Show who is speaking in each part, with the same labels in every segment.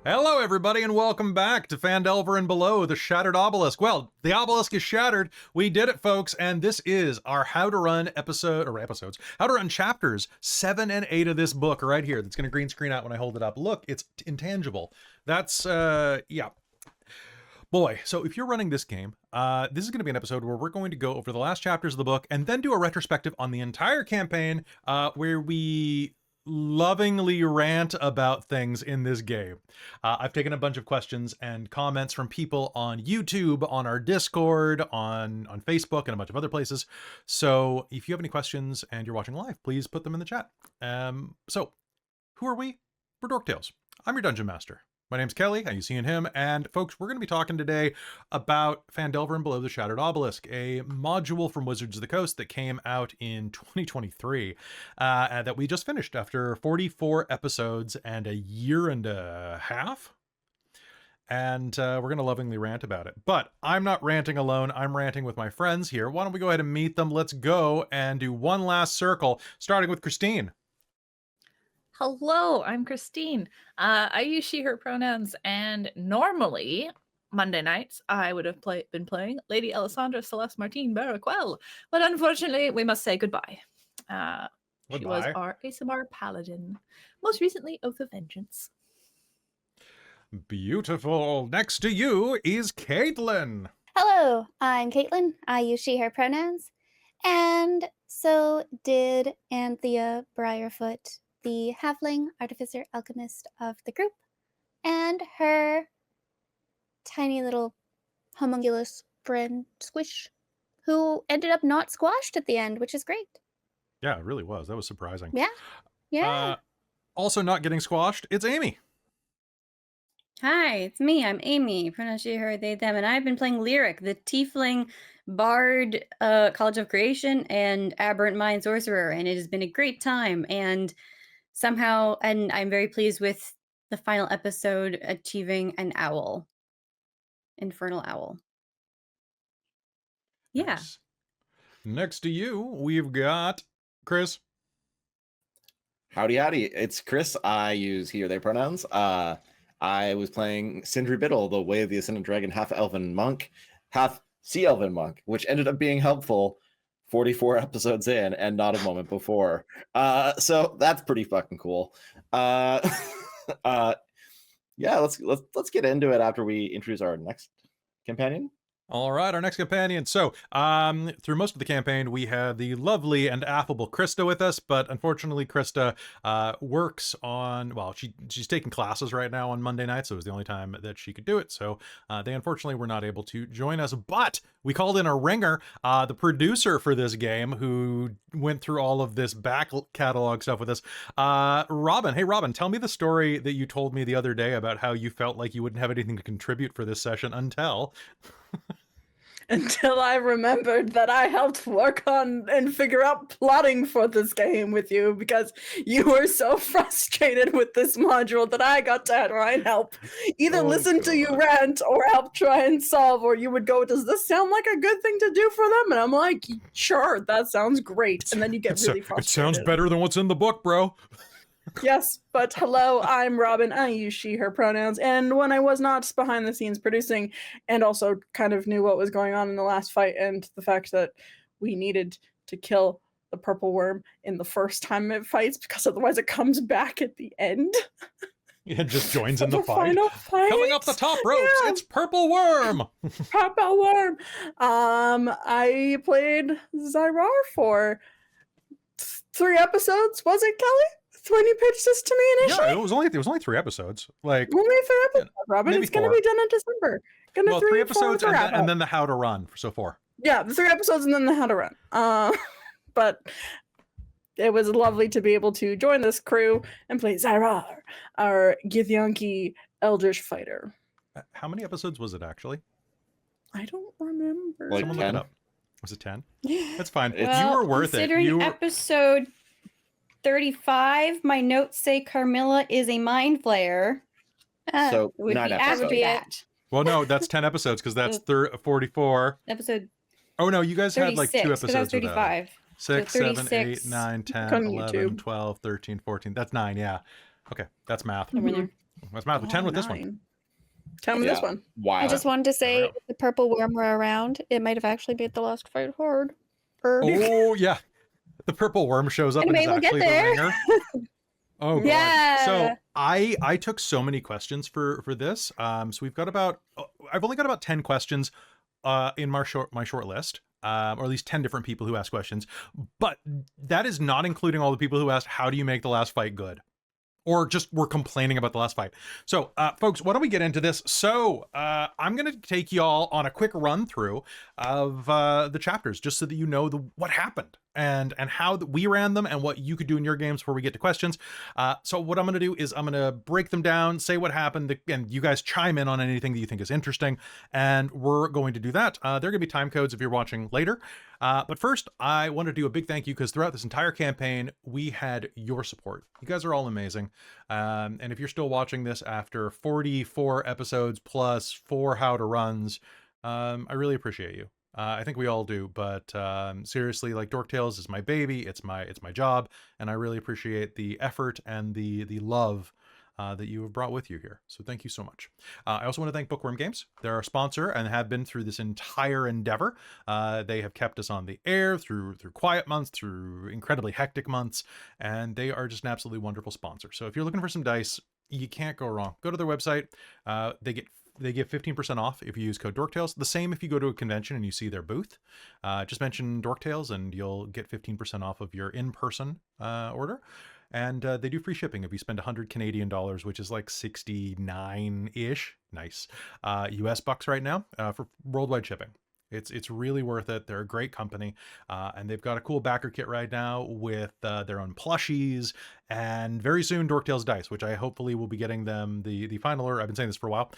Speaker 1: Hello, everybody, and welcome back to Phandelver and Below, the Shattered Obelisk. Well, the obelisk is shattered. We did it, folks, and this is our How to Run episodes, How to Run chapters 7 and 8 of this book right here. That's going to green screen out when I hold it up. Look, it's intangible. That's, yeah. Boy, so if you're running this game, this is going to be an episode where we're going to go over the last chapters of the book and then do a retrospective on the entire campaign, where we lovingly rant about things in this game. I've taken a bunch of questions and comments from people on YouTube, on our Discord, on Facebook, and a bunch of other places. So if you have any questions and you're watching live, please put them in the chat. So who are we? We're Dork Tales. I'm your Dungeon Master. My name's Kelly, how you seeing him? And folks, we're going to be talking today about Phandelver and Below the Shattered Obelisk, a module from Wizards of the Coast that came out in 2023, that we just finished after 44 episodes and a year and a half. And we're going to lovingly rant about it. But I'm not ranting alone. I'm ranting with my friends here. Why don't we go ahead and meet them? Let's go and do one last circle, starting with Christine.
Speaker 2: Hello, I'm Christine. I use she, her pronouns, and normally, Monday nights, I would have been playing Lady Alessandra Celeste Martine Baraquel, but unfortunately, we must say goodbye. She was our ASMR paladin, most recently Oath of Vengeance.
Speaker 1: Beautiful. Next to you is Caitlan.
Speaker 3: Hello, I'm Caitlan. I use she, her pronouns. And so did Anthea Briarfoot, the halfling artificer alchemist of the group, and her tiny little homunculus friend Squish, who ended up not squashed at the end, which is great.
Speaker 1: Yeah, it really was. That was surprising.
Speaker 3: Yeah.
Speaker 1: Also not getting squashed, it's Amy.
Speaker 4: Hi, it's me. I'm Amy. Pronouns she, her, they, them, and I've been playing Lyric, the tiefling bard, College of Creation, and aberrant mind sorcerer, and it has been a great time. And somehow, and I'm very pleased with the final episode achieving an owl. Infernal owl. Yeah.
Speaker 1: Nice. Next to you, we've got Chris.
Speaker 5: Howdy, howdy. It's Chris. I use he or they pronouns. I was playing Sindri, the Way of the Ascendant Dragon, half-elven monk, half-sea-elven monk, which ended up being helpful 44 episodes in and not a moment before. So that's pretty fucking cool. Yeah, let's get into it after we introduce our next companion.
Speaker 1: All right, our next companion. So, through most of the campaign, we had the lovely and affable Christa with us, but unfortunately, Christa works on, well, she's taking classes right now on Monday nights, so it was the only time that she could do it, so they unfortunately were not able to join us, but we called in a ringer, the producer for this game, who went through all of this back catalog stuff with us, Robin. Hey, Robin, tell me the story that you told me the other day about how you felt like you wouldn't have anything to contribute for this session until
Speaker 6: I remembered that I helped work on and figure out plotting for this game with you because you were so frustrated with this module that I got to try and help either listen to you rant or help try and solve, or you would go, does this sound like a good thing to do for them? And I'm like, sure, that sounds great. And then you get really frustrated.
Speaker 1: It sounds better than what's in the book, bro.
Speaker 6: Yes, but hello, I'm Robin. I use she, her pronouns. And when I was not behind the scenes producing and also kind of knew what was going on in the last fight and the fact that we needed to kill the purple worm in the first time it fights because otherwise it comes back at the end.
Speaker 1: Yeah, it just joins in the fight.
Speaker 6: Final fight.
Speaker 1: Coming up the top ropes, yeah. It's Purple Worm!
Speaker 6: Purple Worm! I played Zai'rar for 3 episodes, was it, Kelly? When you pitched this to me initially?
Speaker 1: Yeah, it was only 3 episodes. Like
Speaker 6: only 3 episodes, Robin. It's going to be done in December.
Speaker 1: Well, 3 episodes and then the How to Run, so 4.
Speaker 6: Yeah, the 3 episodes and then the How to Run. But it was lovely to be able to join this crew and play Zai'rar, our Githyanki Eldritch fighter.
Speaker 1: How many episodes was it actually?
Speaker 6: I don't remember.
Speaker 5: Like
Speaker 1: Someone
Speaker 5: 10?
Speaker 1: look it up. Was it 10? That's fine.
Speaker 4: Well,
Speaker 1: you were worth it.
Speaker 4: Considering episode 35, my notes say Carmilla is a mind flayer.
Speaker 5: So
Speaker 4: it would
Speaker 5: 9
Speaker 4: be
Speaker 5: episodes.
Speaker 4: accurate.
Speaker 1: Well, no, that's 10 episodes because that's 44.
Speaker 4: Episode.
Speaker 1: Oh no, you guys had like 2 episodes.
Speaker 4: That's 35.
Speaker 1: 6,
Speaker 4: So
Speaker 1: 7, 8,
Speaker 4: 36
Speaker 1: 9, 10,
Speaker 6: on
Speaker 1: 11,
Speaker 6: YouTube.
Speaker 1: 12, 13, 14. That's 9, yeah. Okay, that's math.
Speaker 4: Somewhere there.
Speaker 1: That's math. 10 with this one.
Speaker 6: 9. 10 with this one.
Speaker 5: Wow.
Speaker 3: I just wanted to say,
Speaker 1: There we go.
Speaker 3: if the purple worm were around, it might have actually made the last fight hard.
Speaker 1: Oh, yeah. The purple worm shows up
Speaker 3: Anyway,
Speaker 1: and
Speaker 3: we'll
Speaker 1: is
Speaker 3: get
Speaker 1: actually
Speaker 3: there.
Speaker 1: the ringer. Oh, God.
Speaker 3: Yeah.
Speaker 1: So I took so many questions for this. So we've got I've only got about 10 questions in my short list. Or at least 10 different people who asked questions. But that is not including all the people who asked, how do you make the last fight good? Or just were complaining about the last fight. So, folks, why don't we get into this? So, I'm going to take y'all on a quick run through of the chapters, just so that you know what happened and how we ran them and what you could do in your games before we get to questions. So what I'm going to do is I'm going to break them down, say what happened, and you guys chime in on anything that you think is interesting. And we're going to do that. There are going to be time codes if you're watching later. But first, I want to do a big thank you because throughout this entire campaign, we had your support. You guys are all amazing. And if you're still watching this after 44 episodes plus 4 how to runs, I really appreciate you. I think we all do, but seriously, like Dork Tales is my baby. It's my job, and I really appreciate the effort and the love that you have brought with you here. So thank you so much. I also want to thank Bookworm Games. They're our sponsor and have been through this entire endeavor. They have kept us on the air through quiet months, through incredibly hectic months, and they are just an absolutely wonderful sponsor. So if you're looking for some dice, you can't go wrong. Go to their website. They give 15% off if you use code DorkTales. The same if you go to a convention and you see their booth. Just mention DorkTales and you'll get 15% off of your in-person order. And they do free shipping if you spend 100 Canadian dollars, which is like 69-ish, nice, US bucks right now for worldwide shipping. It's really worth it. They're a great company, and they've got a cool backer kit right now with their own plushies, and very soon Dork Tales dice, which I hopefully will be getting them the final order. I've been saying this for a while.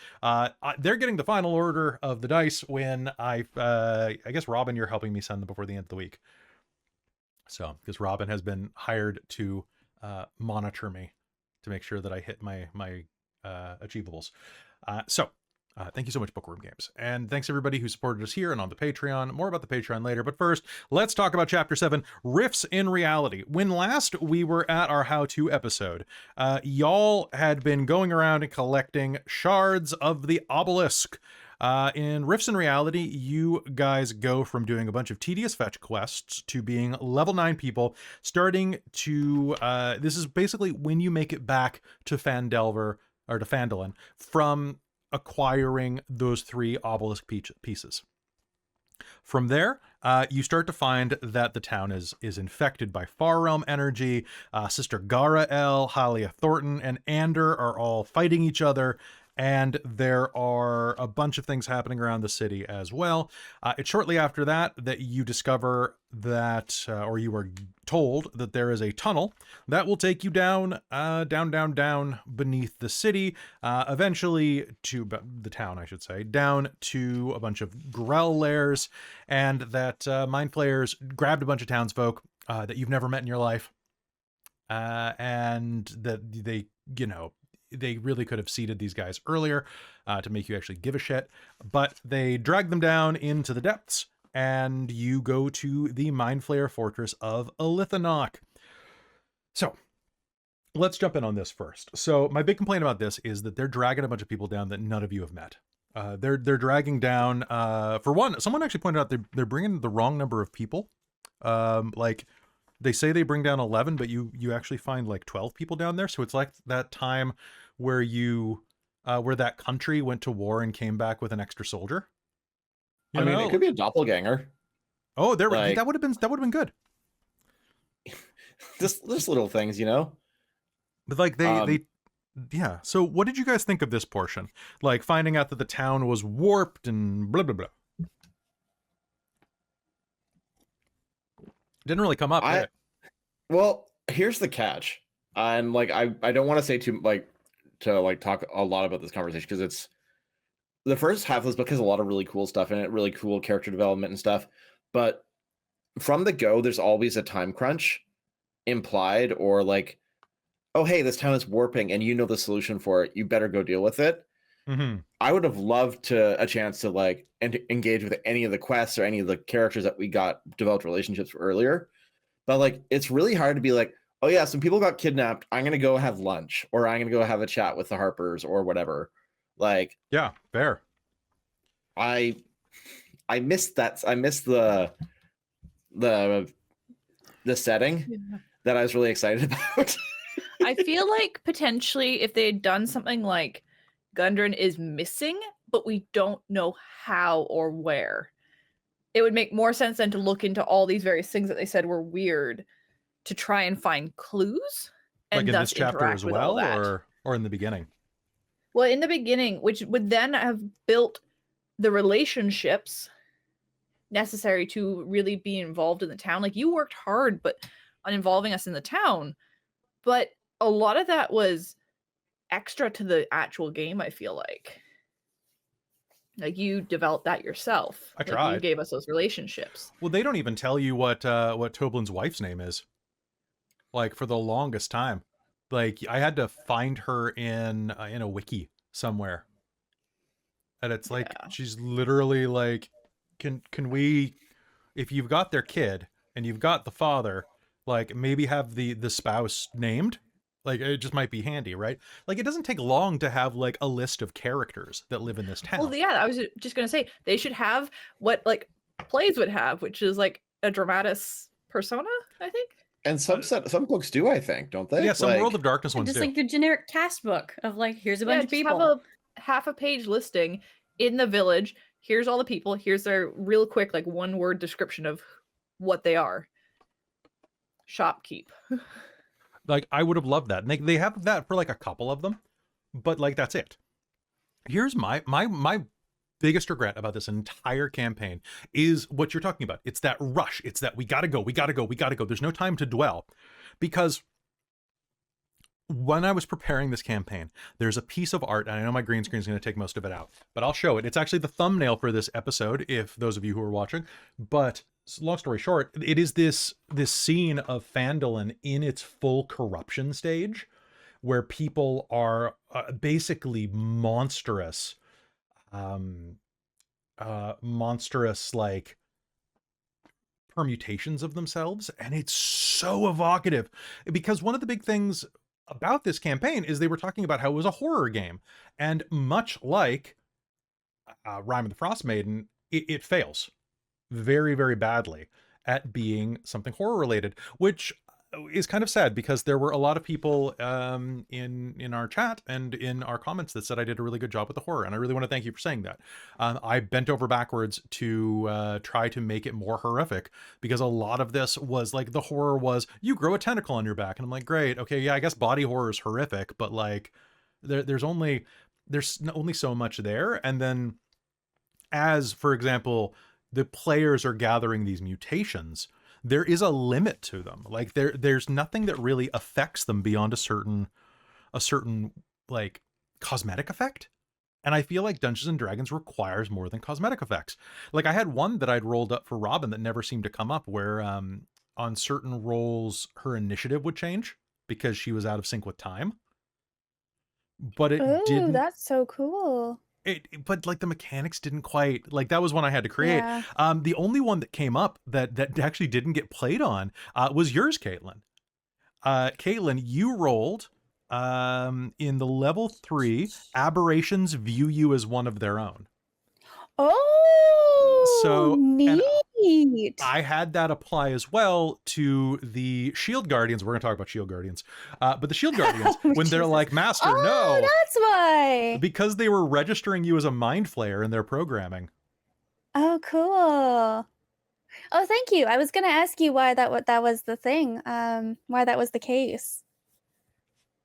Speaker 1: They're getting the final order of the dice when I guess Robin, you're helping me send them before the end of the week. So because Robin has been hired to monitor me to make sure that I hit my achievables. Thank you so much, Bookworm Games. And thanks everybody who supported us here and on the Patreon. More about the Patreon later. But first, let's talk about Chapter 7, Riffs in Reality. When last we were at our how-to episode, y'all had been going around and collecting shards of the obelisk. In Riffs in Reality, you guys go from doing a bunch of tedious fetch quests to being level 9 people, starting to, this is basically when you make it back to Phandelver, or to Phandelin, from acquiring those 3 obelisk pieces. From there, you start to find that the town is infected by Far Realm energy. Sister Garael, Halia Thornton, and Ander are all fighting each other, and there are a bunch of things happening around the city as well. It's shortly after that you discover that, or you are told that there is a tunnel that will take you down, down beneath the city, eventually to the town, I should say, down to a bunch of Grell lairs, and that Mind Flayers grabbed a bunch of townsfolk that you've never met in your life, and that they really could have seeded these guys earlier to make you actually give a shit, but they drag them down into the depths, and you go to the Mind Flayer fortress of Elithanok. So let's jump in on this first. So my big complaint about this is that they're dragging a bunch of people down that none of you have met. They're dragging down, for one, someone actually pointed out they're bringing the wrong number of people. Like they say they bring down 11, but you actually find like 12 people down there. So it's like that time where where that country went to war and came back with an extra soldier.
Speaker 5: I mean, it could be a doppelganger.
Speaker 1: Oh,
Speaker 5: Like-
Speaker 1: that would have been good.
Speaker 5: Just little things, you know.
Speaker 1: But like yeah. So what did you guys think of this portion? Like finding out that the town was warped and blah blah blah. Didn't really come up. did it?
Speaker 5: Well, here's the catch. And like I don't want to say too talk a lot about this conversation because it's the first half of this book has a lot of really cool stuff in it, really cool character development and stuff. But from the go, there's always a time crunch implied, or like, oh hey, this town is warping and you know the solution for it. You better go deal with it.
Speaker 1: Mm-hmm.
Speaker 5: I would have loved a chance to like engage with any of the quests or any of the characters that we got developed relationships with earlier. But like, it's really hard to be like, oh yeah, some people got kidnapped. I'm gonna go have lunch, or I'm gonna go have a chat with the Harpers, or whatever. Like,
Speaker 1: Yeah, fair.
Speaker 5: I missed that. I missed the setting
Speaker 2: Yeah.
Speaker 5: that I was really excited about.
Speaker 2: I feel like potentially if they had done something like Gundren is missing, but we don't know how or where, it would make more sense than to look into all these various things that they said were weird to try and find clues and
Speaker 1: Like in
Speaker 2: thus
Speaker 1: this chapter
Speaker 2: interact
Speaker 1: as
Speaker 2: with all
Speaker 1: well,
Speaker 2: that.
Speaker 1: or in the beginning?
Speaker 2: Well, in the beginning, which would then have built the relationships necessary to really be involved in the town. Like you worked hard but on involving us in the town, but a lot of that was extra to the actual game, I feel like. Like you developed that yourself.
Speaker 1: I
Speaker 2: Like, you
Speaker 1: tried.
Speaker 2: gave us those relationships.
Speaker 1: Well, they don't even tell you what Toblin's wife's name is. Like for the longest time, like I had to find her in a wiki somewhere, and it's like
Speaker 2: Yeah.
Speaker 1: she's literally like, can we, if you've got their kid and you've got the father, like maybe have the spouse named. Like it just might be handy, right? Like it doesn't take long to have like a list of characters that live in this town.
Speaker 2: Well, yeah, I was just gonna say they should have what like plays would have, which is like a dramatis persona, I think.
Speaker 5: And some books do, I think, don't they?
Speaker 1: Yeah, some
Speaker 5: Like,
Speaker 1: World of Darkness ones
Speaker 4: Just
Speaker 1: do.
Speaker 4: like your generic cast book of like, here's a bunch of
Speaker 2: just
Speaker 4: people.
Speaker 2: have a half a page listing in the village. Here's all the people. Here's their real quick, like one word description of what they are. Shopkeep.
Speaker 1: Like I would have loved that. And they have that for like a couple of them, but like that's it. Here's my biggest regret about this entire campaign is what you're talking about. It's that rush. It's that we gotta go. There's no time to dwell. Because when I was preparing this campaign, there's a piece of art, and I know my green screen is going to take most of it out, but I'll show it. It's actually the thumbnail for this episode, if those of you who are watching. But long story short, it is this scene of Phandelver in its full corruption stage, where people are basically monstrous, like permutations of themselves, and it's so evocative because one of the big things about this campaign is they were talking about how it was a horror game, and much like Rime of the Frost Maiden, it fails very, very badly at being something horror related, which is kind of sad because there were a lot of people in our chat and in our comments that said I did a really good job with the horror, and I really want to thank you for saying that. I bent over backwards to try to make it more horrific, because a lot of this was like the horror was you grow a tentacle on your back, and I'm like, great, okay, yeah, I guess body horror is horrific, but like there's only so much there. And then, as for example, the players are gathering these mutations, there is a limit to them. Like there's nothing that really affects them beyond a certain like cosmetic effect. And I feel like Dungeons and Dragons requires more than cosmetic effects. Like I had one that I'd rolled up for Robin that never seemed to come up, where on certain rolls her initiative would change because she was out of sync with time. But it didn't.
Speaker 3: That's so cool.
Speaker 1: But like the mechanics didn't quite, like that was one I had to create.
Speaker 3: Yeah.
Speaker 1: The only one that came up that actually didn't get played on was yours, Caitlan. Caitlan, you rolled in the level 3, aberrations view you as one of their own.
Speaker 3: Oh,
Speaker 1: So, and
Speaker 3: neat.
Speaker 1: I had that apply as well to the Shield Guardians. We're going to talk about Shield Guardians. But the Shield Guardians,
Speaker 3: Oh,
Speaker 1: when they're
Speaker 3: Jesus.
Speaker 1: like, Master,
Speaker 3: Oh,
Speaker 1: no.
Speaker 3: that's why.
Speaker 1: Because they were registering you as a mind flayer in their programming.
Speaker 3: Oh, cool. Oh, thank you. I was gonna ask you why that was the thing. Why that was the case.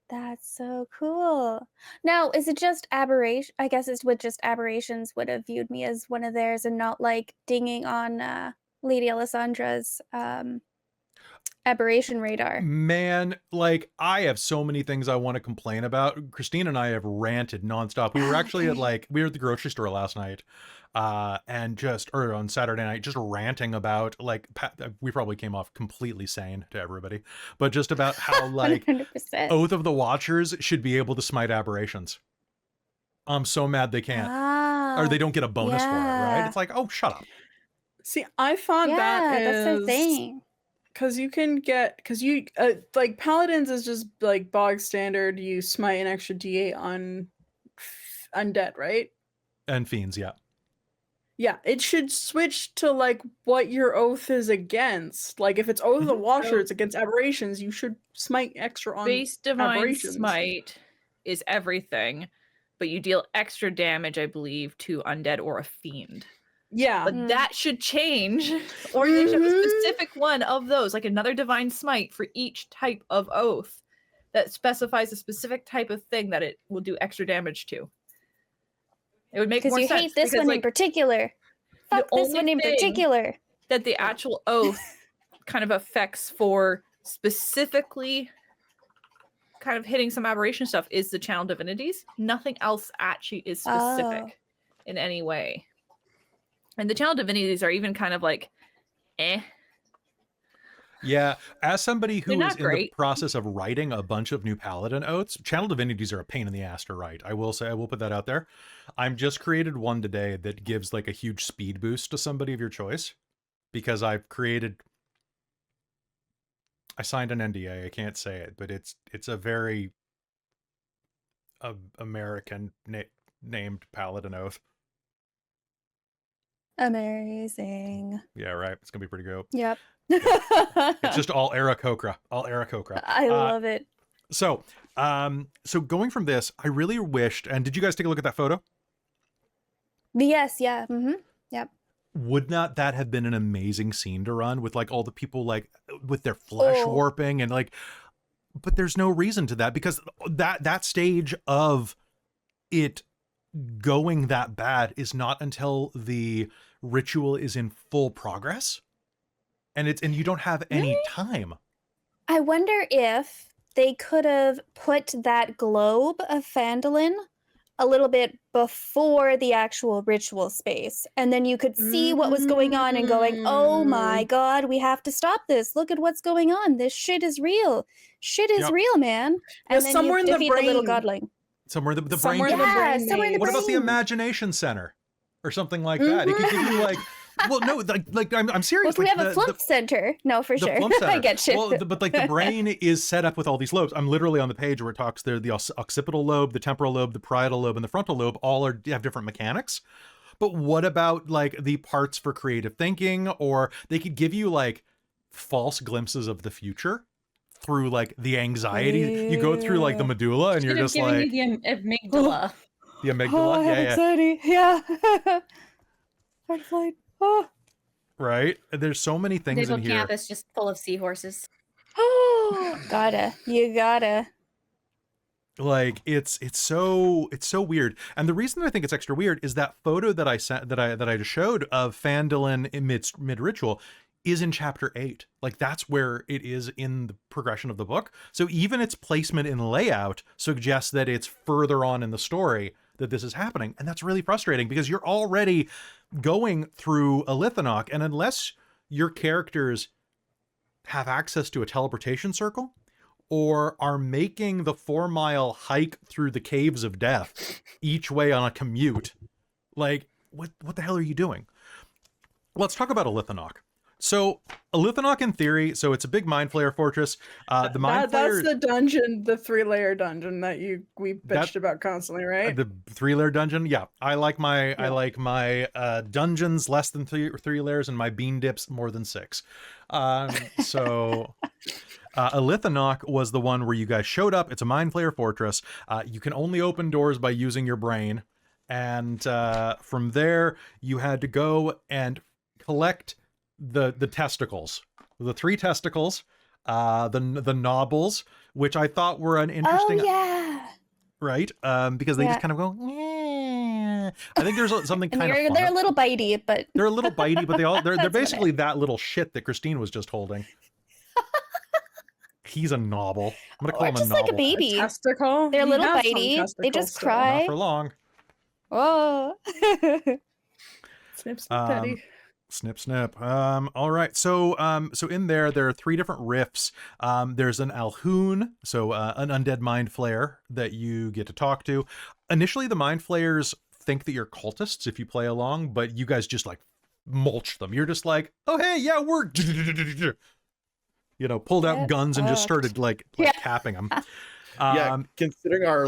Speaker 3: That's so cool. Now, is it just aberration? I guess it's with just aberrations would have viewed me as one of theirs and not like dinging on Lady Alessandra's aberration radar.
Speaker 1: Man, like I have so many things I want to complain about. Christine and I have ranted nonstop. We were actually at we were at the grocery store last night, or on Saturday night, just ranting about like we probably came off completely sane to everybody, but just about how like
Speaker 3: 100%.
Speaker 1: Oath of the Watchers should be able to smite aberrations. I'm so mad they can't, or they don't get a bonus for it, right?
Speaker 3: yeah.
Speaker 1: It's like, oh, shut up.
Speaker 6: See, I thought
Speaker 3: Yeah,
Speaker 6: that
Speaker 3: that's their
Speaker 6: is
Speaker 3: thing.
Speaker 6: because you can get, because you like paladins is just like bog standard. You smite an extra d8 on undead, right?
Speaker 1: And fiends, yeah.
Speaker 6: Yeah, it should switch to like what your oath is against. Like if it's Oath of the Watcher, it's against aberrations. You should smite extra on
Speaker 2: Base divine
Speaker 6: aberrations.
Speaker 2: smite is everything, but you deal extra damage, I believe, to undead or a fiend.
Speaker 6: Yeah,
Speaker 2: But that should change, or they should have a specific one of those, like another divine smite for each type of oath that specifies a specific type of thing that it will do extra damage to. It would make more
Speaker 3: Because
Speaker 2: sense.
Speaker 3: you hate this one in particular. Fuck this
Speaker 2: only
Speaker 3: one in
Speaker 2: thing
Speaker 3: particular.
Speaker 2: that the actual oath kind of affects for specifically kind of hitting some aberration stuff is the channel divinities. Nothing else actually is specific in any way. And the channel divinities are even kind of like,
Speaker 1: Yeah, as somebody who
Speaker 2: They're
Speaker 1: is
Speaker 2: not
Speaker 1: in the
Speaker 2: great.
Speaker 1: process of writing a bunch of new paladin oaths, channel divinities are a pain in the ass to write. I will say, I will put that out there. I'm just created one today that gives like a huge speed boost to somebody of your choice, because I've created. I signed an NDA. I can't say it, but it's a very American named paladin oath.
Speaker 3: Amazing.
Speaker 1: Yeah, right. It's gonna be pretty dope.
Speaker 3: Yep.
Speaker 1: It's just all Aarakocra. All Aarakocra.
Speaker 3: I love it.
Speaker 1: So going from this, I really wished, and did you guys take a look at that photo?
Speaker 3: Yes, yeah. Mm-hmm. Yep.
Speaker 1: Would not that have been an amazing scene to run with like all the people like with their flesh warping and like, but there's no reason to that, because that stage of it going that bad is not until the ritual is in full progress. And you don't have any time.
Speaker 3: I wonder if they could have put that globe of Phandelin a little bit before the actual ritual space. And then you could see what was going on and going, oh my God, we have to stop this. Look at what's going on. This shit is real. Shit is real, man. And then
Speaker 6: somewhere
Speaker 3: you
Speaker 6: in the
Speaker 3: defeat the little
Speaker 6: brain.
Speaker 3: godling.
Speaker 1: Somewhere the
Speaker 6: Somewhere
Speaker 1: brain.
Speaker 6: in the brain.
Speaker 3: somewhere in the
Speaker 1: What
Speaker 3: brain.
Speaker 1: about the imagination center or something like that? It could give you like, well, no, like I'm serious.
Speaker 3: Well,
Speaker 1: like
Speaker 3: we have a flump center. No, for sure.
Speaker 1: flump center.
Speaker 3: I get you.
Speaker 1: Well, but like the brain is set up with all these lobes. I'm literally on the page where it talks there, the occipital lobe, the temporal lobe, the parietal lobe, and the frontal lobe all have different mechanics. But what about like the parts for creative thinking? Or they could give you like false glimpses of the future through like the anxiety. You go through like the medulla and you're just like
Speaker 4: you the amygdala.
Speaker 1: the amygdala.
Speaker 3: Oh, I have anxiety. Yeah. Heart flight. Oh.
Speaker 1: Right. There's so many things in here.
Speaker 4: Hippocampus just full of seahorses.
Speaker 3: Oh, you gotta.
Speaker 1: Like it's so weird. And the reason I think it's extra weird is that photo that I sent that I just showed of Phandelin in mid ritual is in chapter 8. Like that's where it is in the progression of the book. So even its placement in layout suggests that it's further on in the story that this is happening. And that's really frustrating because you're already going through a Lithanok, and unless your characters have access to a teleportation circle or are making the 4-mile hike through the caves of death each way on a commute, like what the hell are you doing? Let's talk about a Lithanok. So a Lithanok in theory, so it's a big mind flayer fortress. The mind flayer,
Speaker 6: that's the dungeon, the 3-layer dungeon that we bitched about constantly, right?
Speaker 1: The 3-layer dungeon. Yeah, I like my dungeons less than three layers and my bean dips more than 6. So a Lithanok was the one where you guys showed up. It's a mind flayer fortress. You can only open doors by using your brain, and from there you had to go and collect the testicles, the 3 testicles, the nodules, which I thought were an interesting, right? Because they just kind of go. I think there's something kind of fun.
Speaker 3: They're a little bitey, but
Speaker 1: they're a little bitey, but they're basically that little shit that Christine was just holding. He's a nobble. I'm gonna call him a
Speaker 3: just
Speaker 1: nobble.
Speaker 3: like a baby.
Speaker 6: Testicle.
Speaker 3: They're a
Speaker 6: He
Speaker 3: little
Speaker 6: has some
Speaker 3: bitey. They
Speaker 6: testicles
Speaker 3: just
Speaker 6: still.
Speaker 3: cry.
Speaker 1: Not for long.
Speaker 3: Oh.
Speaker 6: Snip, snip, daddy.
Speaker 1: Snip, snip. All right. So in there are 3 different riffs. There's an Alhoon, so an undead mind flayer that you get to talk to. Initially, the mind flayers think that you're cultists if you play along, but you guys just like mulch them. You're just like, oh hey, yeah, we're pulled out
Speaker 3: Get
Speaker 1: guns and just
Speaker 3: fucked.
Speaker 1: started like
Speaker 3: Yeah.
Speaker 1: capping them.
Speaker 5: Yeah, considering our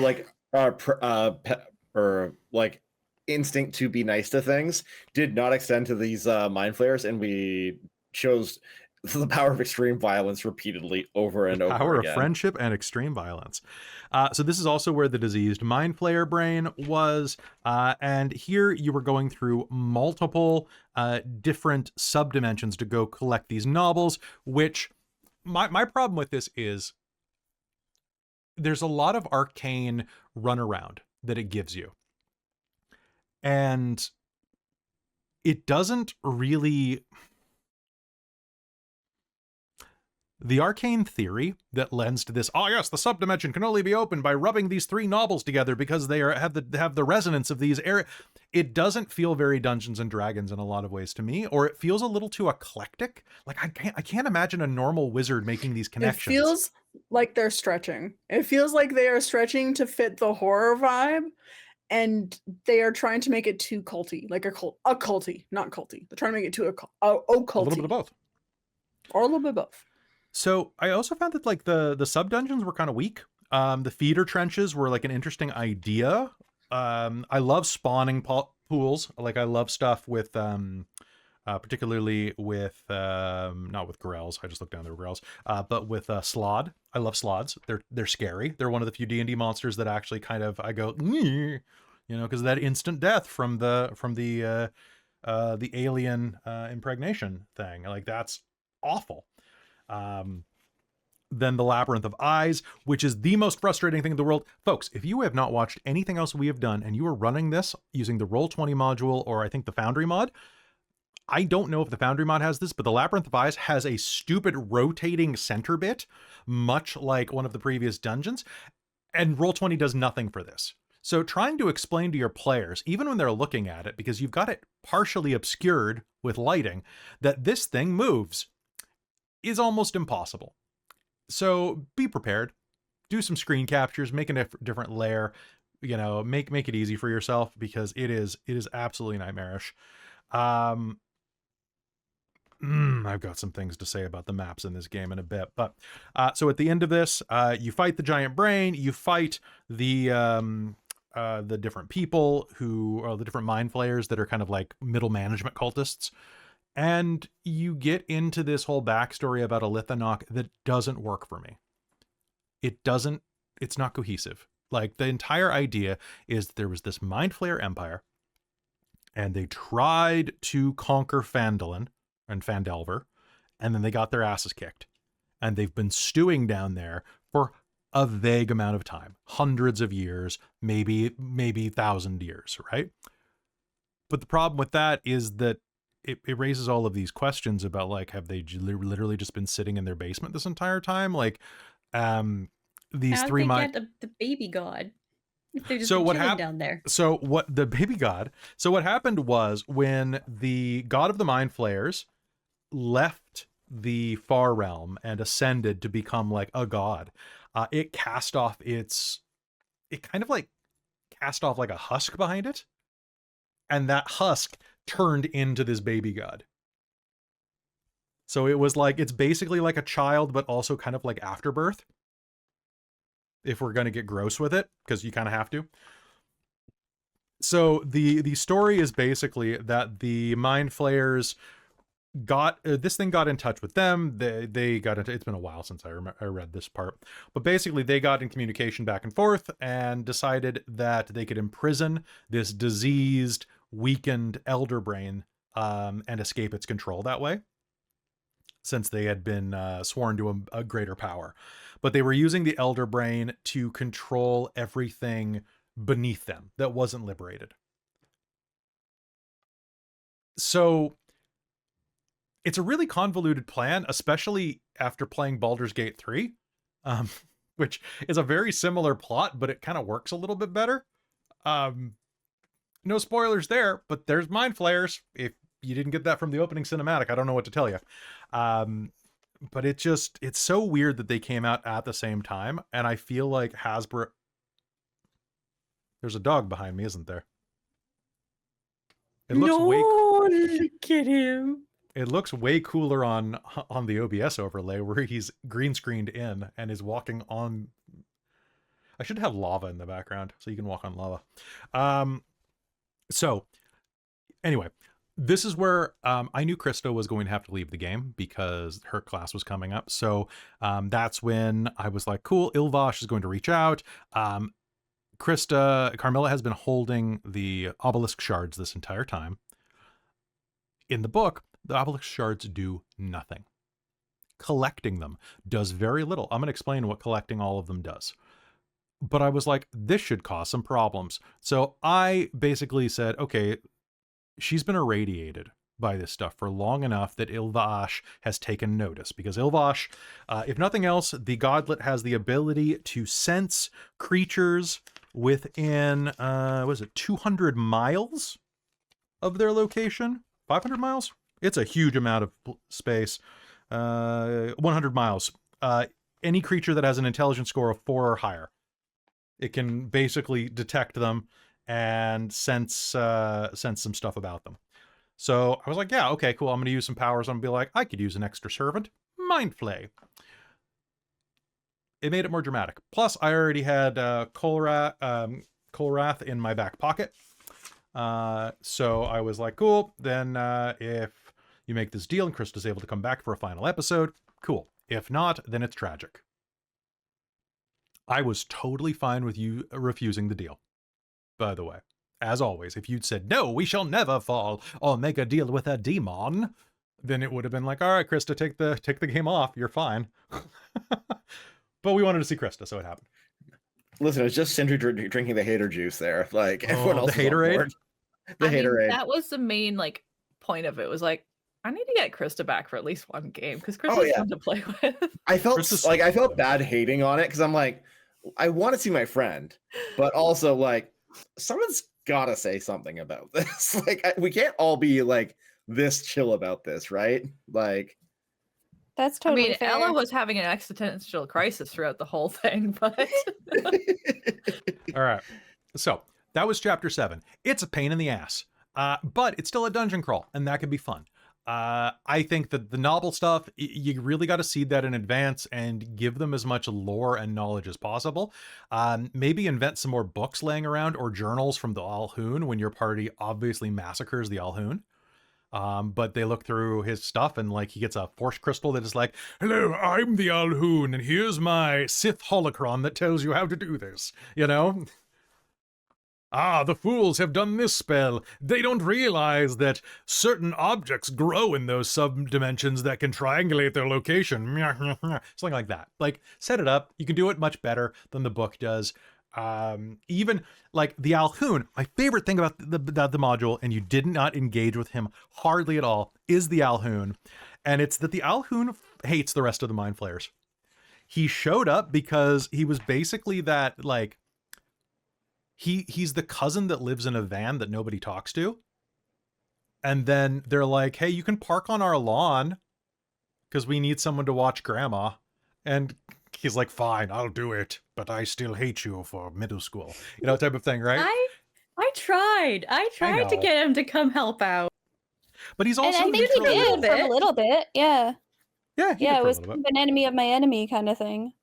Speaker 5: instinct to be nice to things did not extend to these mind flayers, and we chose the power of extreme violence repeatedly over and over
Speaker 1: Power
Speaker 5: again.
Speaker 1: of friendship and extreme violence. So this is also where the diseased mind flayer brain was, and here you were going through multiple different subdimensions to go collect these novels, which my problem with this is there's a lot of arcane runaround that it gives you. And it doesn't really... The arcane theory that lends to this, oh yes, the subdimension can only be opened by rubbing these 3 novels together because they have the resonance of these areas. It doesn't feel very Dungeons and Dragons in a lot of ways to me, or it feels a little too eclectic. Like I can't imagine a normal wizard making these connections.
Speaker 6: It feels like they're stretching. It feels like they are stretching to fit the horror vibe, and they are trying to make it too culty, like occulty, not culty. They're trying to make it too occulty.
Speaker 1: A little bit of both.
Speaker 6: Or a little bit of both.
Speaker 1: So I also found that like the sub dungeons were kind of weak. The feeder trenches were like an interesting idea. I love spawning pools. Like I love stuff with particularly with not with grells. I just looked down, there were grells. But with slod. I love slods. They're scary. They're one of the few D&D monsters that actually kind of I go, because of that instant death from the alien impregnation thing. Like that's awful. Then the Labyrinth of Eyes, which is the most frustrating thing in the world. Folks, if you have not watched anything else we have done and you are running this using the Roll20 module or I think the Foundry mod, I don't know if the Foundry mod has this, but the Labyrinth of Eyes has a stupid rotating center bit, much like one of the previous dungeons, and Roll20 does nothing for this. So trying to explain to your players, even when they're looking at it, because you've got it partially obscured with lighting, that this thing moves, is almost impossible. So be prepared, do some screen captures, make a different layer, make it easy for yourself because it is absolutely nightmarish. I've got some things to say about the maps in this game in a bit, but so at the end of this, you fight the giant brain, you fight the different people who are the different mind flayers that are kind of like middle management cultists. And you get into this whole backstory about a Lithanok that doesn't work for me. It's not cohesive. Like the entire idea is there was this Mind Flayer empire and they tried to conquer Phandelver and Phandelver, and then they got their asses kicked. And they've been stewing down there for a vague amount of time, hundreds of years, maybe 1,000 years, right? But the problem with that is that it raises all of these questions about like, have they literally just been sitting in their basement this entire time? Like, these
Speaker 4: How'd
Speaker 1: three
Speaker 4: they
Speaker 1: mind.
Speaker 4: get the baby god? If they're just
Speaker 1: So what
Speaker 4: chilling down there.
Speaker 1: So what the baby god? So what happened was when the god of the mind flayers left the far realm and ascended to become like a god, it kind of like cast off like a husk behind it, and that husk turned into this baby god. So it was like, it's basically like a child, but also kind of like afterbirth. If we're going to get gross with it, because you kind of have to. So the story is basically that the mind flayers got, this thing got in touch with them. They got into, it's been a while since I read this part, but basically they got in communication back and forth and decided that they could imprison this diseased, weakened elder brain and escape its control that way, since they had been sworn to a greater power. But they were using the elder brain to control everything beneath them that wasn't liberated. So it's a really convoluted plan, especially after playing Baldur's Gate 3, which is a very similar plot, but it kind of works a little bit better. No spoilers there, but there's mind flayers. If you didn't get that from the opening cinematic, I don't know what to tell you. But it's so weird that they came out at the same time. And I feel like Hasbro... There's a dog behind me, isn't there? It looks
Speaker 6: no, look at him.
Speaker 1: It looks way cooler on the OBS overlay where he's green screened in and is walking on. I should have lava in the background so you can walk on lava. So anyway, this is where I knew Christa was going to have to leave the game because her class was coming up. So that's when I was like, cool, Ilvash is going to reach out. Carmilla has been holding the obelisk shards this entire time. In the book, the obelisk shards do nothing. Collecting them does very little. I'm going to explain what collecting all of them does. But I was like, this should cause some problems. So I basically said, okay, she's been irradiated by this stuff for long enough that Ilvash has taken notice. Because Ilvash, if nothing else, the godlet has the ability to sense creatures within, 200 miles of their location? 500 miles? It's a huge amount of space. 100 miles. Any creature that has an intelligence score of 4 or higher. It can basically detect them and sense some stuff about them. So I was like, yeah, okay, cool. I'm going to use some powers. I'm going to be like, I could use an extra servant. Mind Flay. It made it more dramatic. Plus, I already had Kolrath in my back pocket. So I was like, cool. Then if you make this deal and Christa's able to come back for a final episode, cool. If not, then it's tragic. I was totally fine with you refusing the deal, by the way. As always, if you'd said, no, we shall never fall or make a deal with a demon, then it would have been like, all right, Christa, take the game off. You're fine. But we wanted to see Christa, so it happened.
Speaker 5: Listen, it's just Sindri drinking the hater juice there. Like, everyone else
Speaker 1: the haterade?
Speaker 5: The haterade.
Speaker 2: That was the main point of it. Was like, I need to get Christa back for at least one game because Christa's fun to play with.
Speaker 5: I felt bad hating on it because I'm like, I want to see my friend, but also like someone's got to say something about this. Like, we can't all be like this chill about this, right? Like,
Speaker 3: That's totally fair.
Speaker 2: Ella was having an existential crisis throughout the whole thing, but
Speaker 1: all right. So that was chapter 7. It's a pain in the ass, but it's still a dungeon crawl, and that can be fun. I think that the novel stuff, you really got to seed that in advance and give them as much lore and knowledge as possible. Maybe invent some more books laying around or journals from the Alhoon when your party obviously massacres the Alhoon. But they look through his stuff and like he gets a force crystal that is like, hello, I'm the Alhoon and here's my Sith holocron that tells you how to do this, you know? Ah, the fools have done this spell. They don't realize that certain objects grow in those sub-dimensions that can triangulate their location. Something like that. Like, set it up. You can do it much better than the book does. Even like the Alhoon, my favorite thing about the module, and you did not engage with him hardly at all, is the Alhoon. And it's that the Alhoon hates the rest of the Mind Flayers. He showed up because he was basically that, like, he's the cousin that lives in a van that nobody talks to. And then they're like, hey, you can park on our lawn because we need someone to watch grandma. And he's like, fine, I'll do it, but I still hate you for middle school. You know, type of thing, right?
Speaker 4: I tried to get him to come help out.
Speaker 1: But he's also...
Speaker 3: And I think he did for a little bit, yeah.
Speaker 1: Yeah,
Speaker 3: it was an enemy of my enemy kind of thing.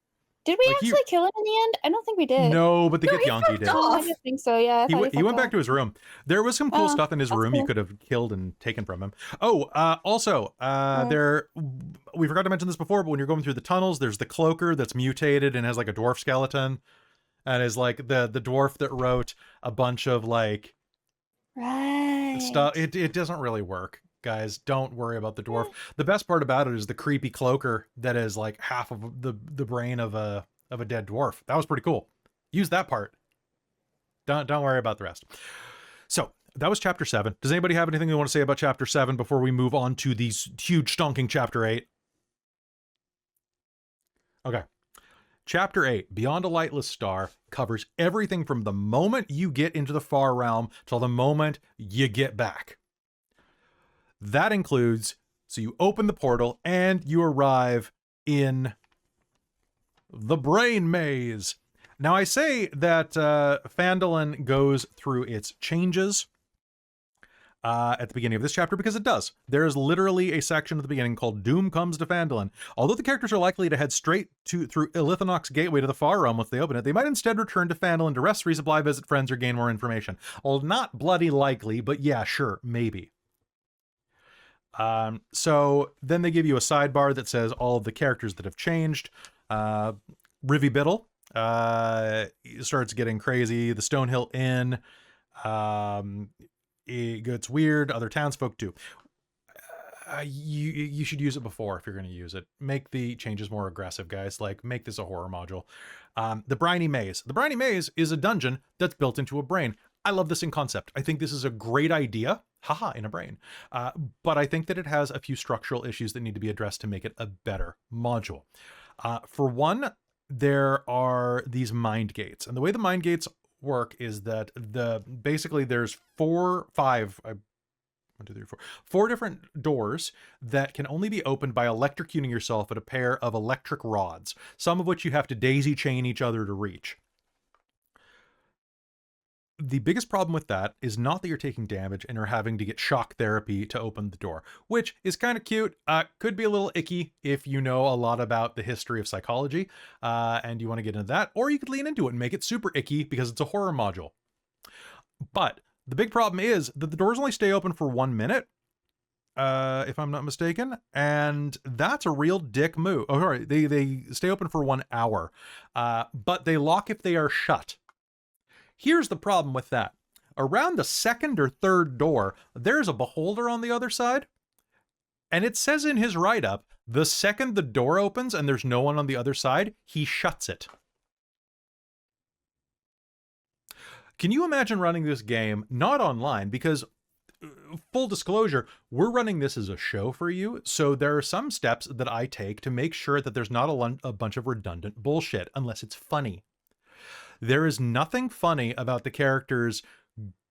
Speaker 3: Did we actually kill him in the end? I don't think we did.
Speaker 1: No, but the Githyanki did.
Speaker 3: Oh, I didn't think so, yeah.
Speaker 1: He went back to his room. There was some cool stuff in his room you could have killed and taken from him. Also, we forgot to mention this before, but when you're going through the tunnels, there's the cloaker that's mutated and has like a dwarf skeleton. And is like the dwarf that wrote a bunch of like stuff. It doesn't really work. Guys, don't worry about the dwarf. The best part about it is the creepy cloaker that is like half of the brain of a dead dwarf. That was pretty cool. Use that part. Don't worry about the rest. So that was chapter 7. Does anybody have anything they want to say about chapter 7 before we move on to these huge stonking chapter 8? Okay. Chapter 8, Beyond a Lightless Star, covers everything from the moment you get into the Far Realm till the moment you get back. That includes, so you open the portal and you arrive in the Brain Maze. Now I say that Phandelver goes through its changes. at the beginning of this chapter, because it does. There is literally a section at the beginning called Doom Comes to Phandelver. Although the characters are likely to head straight through Illithanok's gateway to the Far Realm once they open it, they might instead return to Phandelver to rest, resupply, visit friends, or gain more information. Well, not bloody likely, but yeah, sure, maybe. So then they give you a sidebar that says all of the characters that have changed. Rivy Biddle starts getting crazy. The Stonehill Inn, it gets weird. Other townsfolk too. You should use it before if you're going to use it. Make the changes more aggressive, guys. Like, make this a horror module. The Briny Maze. The Briny Maze is a dungeon that's built into a brain. I love this in concept. I think this is a great idea. Haha, in a brain. But I think that it has a few structural issues that need to be addressed to make it a better module. For one, there are these mind gates. And the way the mind gates work is that basically there's four different doors that can only be opened by electrocuting yourself at a pair of electric rods, some of which you have to daisy chain each other to reach. The biggest problem with that is not that you're taking damage and you're having to get shock therapy to open the door, which is kind of cute. Could be a little icky if you know a lot about the history of psychology and you want to get into that, or you could lean into it and make it super icky because it's a horror module. But the big problem is that the doors only stay open for 1 minute, if I'm not mistaken, and that's a real dick move. Oh, sorry, they stay open for 1 hour, but they lock if they are shut. Here's the problem with that. Around the second or third door, there's a beholder on the other side. And it says in his write-up, the second the door opens and there's no one on the other side, he shuts it. Can you imagine running this game not online? Because, full disclosure, we're running this as a show for you. So there are some steps that I take to make sure that there's not a bunch of redundant bullshit, unless it's funny. There is nothing funny about the characters,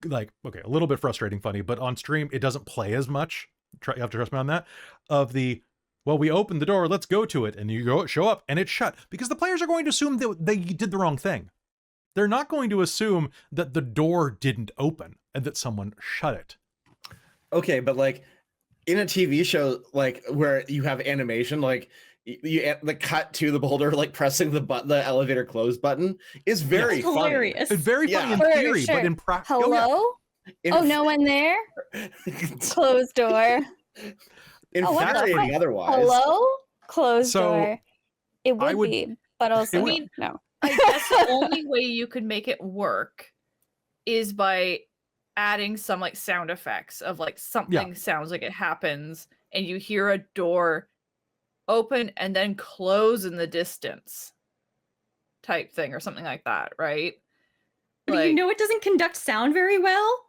Speaker 1: like, okay, a little bit frustrating funny, but on stream, it doesn't play as much. You have to trust me on that. Of the, well, we opened the door, let's go to it. And you show up and it's shut. Because the players are going to assume that they did the wrong thing. They're not going to assume that the door didn't open and that someone shut it.
Speaker 5: Okay, but like in a TV show, like where you have animation, like the cut to the beholder like pressing the elevator close button is very funny.
Speaker 4: Hilarious.
Speaker 1: It's very funny in
Speaker 3: Sure,
Speaker 1: theory,
Speaker 3: sure.
Speaker 1: but in practice.
Speaker 3: Hello? Oh, no one there? Closed door.
Speaker 5: Infuriating otherwise.
Speaker 3: Hello? Closed
Speaker 1: So,
Speaker 3: door. It would be, but also,
Speaker 1: it would-
Speaker 3: no.
Speaker 2: I guess the only way you could make it work is by adding some like sound effects of like something sounds like it happens and you hear a door open and then close in the distance type thing or something like that, right?
Speaker 4: But you know it doesn't conduct sound very well?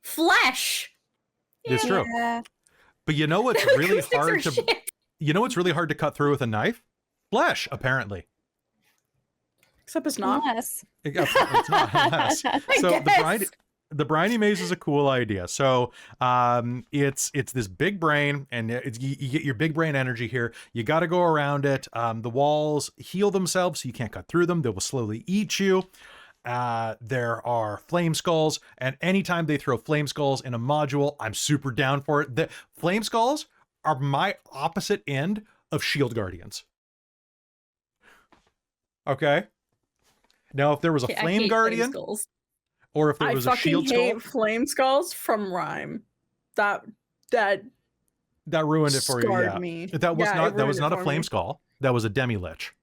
Speaker 4: Flesh!
Speaker 1: It's true.
Speaker 3: Yeah.
Speaker 1: But you know what's really
Speaker 4: Acoustics
Speaker 1: hard
Speaker 4: are
Speaker 1: to
Speaker 4: shit.
Speaker 1: you know what's really hard to cut through with a knife? Flesh, apparently.
Speaker 6: Except it's not.
Speaker 3: Unless.
Speaker 1: It's not unless. So the briny maze is a cool idea. So it's this big brain, and you get your big brain energy here. You got to go around it. The walls heal themselves, so you can't cut through them. They will slowly eat you. There are flame skulls, and anytime they throw flame skulls in a module, I'm super down for it. The flame skulls are my opposite end of shield guardians. Okay. Now, if there was a
Speaker 4: Okay, I
Speaker 1: flame
Speaker 4: hate
Speaker 1: guardian,
Speaker 4: skulls.
Speaker 1: or if there
Speaker 6: I
Speaker 1: was a
Speaker 6: fucking
Speaker 1: shield
Speaker 6: hate
Speaker 1: skull,
Speaker 6: flame skulls from Rhyme. That
Speaker 1: that ruined it for you.
Speaker 6: scarred
Speaker 1: Yeah,
Speaker 6: me.
Speaker 1: that was
Speaker 6: Yeah, it
Speaker 1: not
Speaker 6: ruined
Speaker 1: a
Speaker 6: it for
Speaker 1: flame
Speaker 6: me.
Speaker 1: skull. That was a demi lich.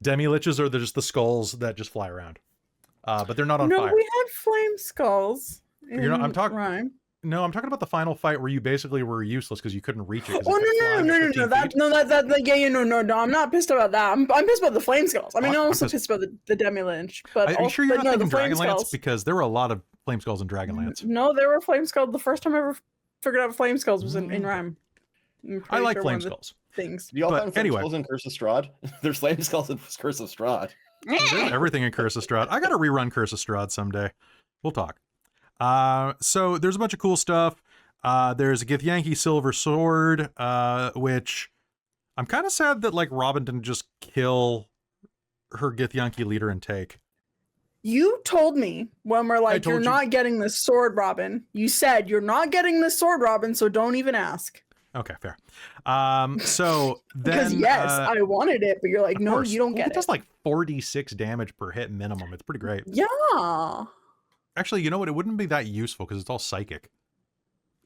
Speaker 1: Demi liches are just the skulls that just fly around, but they're not on
Speaker 6: No,
Speaker 1: fire.
Speaker 6: we had flame skulls.
Speaker 1: You're not- I'm
Speaker 6: in
Speaker 1: talking-
Speaker 6: Rhyme.
Speaker 1: No, I'm talking about the final fight where you basically were useless because you couldn't reach it. 'cause it
Speaker 6: Oh
Speaker 1: kept flying at 15 feet.
Speaker 6: no. I'm not pissed about that. I'm pissed about the flame skulls. I mean,
Speaker 1: I'm
Speaker 6: I'm also
Speaker 1: pissed-
Speaker 6: pissed about the demi lynch. But
Speaker 1: Are you sure you're not
Speaker 6: the
Speaker 1: thinking
Speaker 6: flame
Speaker 1: Dragonlance?
Speaker 6: skulls.
Speaker 1: Because there were a lot of flame skulls in Dragonlance.
Speaker 6: No, there were flame skulls. The first time I ever figured out flame skulls was in
Speaker 1: Mm.
Speaker 6: Rhyme. I'm
Speaker 1: I
Speaker 6: pretty
Speaker 1: like
Speaker 6: sure
Speaker 1: flame
Speaker 6: one of the
Speaker 1: skulls.
Speaker 6: things.
Speaker 5: Do y'all
Speaker 1: But
Speaker 5: find flame
Speaker 1: anyway.
Speaker 5: skulls in Curse of Strahd? There's flame skulls in Curse of Strahd.
Speaker 1: There's everything in Curse of Strahd. I gotta rerun Curse of Strahd someday. We'll talk. So there's a bunch of cool stuff. There's a Githyanki silver sword, which I'm kind of sad that like Robin didn't just kill her Githyanki leader and take.
Speaker 6: You told me when we're like, you're
Speaker 1: told you-
Speaker 6: not getting this sword, Robin. You said you're not getting this sword, Robin, so don't even ask.
Speaker 1: Okay, fair. So
Speaker 6: Because
Speaker 1: then,
Speaker 6: yes, I wanted it, but you're like,
Speaker 1: of
Speaker 6: no,
Speaker 1: course.
Speaker 6: you don't
Speaker 1: Well,
Speaker 6: get
Speaker 1: it does
Speaker 6: it.
Speaker 1: like 46 damage per hit minimum. It's pretty great.
Speaker 6: Yeah.
Speaker 1: Actually, you know what? It wouldn't be that useful because it's all psychic.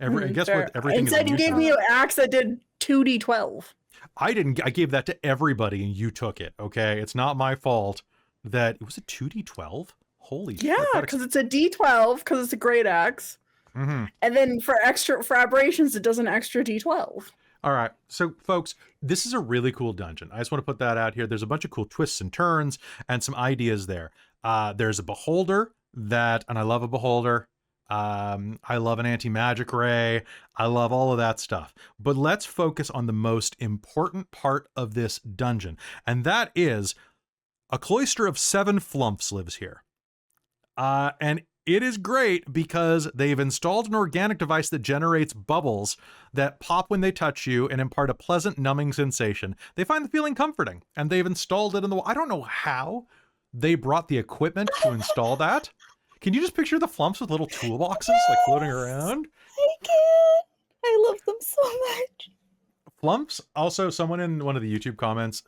Speaker 1: Guess
Speaker 6: Fair.
Speaker 1: what? Everything
Speaker 6: Instead,
Speaker 1: is
Speaker 6: you gave
Speaker 1: mutual.
Speaker 6: me an axe that did 2d12.
Speaker 1: I didn't. I gave that to everybody, and you took it. Okay, it's not my fault. That was a 2d12. Holy shit!
Speaker 6: Yeah, because it's a d12 because it's a great axe,
Speaker 1: Mm-hmm.
Speaker 6: and then for aberrations, it does an extra d12.
Speaker 1: All right, so folks, this is a really cool dungeon. I just want to put that out here. There's a bunch of cool twists and turns and some ideas there. There's a beholder and I love a beholder. I love an anti-magic ray. I love all of that stuff. But let's focus on the most important part of this dungeon, and that is a cloister of 7 flumps lives here. And it is great because they've installed an organic device that generates bubbles that pop when they touch you and impart a pleasant numbing sensation. They find the feeling comforting, and they've installed it in the wall. I don't know how they brought the equipment to install that. Can you just picture the flumps with little toolboxes like floating around?
Speaker 3: I can. I love them so much.
Speaker 1: Flumps. Also, someone in one of the YouTube comments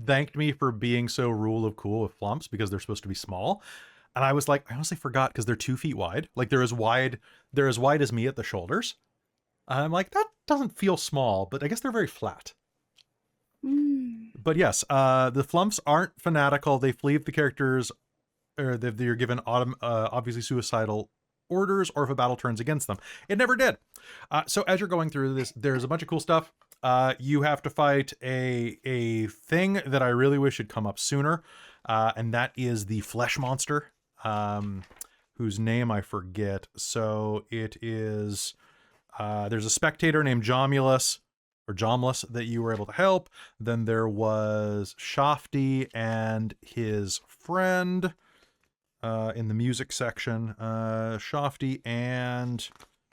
Speaker 1: thanked me for being so rule of cool with flumps because they're supposed to be small. And I was like, I honestly forgot because they're 2 feet wide. Like they're as wide as me at the shoulders. And I'm like, that doesn't feel small, but I guess they're very flat. But yes, the flumps aren't fanatical. They flee if the characters, or they're given obviously suicidal orders, or if a battle turns against them. It never did. So as you're going through this, there's a bunch of cool stuff. You have to fight a thing that I really wish had come up sooner, and that is the flesh monster. Whose name I forget. So it is, there's a spectator named Jomulus that you were able to help. Then there was Shafty and his friend in the music section. Shafty and,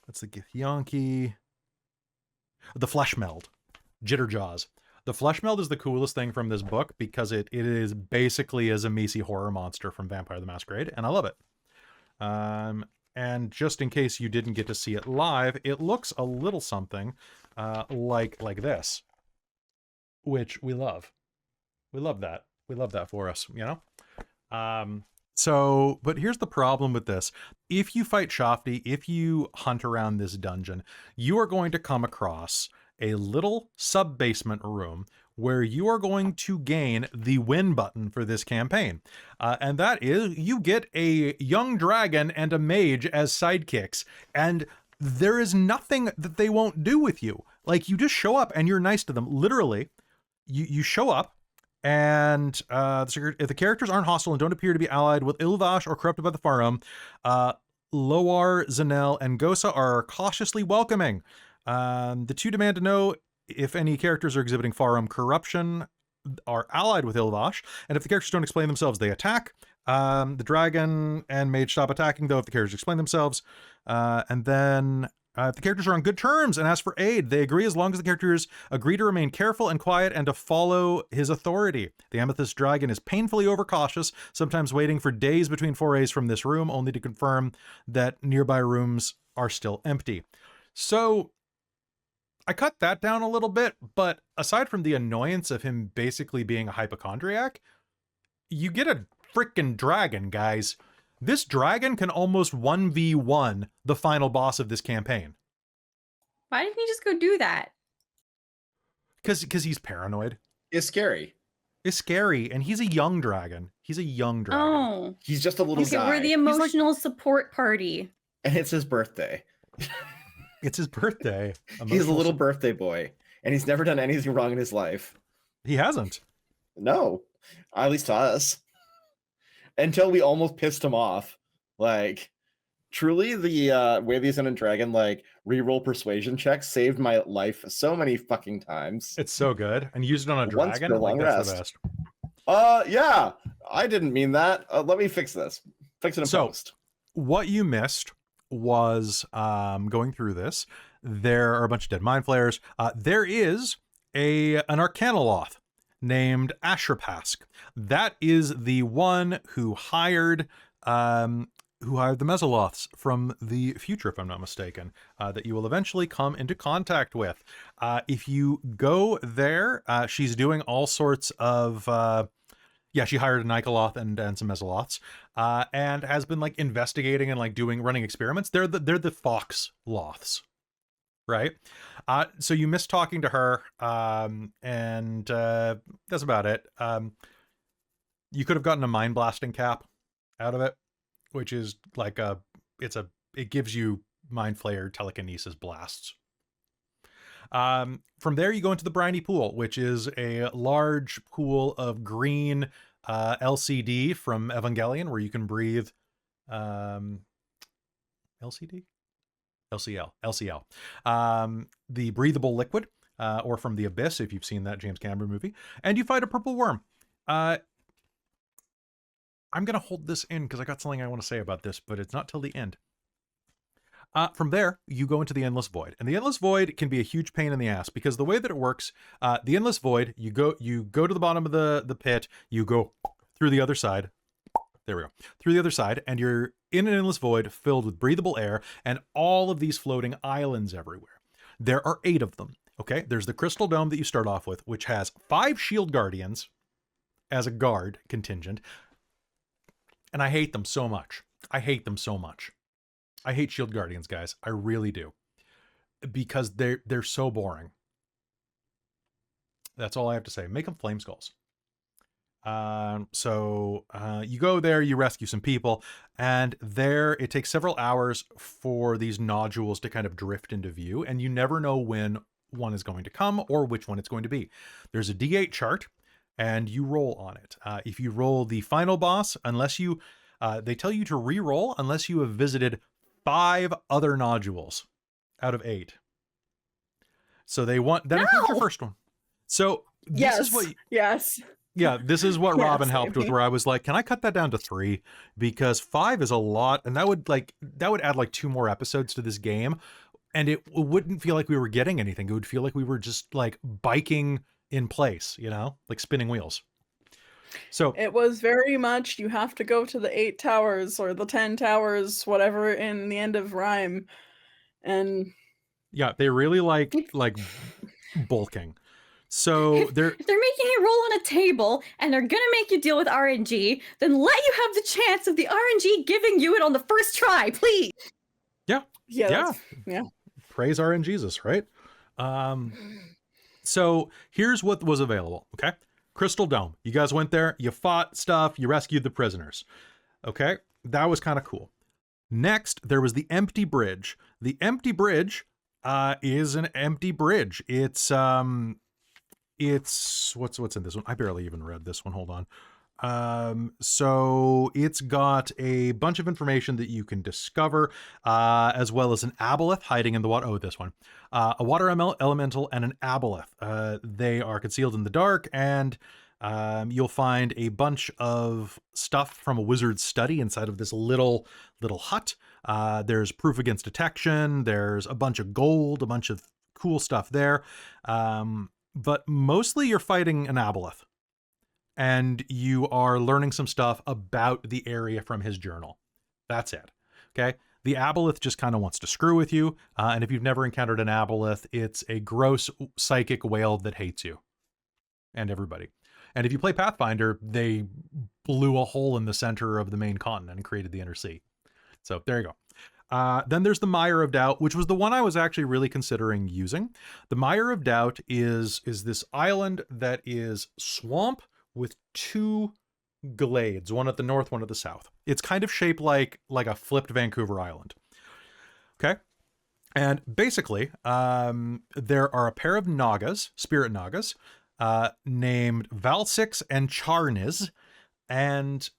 Speaker 1: what's the Githyanki? The Flesh Meld. Jitterjaws. The Flesh Meld is the coolest thing from this book because it is basically a Zamisi horror monster from Vampire the Masquerade, and I love it. And just in case you didn't get to see it live, it looks a little something like this, which we love. We love that. We love that for us, you know? But here's the problem with this. If you fight Shafty, if you hunt around this dungeon, you are going to come across a little sub-basement room where you are going to gain the win button for this campaign. And that is, you get a young dragon and a mage as sidekicks, and there is nothing that they won't do with you. Like, you just show up and you're nice to them. Literally, you show up, and if the characters aren't hostile and don't appear to be allied with Ilvash or corrupted by the Farum, Loar, Zanel, and Gosa are cautiously welcoming. The 2 demand to know if any characters are exhibiting Farum corruption, are allied with Ilvash, and if the characters don't explain themselves, they attack. The dragon and mage stop attacking, though, if the characters explain themselves. And then if the characters are on good terms and ask for aid, they agree as long as the characters agree to remain careful and quiet and to follow his authority. The amethyst dragon is painfully overcautious, sometimes waiting for days between forays from this room, only to confirm that nearby rooms are still empty. So I cut that down a little bit, but aside from the annoyance of him basically being a hypochondriac, you get a freaking dragon, guys. This dragon can almost 1v1 the final boss of this campaign.
Speaker 4: Why didn't he just go do that?
Speaker 1: Because he's paranoid.
Speaker 5: It's scary.
Speaker 1: It's scary, and he's a young dragon. He's a young dragon.
Speaker 4: Oh.
Speaker 5: He's just a little
Speaker 4: Okay,
Speaker 5: guy.
Speaker 4: we're the emotional support party.
Speaker 5: And it's his birthday.
Speaker 1: It's his birthday.
Speaker 5: He's a little birthday boy, and he's never done anything wrong in his life.
Speaker 1: He hasn't.
Speaker 5: No, at least to us. Until we almost pissed him off. Like, truly, the Way of the Ascendant Dragon, like, reroll persuasion checks saved my life so many fucking times.
Speaker 1: It's so good. And used it on a
Speaker 5: Once
Speaker 1: dragon?
Speaker 5: for a long
Speaker 1: That's the
Speaker 5: rest.
Speaker 1: best.
Speaker 5: Yeah, I didn't mean that. Let me fix this. Fix it in post.
Speaker 1: What you missed was going through this. There are a bunch of dead mind flayers. There is an Arcanoloth. named Asherpask. That is the one who hired the Mesoloths from the future, if I'm not mistaken, that you will eventually come into contact with. If you go there, she's doing all sorts of... she hired a Nikoloth and some Mesoloths, and has been like investigating and like running experiments. They're the fox loths, right? So you missed talking to her, and that's about it. You could have gotten a mind blasting cap out of it, which is like it gives you mind flayer telekinesis blasts. From there, you go into the briny pool, which is a large pool of green LCD from Evangelion, where you can breathe LCD? LCL. The breathable liquid, or from the Abyss, if you've seen that James Cameron movie. And you fight a purple worm. I'm going to hold this in because I got something I want to say about this, but it's not till the end. From there, you go into the Endless Void. And the Endless Void can be a huge pain in the ass because the way that it works, the Endless Void, you go to the bottom of the pit, you go through the other side. There we go. Through the other side, and you're in an Endless Void filled with breathable air and all of these floating islands everywhere. There are 8 of them, okay? There's the Crystal Dome that you start off with, which has 5 Shield Guardians as a guard contingent. And I hate them so much. I hate Shield Guardians, guys. I really do. Because they're so boring. That's all I have to say. Make them Flame Skulls. So you go there, you rescue some people, and there it takes several hours for these nodules to kind of drift into view, and you never know when one is going to come or which one it's going to be. There's a D8 chart, and you roll on it. If you roll the final boss, unless you, they tell you to re-roll unless you have visited 5 other nodules out of 8. So they want, that includes your first one. So this is what... Yeah, this is what Robin helped with, where I was like, can I cut that down to 3? Because 5 is a lot, and that would add like 2 more episodes to this game, and it wouldn't feel like we were getting anything. It would feel like we were just like biking in place, you know, like spinning wheels. So
Speaker 6: it was very much, you have to go to the 8 towers or the 10 towers, whatever, in the end of Rhyme. And
Speaker 1: yeah, they really like bulking. So
Speaker 4: if they're making you roll on a table and they're gonna make you deal with RNG, then let you have the chance of the RNG giving you it on the first try, please.
Speaker 6: Yeah.
Speaker 1: Praise RNGesus, right? So here's what was available. Okay, Crystal Dome. You guys went there. You fought stuff. You rescued the prisoners. Okay, that was kind of cool. Next, there was the Empty Bridge. The Empty Bridge is an empty bridge. It's what's in this one? I barely even read this one. Hold on. So it's got a bunch of information that you can discover, as well as an aboleth hiding in the water. Oh, this one. A water elemental and an aboleth. They are concealed in the dark, and you'll find a bunch of stuff from a wizard's study inside of this little hut. There's proof against detection. There's a bunch of gold, a bunch of cool stuff there. But mostly you're fighting an aboleth, and you are learning some stuff about the area from his journal. That's it. Okay. The aboleth just kind of wants to screw with you. And if you've never encountered an aboleth, it's a gross psychic whale that hates you and everybody. And if you play Pathfinder, they blew a hole in the center of the main continent and created the Inner Sea. So there you go. Then there's the Mire of Doubt, which was the one I was actually really considering using. The Mire of Doubt is this island that is swamp with 2 glades, one at the north, one at the south. It's kind of shaped like a flipped Vancouver Island. Okay. And basically, there are a pair of Nagas, spirit Nagas, named Valsix and Charniz. And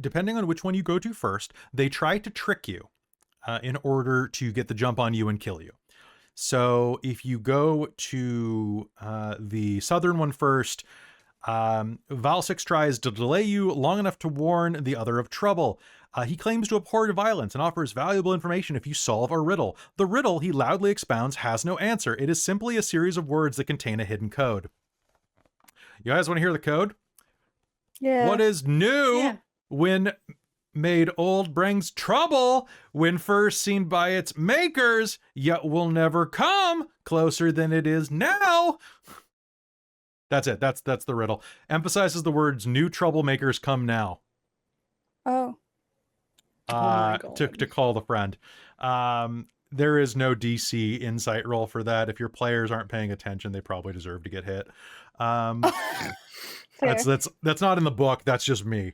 Speaker 1: depending on which one you go to first, they try to trick you in order to get the jump on you and kill you. So if you go to the southern one first, Valsix tries to delay you long enough to warn the other of trouble. He claims to abhor violence and offers valuable information if you solve a riddle. The riddle, he loudly expounds, has no answer. It is simply a series of words that contain a hidden code. You guys want to hear the code?
Speaker 6: Yeah.
Speaker 1: What is new
Speaker 4: Yeah.
Speaker 1: when made old brings trouble, when first seen by its makers, yet will never come closer than it is now. That's it. That's the riddle. Emphasizes the words new troublemakers come now.
Speaker 3: Oh.
Speaker 6: my God.
Speaker 1: To call the friend. There is no DC insight roll for that. If your players aren't paying attention, they probably deserve to get hit.
Speaker 3: Fair.
Speaker 1: That's not in the book. That's just me.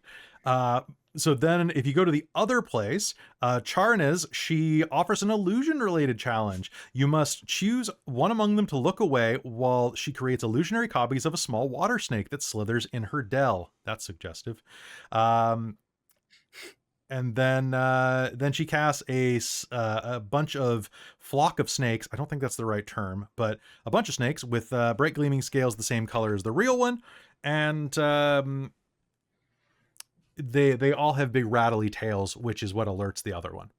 Speaker 1: So then if you go to the other place, Charnes, she offers an illusion-related challenge. You must choose one among them to look away while she creates illusionary copies of a small water snake that slithers in her dell. That's suggestive. And then she casts a bunch of flock of snakes. I don't think that's the right term, but a bunch of snakes with bright gleaming scales the same color as the real one. And they all have big rattly tails, which is what alerts the other one.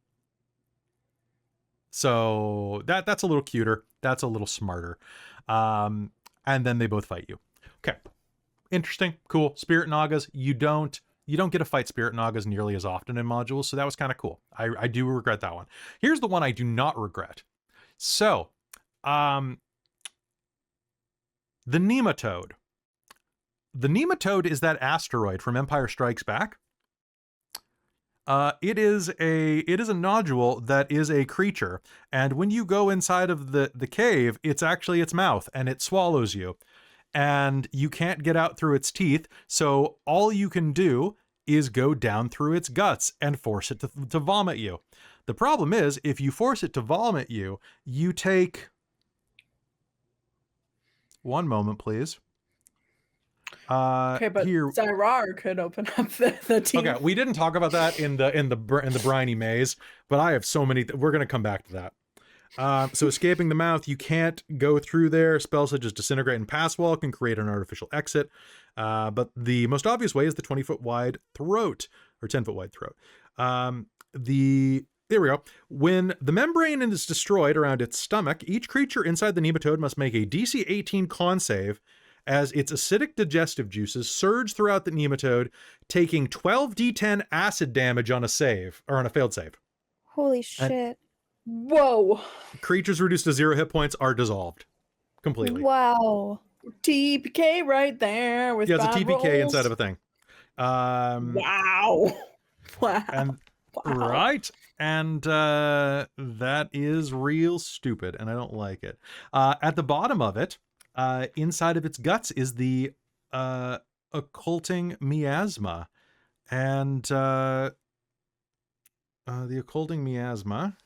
Speaker 1: So that's a little cuter. That's a little smarter. And then they both fight you. Okay. Interesting. Cool. Spirit Nagas. You don't get to fight Spirit Nagas nearly as often in modules, so that was kind of cool. I do regret that one. Here's the one I do not regret. So, the nematode. The nematode is that asteroid from Empire Strikes Back. It is a nodule that is a creature, and when you go inside of the cave, it's actually its mouth, and it swallows you. And you can't get out through its teeth, so all you can do is go down through its guts and force it to vomit you. The problem is, if you force it to vomit you, you take... One moment, please.
Speaker 6: Okay, but
Speaker 1: here...
Speaker 6: Zai'rar could open up the team.
Speaker 1: Okay, we didn't talk about that in the briny maze, but I have so many... We're going to come back to that. So escaping the mouth, you can't go through there. Spells such as Disintegrate and Pass Wall can create an artificial exit. But the most obvious way is the 20-foot wide throat, or 10-foot wide throat. There we go. When the membrane is destroyed around its stomach, each creature inside the nematode must make a DC 18 con save as its acidic digestive juices surge throughout the nematode, taking 12d10 acid damage on a save, or on a failed save.
Speaker 3: Holy shit.
Speaker 6: Whoa.
Speaker 1: Creatures reduced to 0 hit points are dissolved completely.
Speaker 3: Wow.
Speaker 6: TPK right there with
Speaker 1: Yeah, it's a
Speaker 6: bad
Speaker 1: TPK
Speaker 6: rolls.
Speaker 1: inside of a thing.
Speaker 6: Wow. Wow.
Speaker 1: And
Speaker 6: Wow.
Speaker 1: right. And that is real stupid, and I don't like it. At the bottom of it, inside of its guts, is the occulting miasma. And the occulting miasma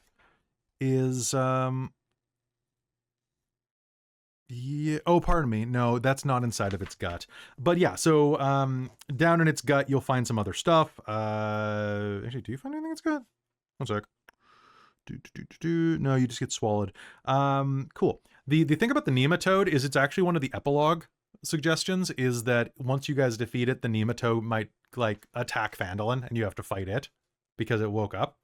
Speaker 1: is yeah, oh, pardon me. No, that's not inside of its gut. But yeah, so down in its gut, you'll find some other stuff. Actually, do you find anything in its gut? One sec. No, you just get swallowed. Cool. The thing about the nematode is it's actually one of the epilogue suggestions is that once you guys defeat it, the nematode might like attack Phandelver and you have to fight it because it woke up.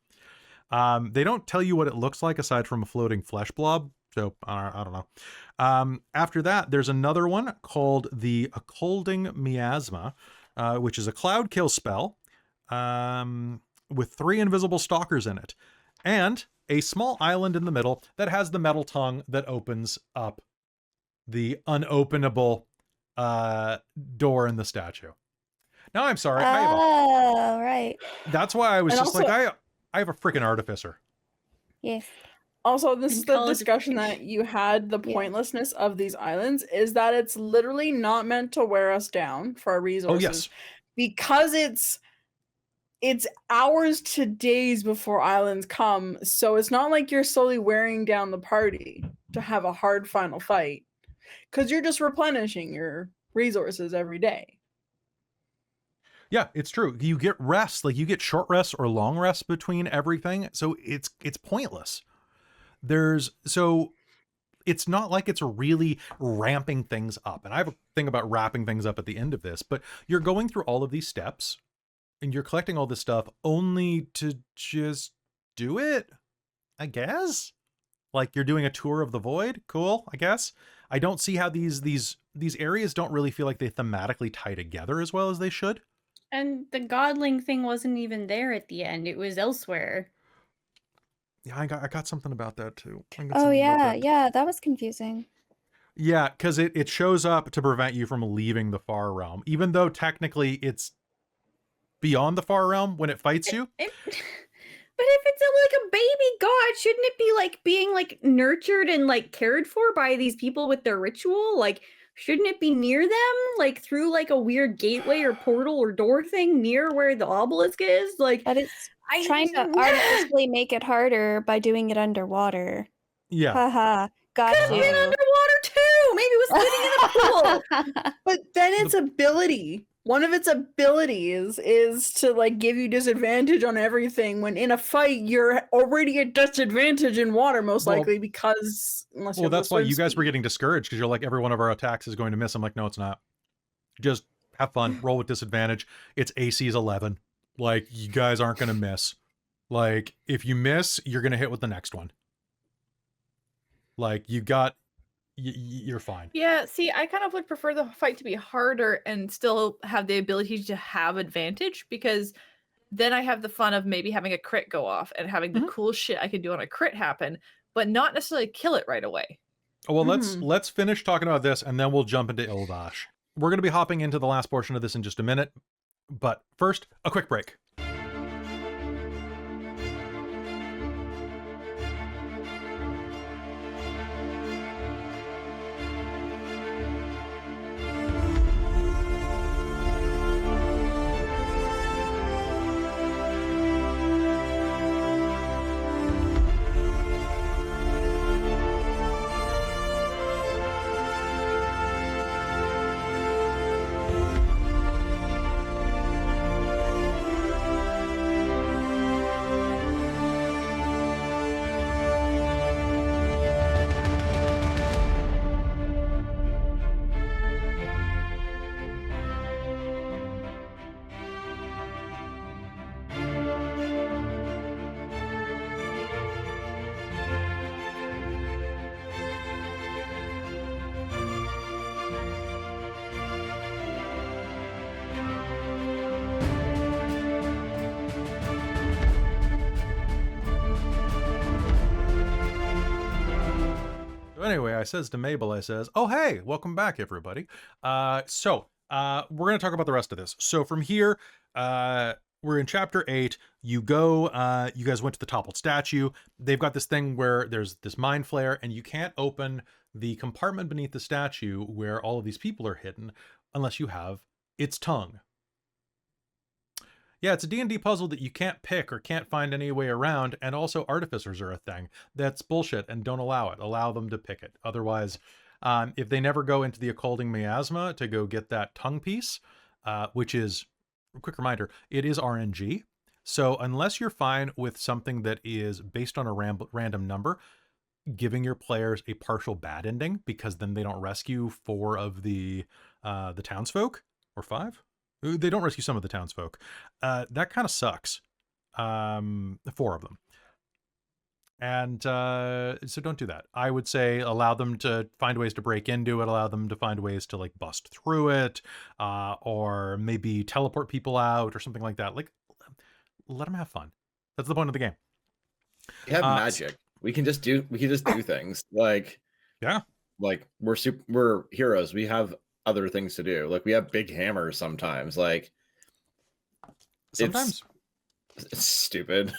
Speaker 1: They don't tell you what it looks like aside from a floating flesh blob. So I don't know. After that, there's another one called the Occulting Miasma, which is a cloud kill spell with 3 invisible stalkers in it, and a small island in the middle that has the metal tongue that opens up the unopenable door in the statue. Now I'm sorry.
Speaker 3: Right.
Speaker 1: That's why I was
Speaker 6: And
Speaker 1: just
Speaker 6: also-
Speaker 1: like, I have a freaking artificer.
Speaker 3: Yes.
Speaker 6: Also, this
Speaker 4: In
Speaker 6: is the
Speaker 4: College of
Speaker 6: discussion that you had, the
Speaker 3: Yeah.
Speaker 6: pointlessness of these islands is that it's literally not meant to wear us down for our resources.
Speaker 1: Oh, yes.
Speaker 6: Because it's hours to days before islands come, so it's not like you're slowly wearing down the party to have a hard final fight. Because you're just replenishing your resources every day.
Speaker 1: Yeah, it's true. You get rest, like you get short rests or long rests between everything. So it's pointless. So it's not like it's really ramping things up. And I have a thing about wrapping things up at the end of this, but you're going through all of these steps and you're collecting all this stuff only to just do it, I guess. Like you're doing a tour of the void. Cool, I guess. I don't see how these areas don't really feel like they thematically tie together as well as they should.
Speaker 4: And the godling thing wasn't even there at the end. It was elsewhere.
Speaker 1: Yeah, I got something about that too.
Speaker 3: Oh yeah, that was confusing.
Speaker 1: Yeah, because it shows up to prevent you from leaving the far realm, even though technically it's beyond the far realm when it fights you.
Speaker 4: But if it's like a baby god, shouldn't it be like being like nurtured and like cared for by these people with their ritual? Like, shouldn't it be near them, like through like a weird gateway or portal or door thing near where the obelisk is? Like,
Speaker 3: But it's trying to artificially make it harder by doing it underwater.
Speaker 1: Yeah.
Speaker 3: Haha. Got
Speaker 4: Could have
Speaker 3: you.
Speaker 4: been underwater too. Maybe it was sitting in a pool.
Speaker 6: But then its ability, one of its abilities is to like give you disadvantage on everything when in a fight you're already at disadvantage in water, most likely, because unless you
Speaker 1: Well,
Speaker 6: have
Speaker 1: that's
Speaker 6: the
Speaker 1: why
Speaker 6: swim
Speaker 1: you guys were
Speaker 6: speed.
Speaker 1: getting discouraged, because you're like, every one of our attacks is going to miss. I'm like, no, it's not. Just have fun, roll with disadvantage. Its AC is 11. Like, you guys aren't going to miss. Like, if you miss, you're going to hit with the next one. Like, you're fine.
Speaker 2: Yeah, see, I kind of would prefer the fight to be harder and still have the ability to have advantage, because then I have the fun of maybe having a crit go off and having the cool shit I can do on a crit happen, but not necessarily kill it right away.
Speaker 1: Oh, well, let's finish talking about this, and then we'll jump into Ilvash. We're going to be hopping into the last portion of this in just a minute, but first, a quick break. Anyway, I says to Mabel, I says, oh, hey, welcome back, everybody. So we're going to talk about the rest of this. So from here, we're in chapter 8. You go, you guys went to the toppled statue. They've got this thing where there's this mind flare, and you can't open the compartment beneath the statue where all of these people are hidden unless you have its tongue. Yeah, it's a D&D puzzle that you can't pick or can't find any way around, and also artificers are a thing. That's bullshit, and don't allow it. Allow them to pick it. Otherwise, if they never go into the occulting miasma to go get that tongue piece, which is, a quick reminder, it is RNG. So unless you're fine with something that is based on a random number, giving your players a partial bad ending, because then they don't rescue 4 of the townsfolk, or 5? They don't rescue some of the townsfolk. That kind of sucks. 4 of them. And so don't do that. I would say allow them to find ways to break into it, allow them to find ways to like bust through it, or maybe teleport people out or something like that. Like, let them have fun. That's the point of the game.
Speaker 5: We have magic. We can just do things. Like,
Speaker 1: yeah.
Speaker 5: Like we're heroes. We have other things to do. Like we have big hammers sometimes. Like
Speaker 1: sometimes
Speaker 5: it's stupid.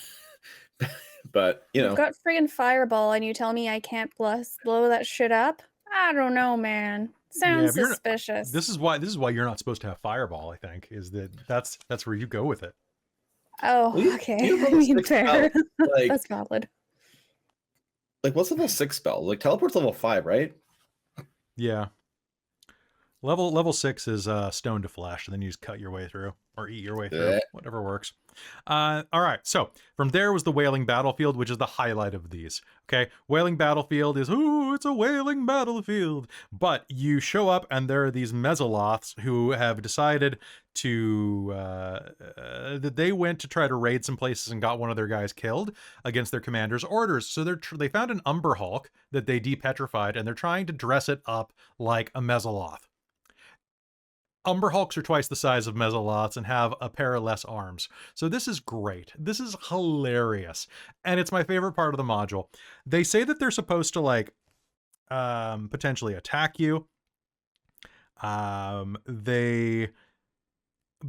Speaker 5: But you know,
Speaker 3: I've got friggin' fireball, and you tell me I can't blow that shit up? I don't know, man. Sounds suspicious.
Speaker 1: This is why you're not supposed to have fireball. I think is that's where you go with it.
Speaker 3: Oh, okay. I mean, fair.
Speaker 5: Like,
Speaker 3: that's valid.
Speaker 5: Like, what's level 6 spell? Like, teleport's level 5, right?
Speaker 1: Yeah. Level 6 is stone to flesh, and then you just cut your way through or eat your way through, whatever works. All right, so from there was the Wailing Battlefield, which is the highlight of these. Okay, Wailing Battlefield is, ooh, it's a wailing battlefield. But you show up and there are these Mezzoloths who have decided to, that they went to try to raid some places and got one of their guys killed against their commander's orders. So they found an Umber Hulk that they depetrified and they're trying to dress it up like a Mezzoloth. Umber Hulks are twice the size of Mezzoloths and have a pair of less arms. So this is great. This is hilarious. And it's my favorite part of the module. They say that they're supposed to like potentially attack you. But they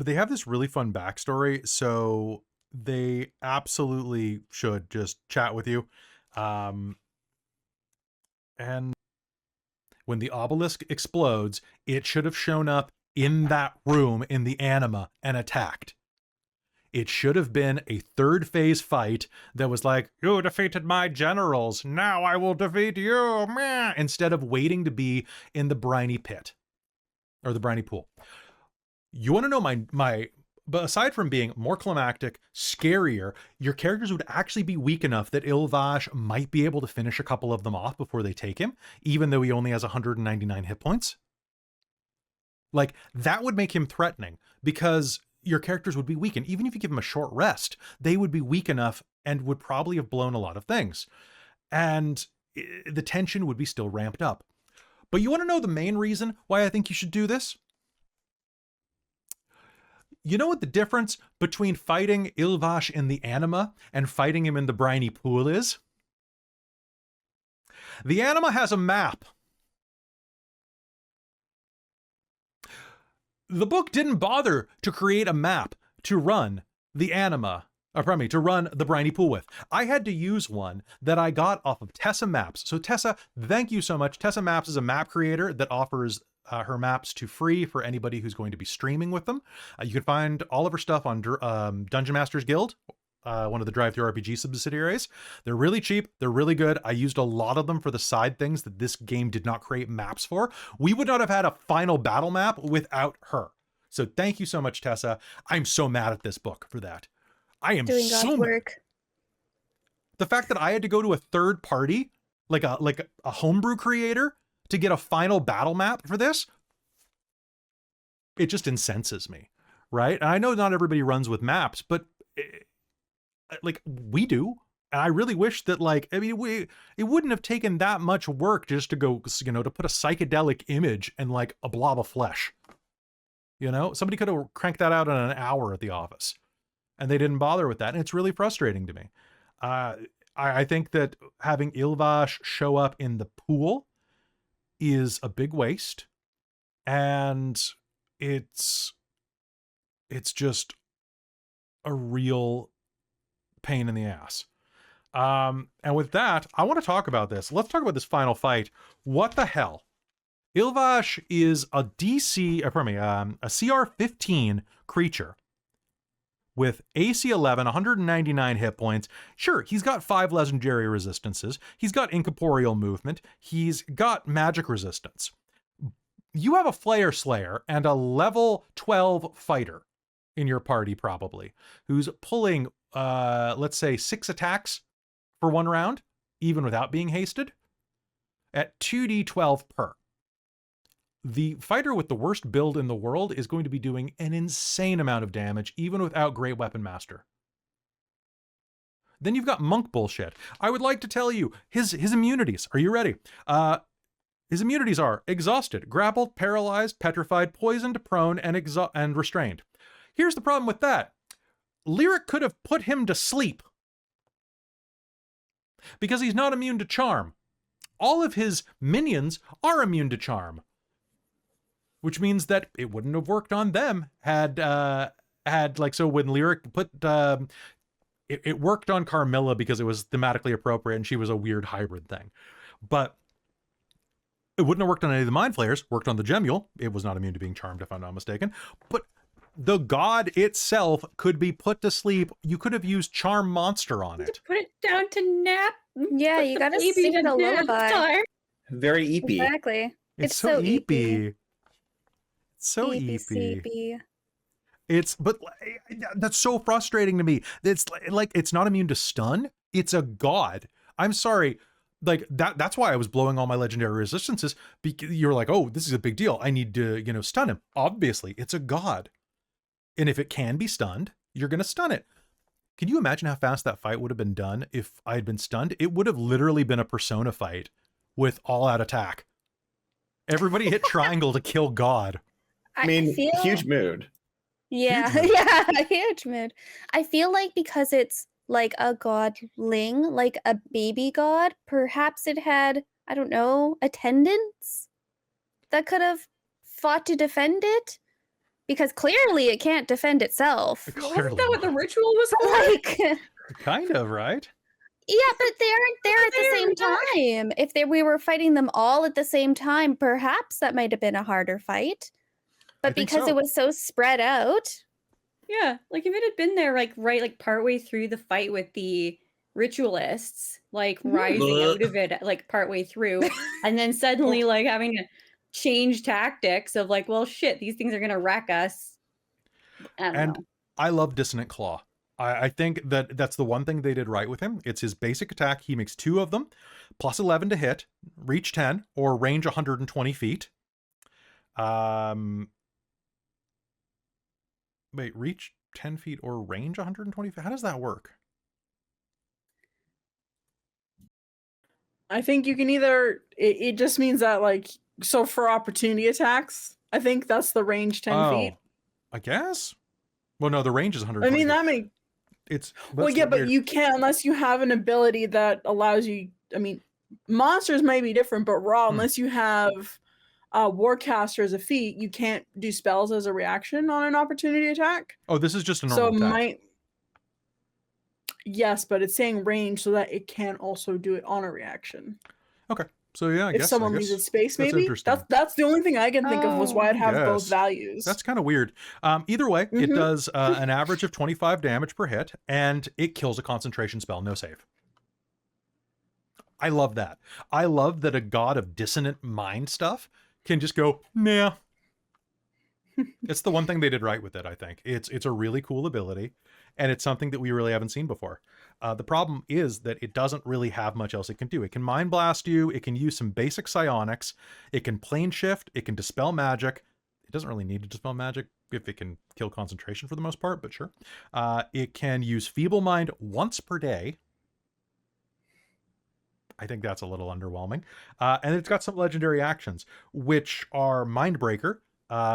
Speaker 1: have this really fun backstory. So they absolutely should just chat with you. And when the obelisk explodes, it should have shown up in that room in the anima and attacked. It should have been a third phase fight that was like, you defeated my generals, now I will defeat you, meh, instead of waiting to be in the briny pit or the briny pool. You want to know but aside from being more climactic, scarier, your characters would actually be weak enough that Ilvash might be able to finish a couple of them off before they take him, even though he only has 199 hit points. Like, that would make him threatening because your characters would be weakened. Even if you give them a short rest, they would be weak enough and would probably have blown a lot of things. And the tension would be still ramped up. But you want to know the main reason why I think you should do this? You know what the difference between fighting Ilvash in the anima and fighting him in the briny pool is? The anima has a map. The book didn't bother to create a map to run the anima, to run the briny pool with. I had to use one that I got off of Tessa Maps. So Tessa, thank you so much. Tessa Maps is a map creator that offers her maps to free for anybody who's going to be streaming with them. You can find all of her stuff on Dungeon Masters Guild, one of the Drive-Thru-RPG subsidiaries. They're really cheap. They're really good. I used a lot of them for the side things that this game did not create maps for. We would not have had a final battle map without her. So thank you so much, Tessa. I'm so mad at this book for that. I am
Speaker 3: Doing
Speaker 1: so
Speaker 3: God's
Speaker 1: mad.
Speaker 3: work.
Speaker 1: The fact that I had to go to a third party, like a homebrew creator, to get a final battle map for this, it just incenses me, right? And I know not everybody runs with maps, but like we do. And I really wish that, like, I mean, it wouldn't have taken that much work just to go, you know, to put a psychedelic image and like a blob of flesh. You know, somebody could have cranked that out in an hour at the office, and they didn't bother with that. And it's really frustrating to me. I think that having Ilvash show up in the pool is a big waste, and it's just a real pain in the ass. And with that, I want to talk about this. Let's talk about this final fight. What the hell? Ilvash is a a CR 15 creature with AC 11, 199 hit points. Sure, he's got 5 legendary resistances. He's got incorporeal movement. He's got magic resistance. You have a Flare Slayer and a level 12 fighter in your party, probably, who's pulling, let's say, 6 attacks for 1 round, even without being hasted, at 2d12 per. The fighter with the worst build in the world is going to be doing an insane amount of damage, even without Great Weapon Master. Then you've got monk bullshit. I would like to tell you his immunities. Are you ready? His immunities are exhausted, grappled, paralyzed, petrified, poisoned, prone, and restrained. Here's the problem with that. Lyric could have put him to sleep because he's not immune to charm. All of his minions are immune to charm, which means that it wouldn't have worked on them had like, so when Lyric put, it worked on Carmilla because it was thematically appropriate and she was a weird hybrid thing. But it wouldn't have worked on any of the Mind Flayers, worked on the Gemule. It was not immune to being charmed, if I'm not mistaken. But the god itself could be put to sleep. You could have used Charm Monster on it.
Speaker 4: Put it down to nap.
Speaker 3: Yeah,
Speaker 4: Put
Speaker 3: you
Speaker 4: the
Speaker 3: gotta
Speaker 4: baby
Speaker 3: sing
Speaker 4: to
Speaker 3: it a
Speaker 4: nap
Speaker 3: lullaby.
Speaker 4: time.
Speaker 5: Very eepy.
Speaker 3: Exactly.
Speaker 1: It's so eepy. So
Speaker 3: Beepy,
Speaker 1: eepy.
Speaker 3: sleepy.
Speaker 1: But that's so frustrating to me. It's like it's not immune to stun. It's a god. I'm sorry. Like that's why I was blowing all my legendary resistances, because you're like, oh, this is a big deal. I need to, stun him. Obviously, it's a god. And if it can be stunned, you're going to stun it. Can you imagine how fast that fight would have been done if I had been stunned? It would have literally been a Persona fight with all out attack. Everybody hit triangle to kill God.
Speaker 5: I mean,
Speaker 3: feel-
Speaker 5: huge mood.
Speaker 3: Yeah,
Speaker 1: Huge mood.
Speaker 3: yeah, huge mood. I feel like because it's like a godling, like a baby god, perhaps it had, I don't know, attendants that could have fought to defend it. Because clearly it can't defend itself.
Speaker 2: Wasn't that what the ritual was
Speaker 3: But
Speaker 2: for?
Speaker 3: like,
Speaker 1: Kind of, right?
Speaker 3: yeah, but they aren't there at the same time. If we were fighting them all at the same time, perhaps that might have been a harder fight. But
Speaker 1: think
Speaker 3: because
Speaker 1: so.
Speaker 3: it was so spread out,
Speaker 4: Yeah, like if it had been there, like partway through the fight with the ritualists, like rising out of it, like partway through, and then suddenly like having to change tactics of like, well, shit, these things are gonna wreck us. I don't
Speaker 1: And
Speaker 4: know.
Speaker 1: I love Dissonant Claw. I think that's the one thing they did right with him. It's his basic attack. He makes 2 of them, plus 11 to hit, reach 10, or range 120 feet. Wait, reach 10 feet or range 120 feet? How does that work?
Speaker 6: I think you can either it just means that like, so for opportunity attacks, I think that's the range 10 feet.
Speaker 1: I guess. Well, no, the range is 120
Speaker 6: I mean,
Speaker 1: feet.
Speaker 6: that may
Speaker 1: It's
Speaker 6: well,
Speaker 1: that's
Speaker 6: yeah,
Speaker 1: the
Speaker 6: but
Speaker 1: weird-
Speaker 6: you can't unless you have an ability that allows you. I mean, monsters may be different, but raw, unless you have Warcaster as a feat, you can't do spells as a reaction on an opportunity attack.
Speaker 1: Oh, this is just a
Speaker 6: So
Speaker 1: normal
Speaker 6: it
Speaker 1: attack.
Speaker 6: might. Yes, but it's saying range so that it can also do it on a reaction.
Speaker 1: Okay. So yeah, I
Speaker 6: If
Speaker 1: guess
Speaker 6: someone
Speaker 1: I guess
Speaker 6: uses space,
Speaker 1: that's
Speaker 6: maybe
Speaker 1: interesting.
Speaker 6: that's the only thing I can think of was why it have both
Speaker 1: Yes.
Speaker 6: values.
Speaker 1: That's kind of weird. Either way, it
Speaker 6: Mhm.
Speaker 1: does an average of 25 damage per hit, and it kills a concentration spell, no save. I love that. I love that a god of dissonant mind stuff can just go, nah. It's the one thing they did right with it, I think. It's a really cool ability, and it's something that we really haven't seen before. The problem is that it doesn't really have much else it can do. It can mind blast you, it can use some basic psionics, it can plane shift, it can dispel magic. It doesn't really need to dispel magic if it can kill concentration for the most part, but sure. It can use feeble mind once per day. I think that's a little underwhelming. And it's got some legendary actions, which are Mindbreaker,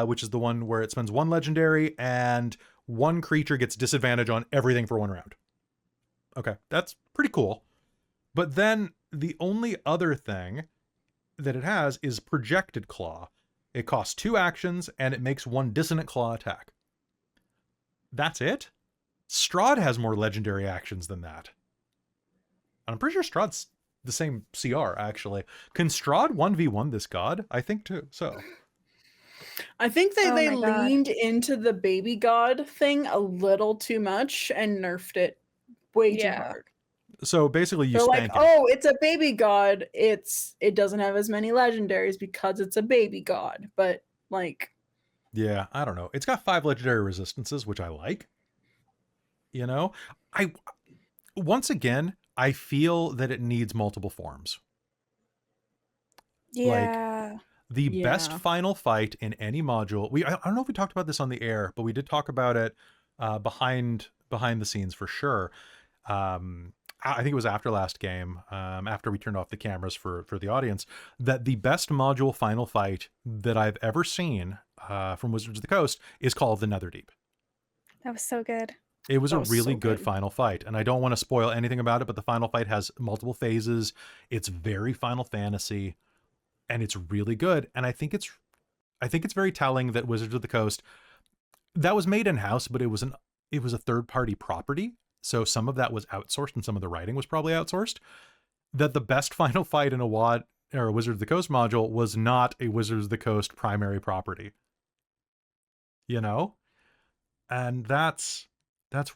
Speaker 1: which is the one where it spends 1 legendary and 1 creature gets disadvantage on everything for 1 round. Okay, that's pretty cool. But then the only other thing that it has is Projected Claw. It costs 2 actions and it makes 1 Dissonant Claw attack. That's it? Strahd has more legendary actions than that. And I'm pretty sure Strahd's the same CR, actually. Can Strahd 1v1 this god? I think too, so.
Speaker 6: I think
Speaker 3: Oh
Speaker 6: they
Speaker 3: my God.
Speaker 6: leaned into the baby god thing a little too much and nerfed it way too
Speaker 3: Yeah.
Speaker 6: hard.
Speaker 1: So basically you
Speaker 6: They're like,
Speaker 1: spank it.
Speaker 6: oh, it's a baby god. It doesn't have as many legendaries because it's a baby god. But like,
Speaker 1: Yeah, I don't know. It's got 5 legendary resistances, which I like. You know? Once again, I feel that it needs multiple forms.
Speaker 3: yeah.
Speaker 1: The best
Speaker 6: Yeah.
Speaker 1: final fight in any module. I don't know if we talked about this on the air, but we did talk about it behind the scenes for sure. I think it was after last game, after we turned off the cameras for the audience, that the best module final fight that I've ever seen from Wizards of the Coast is called the Netherdeep.
Speaker 3: That was so good.
Speaker 1: It was
Speaker 6: That
Speaker 1: a
Speaker 6: was
Speaker 1: really
Speaker 6: so
Speaker 1: good
Speaker 6: good.
Speaker 1: final fight, and I don't want to spoil anything about it, but the final fight has multiple phases. It's very Final Fantasy, and it's really good. And I think it's very telling that Wizards of the Coast, that was made in-house, but it was a third-party property, so some of that was outsourced and some of the writing was probably outsourced. That the best final fight in a WoD or a Wizards of the Coast module was not a Wizards of the Coast primary property. You know? And that's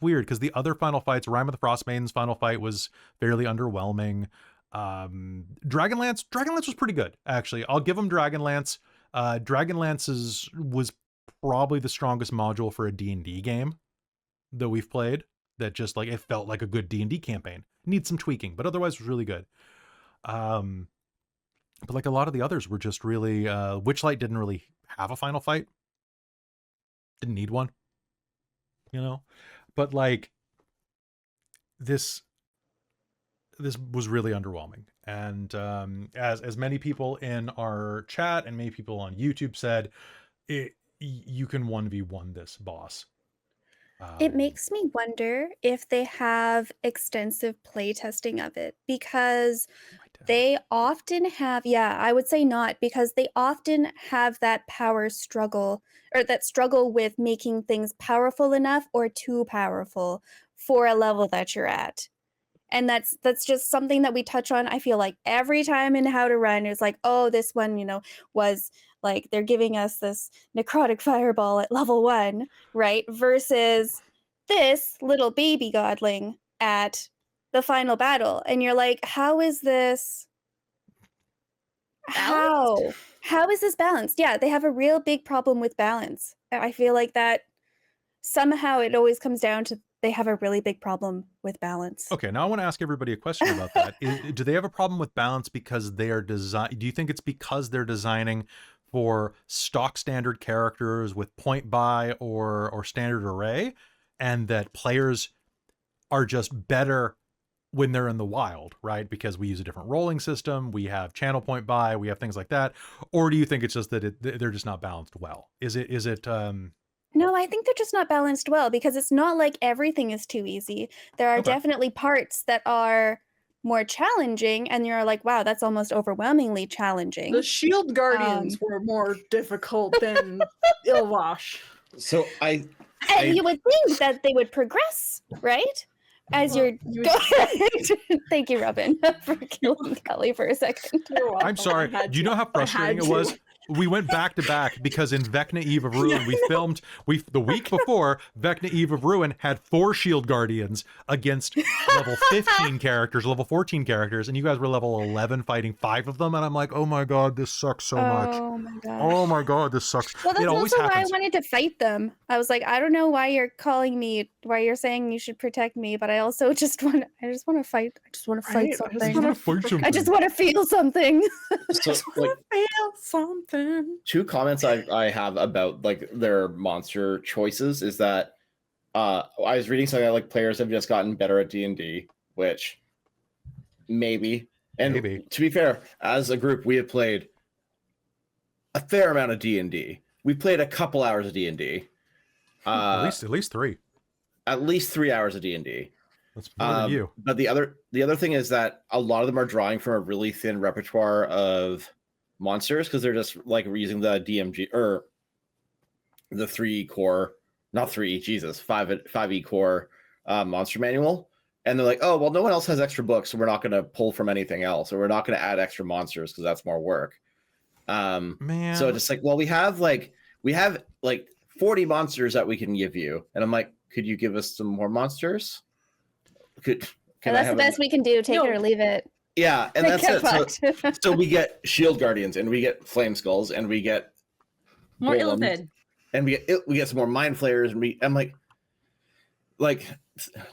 Speaker 1: weird, because the other final fights, Rime of the Frostmaiden's final fight was fairly underwhelming. Dragonlance was pretty good, actually. I'll give them Dragonlance. Dragonlance's was probably the strongest module for a D&D game that we've played. That just like, it felt like a good D&D campaign. Needs some tweaking, but otherwise was really good. But like a lot of the others were just really, Witchlight didn't really have a final fight. Didn't need one, you know? But like, this was really underwhelming. And as many people in our chat and many people on YouTube said, you can 1v1 this boss.
Speaker 3: It makes me wonder if they have extensive playtesting of it, because they often have, I would say not, because they often have that power struggle, or that struggle with making things powerful enough or too powerful for a level that you're at. And that's just something that we touch on, I feel like, every time in How to Run. It's like, oh, this one, was like, they're giving us this necrotic fireball at level 1, right? Versus this little baby godling at the final battle. And you're like, how is this?
Speaker 4: Balanced?
Speaker 3: How is this balanced? Yeah, they have a real big problem with balance. I feel like that somehow it always comes down to they have a really big problem with balance.
Speaker 1: Okay, now I want to ask everybody a question about that. Do they have a problem with balance because they are do you think it's because they're designing for stock standard characters with point buy or standard array, and that players are just better when they're in the wild, right? Because we use a different rolling system, we have channel point buy, we have things like that. Or do you think it's just that they're just not balanced well? Is it
Speaker 3: No, I think they're just not balanced well, because it's not like everything is too easy. There are definitely parts that are more challenging, and you're like, wow, that's almost overwhelmingly challenging.
Speaker 6: The Shield Guardians were more difficult than Ilvash.
Speaker 5: So
Speaker 3: And you would think that they would progress, right? As you're going. Thank you, Robin, for killing Kelly for a second.
Speaker 1: I'm sorry. Do you know how frustrating it was? We went back to back because in Vecna Eve of Ruin, we filmed the week before. Vecna Eve of Ruin had 4 Shield Guardians against level 15 characters, level 14 characters, and you guys were level 11 fighting 5 of them. And I'm like, oh my god, this sucks so much.
Speaker 3: Oh my god.
Speaker 1: Oh my god, this sucks.
Speaker 3: Well, that's
Speaker 1: it always
Speaker 3: also
Speaker 1: happens.
Speaker 3: why I wanted to fight them. I was like, I don't know why you're calling me, why you're saying you should protect me, but I also just want to fight. I just want to fight something. I just want to feel something.
Speaker 5: So, like,
Speaker 6: Feel something.
Speaker 5: 2 comments I have about like their monster choices is that I was reading something that like players have just gotten better at D&D, which maybe. And to be fair, as a group, we have played a fair amount of D&D. We played a couple hours of D&D.
Speaker 1: At least 3.
Speaker 5: At least 3 hours of D&D.
Speaker 1: That's more than you.
Speaker 5: But the other thing is that a lot of them are drawing from a really thin repertoire of monsters, because they're just like using the DMG or the 5E core monster manual, and they're like, oh well, no one else has extra books, so we're not going to pull from anything else, or we're not going to add extra monsters because that's more work.
Speaker 1: Man,
Speaker 5: so just like, well, we have like 40 monsters that we can give you, and I'm like, could you give us some more monsters?
Speaker 3: And that's the best we can do. Take it or leave it.
Speaker 5: Yeah, and that's it. So we get Shield Guardians, and we get Flame Skulls, and we get
Speaker 4: more Illithid,
Speaker 5: and we get some more Mind Flayers, and I'm like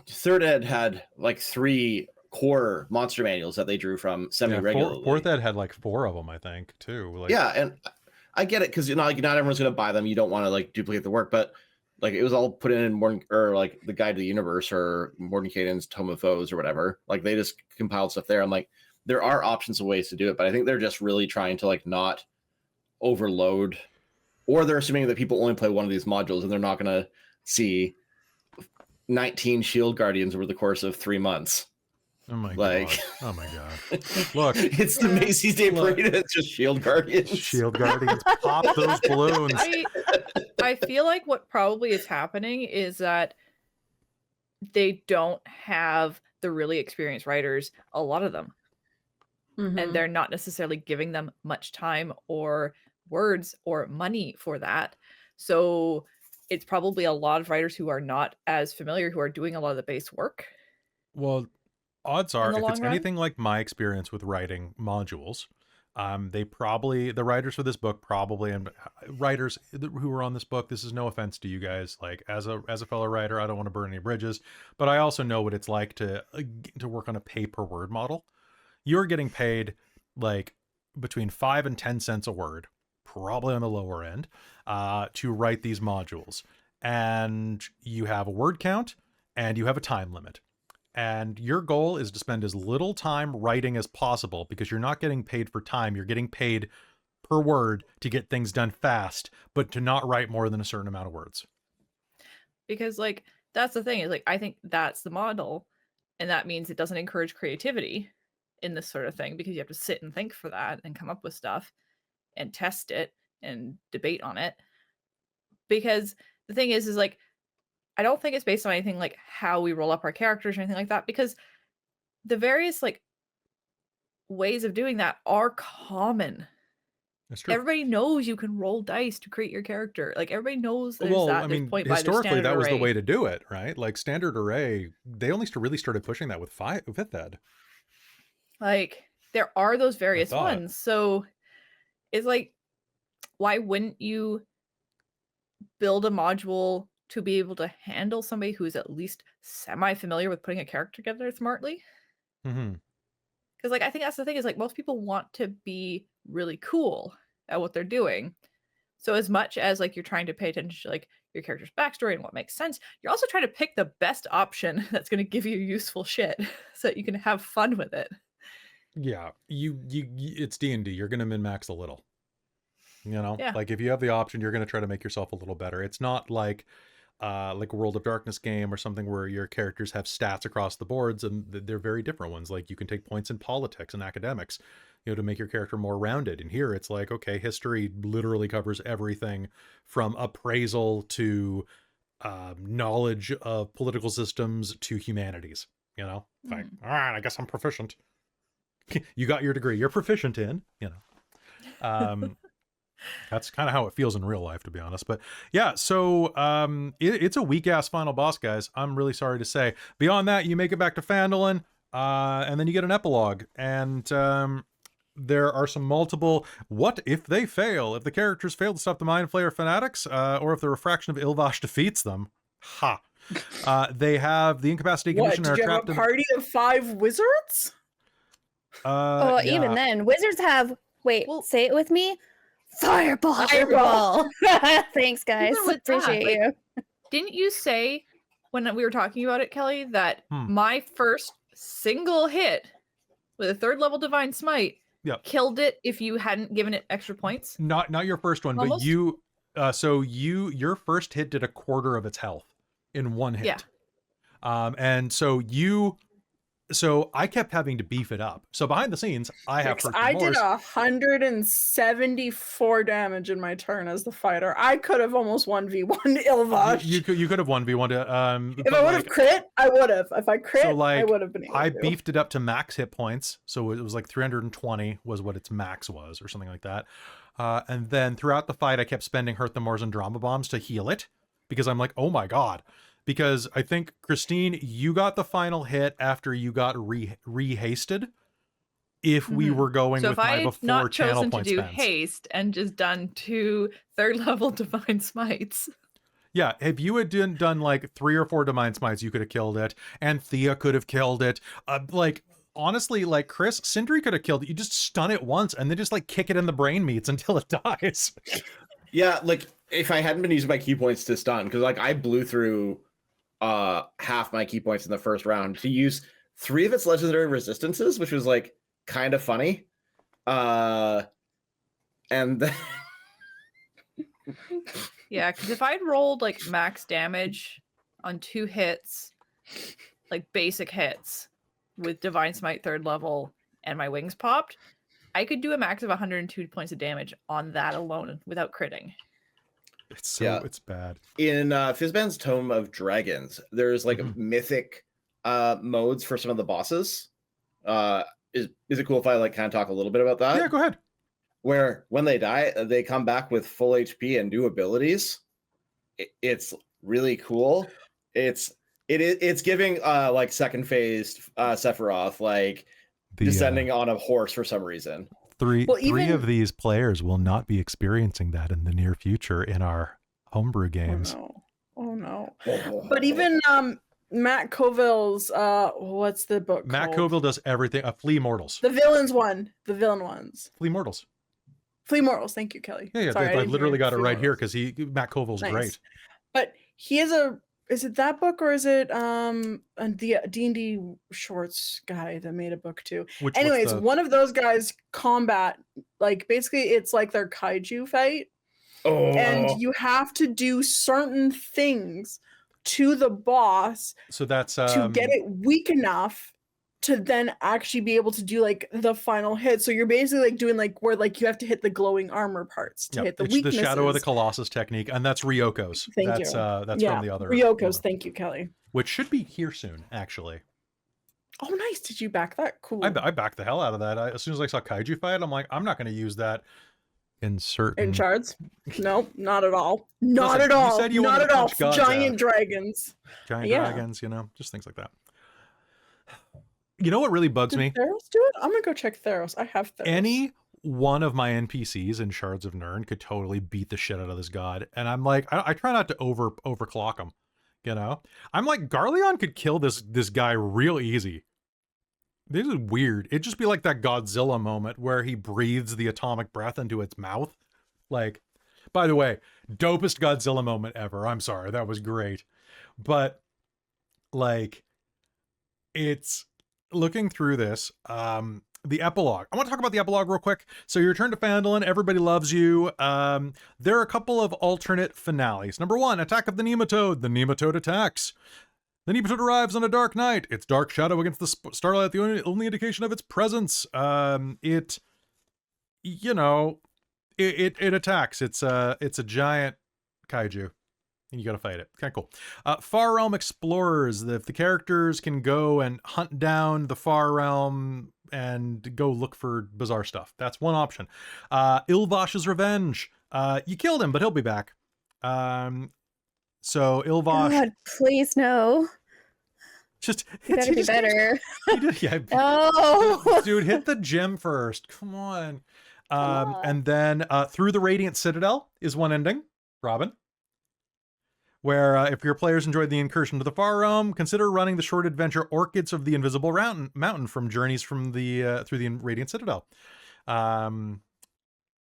Speaker 5: Third Ed had like 3 core monster manuals that they drew from semi-regularly.
Speaker 1: Fourth Ed had like 4 of them, I think, too. Like,
Speaker 5: yeah, and I get it, because not everyone's going to buy them. You don't want to like duplicate the work, but like it was all put in Morgan, or like the Guide to the Universe, or Mordenkainen's Tome of Foes, or whatever. Like they just compiled stuff there. I'm like, there are options of ways to do it, but I think they're just really trying to like not overload, or they're assuming that people only play one of these modules and they're not going to see 19 Shield Guardians over the course of 3 months.
Speaker 1: Oh my
Speaker 5: god!
Speaker 1: Oh my god! Look,
Speaker 5: it's the Macy's Day Parade. It's just Shield Guardians.
Speaker 1: Shield Guardians, pop those balloons.
Speaker 2: I feel like what probably is happening is that they don't have the really experienced writers, a lot of them, and they're not necessarily giving them much time or words or money for that. So it's probably a lot of writers who are not as familiar, who are doing a lot of the base work.
Speaker 1: Well, odds are, if it's anything like my experience with writing modules, The writers for this book probably, and writers who are on this book, this is no offense to you guys. Like as a fellow writer, I don't want to burn any bridges, but I also know what it's like to work on a pay per word model. You're getting paid like between 5 and 10 cents a word, probably on the lower end, to write these modules. And you have a word count and you have a time limit. And your goal is to spend as little time writing as possible, because you're not getting paid for time. You're getting paid per word to get things done fast, but to not write more than a certain amount of words.
Speaker 2: Because like, that's the thing, is like, I think that's the model. And that means it doesn't encourage creativity in this sort of thing, because you have to sit and think for that and come up with stuff and test it and debate on it. Because the thing is like, I don't think it's based on anything like how we roll up our characters or anything like that, because the various like ways of doing that are common.
Speaker 1: That's true.
Speaker 2: Everybody knows you can roll dice to create your character. Like everybody knows there's
Speaker 1: Well,
Speaker 2: that.
Speaker 1: I
Speaker 2: There's
Speaker 1: mean,
Speaker 2: point by their
Speaker 1: historically,
Speaker 2: standard
Speaker 1: that was the
Speaker 2: array.
Speaker 1: way to do it, right? Like standard array, they only really started pushing that with 5th ed.
Speaker 2: Like there are those various
Speaker 1: thought.
Speaker 2: ones. So it's like, why wouldn't you build a module to be able to handle somebody who's at least semi-familiar with putting a character together smartly?
Speaker 1: Mm-hmm.
Speaker 2: Because like I think that's the thing, is like most people want to be really cool at what they're doing. So as much as like you're trying to pay attention to like your character's backstory and what makes sense, you're also trying to pick the best option that's going to give you useful shit so that you can have fun with it.
Speaker 1: Yeah, it's D&D. You're going to min-max a little. You know,
Speaker 2: Yeah.
Speaker 1: like if you have the option, you're going to try to make yourself a little better. It's not like a World of Darkness game or something where your characters have stats across the boards, and they're very different ones. Like you can take points in politics and academics, you know, to make your character more rounded. And here it's like, okay, history literally covers everything from appraisal to knowledge of political systems to humanities, you know? Like, all right, I guess I'm proficient. You got your degree, you're proficient in, you know. That's kind of how it feels in real life, to be honest. But yeah, so it's a weak ass final boss, guys. I'm really sorry to say. Beyond that, you make it back to Phandelver, and then you get an epilogue. And there are some multiple, what if they fail? If the characters fail to stop the Mind Flayer fanatics, or if the refraction of Ilvash defeats them. Ha. They have the incapacity condition.
Speaker 6: What, did you have a party of 5 wizards?
Speaker 3: Oh,
Speaker 1: yeah.
Speaker 3: even then, wizards have. Wait,
Speaker 2: Well-
Speaker 3: say it with me. Fireball.
Speaker 6: Fireball.
Speaker 3: Thanks, guys.
Speaker 2: Even with that,
Speaker 3: Appreciate
Speaker 2: like,
Speaker 3: you.
Speaker 2: Didn't you say when we were talking about it, Kelly, that
Speaker 1: Hmm.
Speaker 2: my first single hit with a 3rd level Divine Smite
Speaker 1: Yep.
Speaker 2: killed it if you hadn't given it extra points?
Speaker 1: Not your first one,
Speaker 2: Almost.
Speaker 1: but you. So your first hit did a quarter of its health in one hit.
Speaker 2: Yeah.
Speaker 1: And so I kept having to beef it up. So behind the scenes, I have first
Speaker 6: I did
Speaker 1: remorse.
Speaker 6: 174 damage in my turn as the fighter. I could have almost 1v1 Ilvash.
Speaker 1: You could have 1v1 to
Speaker 6: If I would have crit, I would have. If I crit,
Speaker 1: So, like,
Speaker 6: I would have been able
Speaker 1: I
Speaker 6: to.
Speaker 1: beefed it up to max hit points, so it was like 320 was what its max was, or something like that. And then throughout the fight, I kept spending Hurt the Moors and Drama Bombs to heal it, because I'm like, oh my god. Because I think, Christine, you got the final hit after you got re-hasted. If we
Speaker 2: Mhm.
Speaker 1: were going
Speaker 2: So
Speaker 1: with
Speaker 2: if
Speaker 1: my
Speaker 2: I had
Speaker 1: before
Speaker 2: not
Speaker 1: channel
Speaker 2: chosen to
Speaker 1: point
Speaker 2: do
Speaker 1: spends.
Speaker 2: haste and just done 2 3rd level Divine Smites,
Speaker 1: Yeah, if you had done like 3 or 4 Divine Smites, you could have killed it. Anthea could have killed it. Like, honestly, like Chris, Sindri could have killed it. You just stun it once and then just like kick it in the brain meats until it dies.
Speaker 5: Yeah, like if I hadn't been using my key points to stun, because like I blew through half my key points in the first round to use 3 of its legendary resistances, which was like kind of funny. And then
Speaker 2: yeah, because if I'd rolled like max damage on 2 hits, like basic hits with Divine Smite 3rd level and my wings popped, I could do a max of 102 points of damage on that alone without critting.
Speaker 1: It's bad.
Speaker 5: in Fizban's Tome of Dragons, there's like
Speaker 1: Mhm.
Speaker 5: mythic modes for some of the bosses. Is it cool if I like kind of talk a little bit about that?
Speaker 1: Yeah, go ahead.
Speaker 5: Where when they die, they come back with full HP and new abilities. It's really cool. It's giving like second phase Sephiroth like descending on a horse for some reason.
Speaker 1: Three
Speaker 6: Well,
Speaker 1: three
Speaker 6: even-
Speaker 1: of these players will not be experiencing that in the near future in our homebrew games.
Speaker 6: Oh no. But even Matt Colville's what's the book
Speaker 1: Matt
Speaker 6: called?
Speaker 1: Colville does everything. Flea Mortals.
Speaker 6: The villains one. The villain ones.
Speaker 1: Flea Mortals.
Speaker 6: Flea Mortals. Thank you, Kelly.
Speaker 1: Yeah,
Speaker 6: Sorry, I
Speaker 1: I
Speaker 6: didn't
Speaker 1: literally
Speaker 6: hear
Speaker 1: got it
Speaker 6: Flea
Speaker 1: right here
Speaker 6: Mortals.
Speaker 1: because Matt Colville's
Speaker 6: Nice.
Speaker 1: great.
Speaker 6: But he has is it that book or is it the D&D shorts guy that made a book too?
Speaker 1: What's
Speaker 6: Anyways,
Speaker 1: the-
Speaker 6: one of those guys combat, like basically it's like their kaiju fight. And you have to do certain things to the boss
Speaker 1: so that's
Speaker 6: to get it weak enough to then actually be able to do like the final hit. So you're basically like doing like where like you have to hit the glowing armor parts to
Speaker 1: Yep,
Speaker 6: hit the
Speaker 1: it's
Speaker 6: weaknesses.
Speaker 1: the Shadow of the Colossus technique, and that's Ryoko's.
Speaker 6: Thank
Speaker 1: that's
Speaker 6: you.
Speaker 1: That's from the other
Speaker 6: Ryoko's. Thank you, Kelly.
Speaker 1: which should be here soon, actually.
Speaker 6: Oh, nice. Did you back that? Cool.
Speaker 1: I backed the hell out of that. As soon as I saw kaiju fight, I'm like, I'm not going to use that in certain.
Speaker 6: In shards? No, not at all. Not
Speaker 1: Listen,
Speaker 6: at all.
Speaker 1: you said you
Speaker 6: not
Speaker 1: wanted
Speaker 6: at
Speaker 1: to
Speaker 6: all.
Speaker 1: punch gods
Speaker 6: Giant
Speaker 1: out.
Speaker 6: dragons.
Speaker 1: Giant
Speaker 6: Yeah.
Speaker 1: dragons, just things like that. You know what really bugs
Speaker 6: Did
Speaker 1: me?
Speaker 6: Theros do it? I'm gonna go check Theros. I have Theros.
Speaker 1: Any one of my NPCs in Shards of Nirn could totally beat the shit out of this god, and I'm like, I try not to overclock him. I'm like, Garleon could kill this guy real easy. This is weird. It'd just be like that Godzilla moment where he breathes the atomic breath into its mouth. Like, by the way, dopest Godzilla moment ever. I'm sorry, that was great. But like, it's looking through this, the epilogue. I want to talk about the epilogue real quick. So you return to Phandelver, everybody loves you. There are a couple of alternate finales. Number 1, Attack of the Nematode. The Nematode attacks. The Nematode arrives on a dark night. Its dark shadow against the starlight, the only indication of its presence. It attacks. It's a giant kaiju. And you gotta fight it. Okay, cool. Far Realm Explorers. If the characters can go and hunt down the Far Realm and go look for bizarre stuff. That's one option. Ilvosh's Revenge. You killed him, but he'll be back. So Ilvosh.
Speaker 3: God, please no.
Speaker 1: Just
Speaker 3: It better be better.
Speaker 1: Yeah,
Speaker 3: Oh,
Speaker 1: dude, hit the gym first. Come on.
Speaker 3: Come on.
Speaker 1: And then Through the Radiant Citadel is one ending. Robin. Where if your players enjoyed the incursion to the Far Realm, consider running the short adventure Orchids of the Invisible Mountain from Journeys from the through the Radiant Citadel.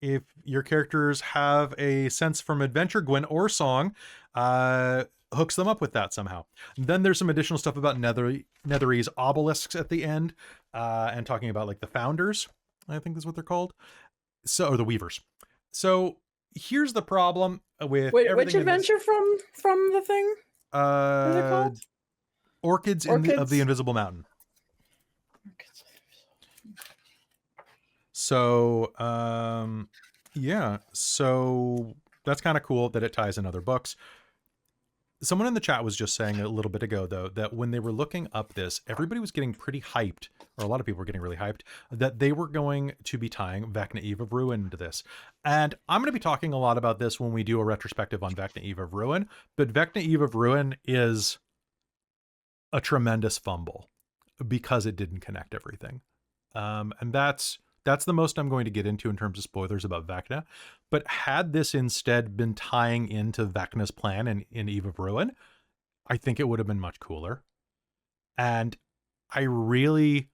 Speaker 1: If your characters have a sense from adventure, Gwen or Song hooks them up with that somehow. Then there's some additional stuff about Netherese obelisks at the end, and talking about like the founders, I think is what they're called. So, or the weavers. So here's the problem with
Speaker 6: Wait,
Speaker 1: everything
Speaker 6: which
Speaker 1: in this.
Speaker 6: adventure from the thing? What is it called?
Speaker 1: Orchids of
Speaker 6: Orchids?
Speaker 1: the Invisible Mountain. So yeah, so that's kind of cool that it ties in other books. Someone in the chat was just saying a little bit ago, though, that when they were looking up this, everybody was getting pretty hyped, or a lot of people were getting really hyped, that they were going to be tying Vecna Eve of Ruin into this. And I'm going to be talking a lot about this when we do a retrospective on Vecna Eve of Ruin, but Vecna Eve of Ruin is a tremendous fumble because it didn't connect everything. And that's the most I'm going to get into in terms of spoilers about Vecna. But had this instead been tying into Vecna's plan in Eve of Ruin, I think it would have been much cooler. And I really,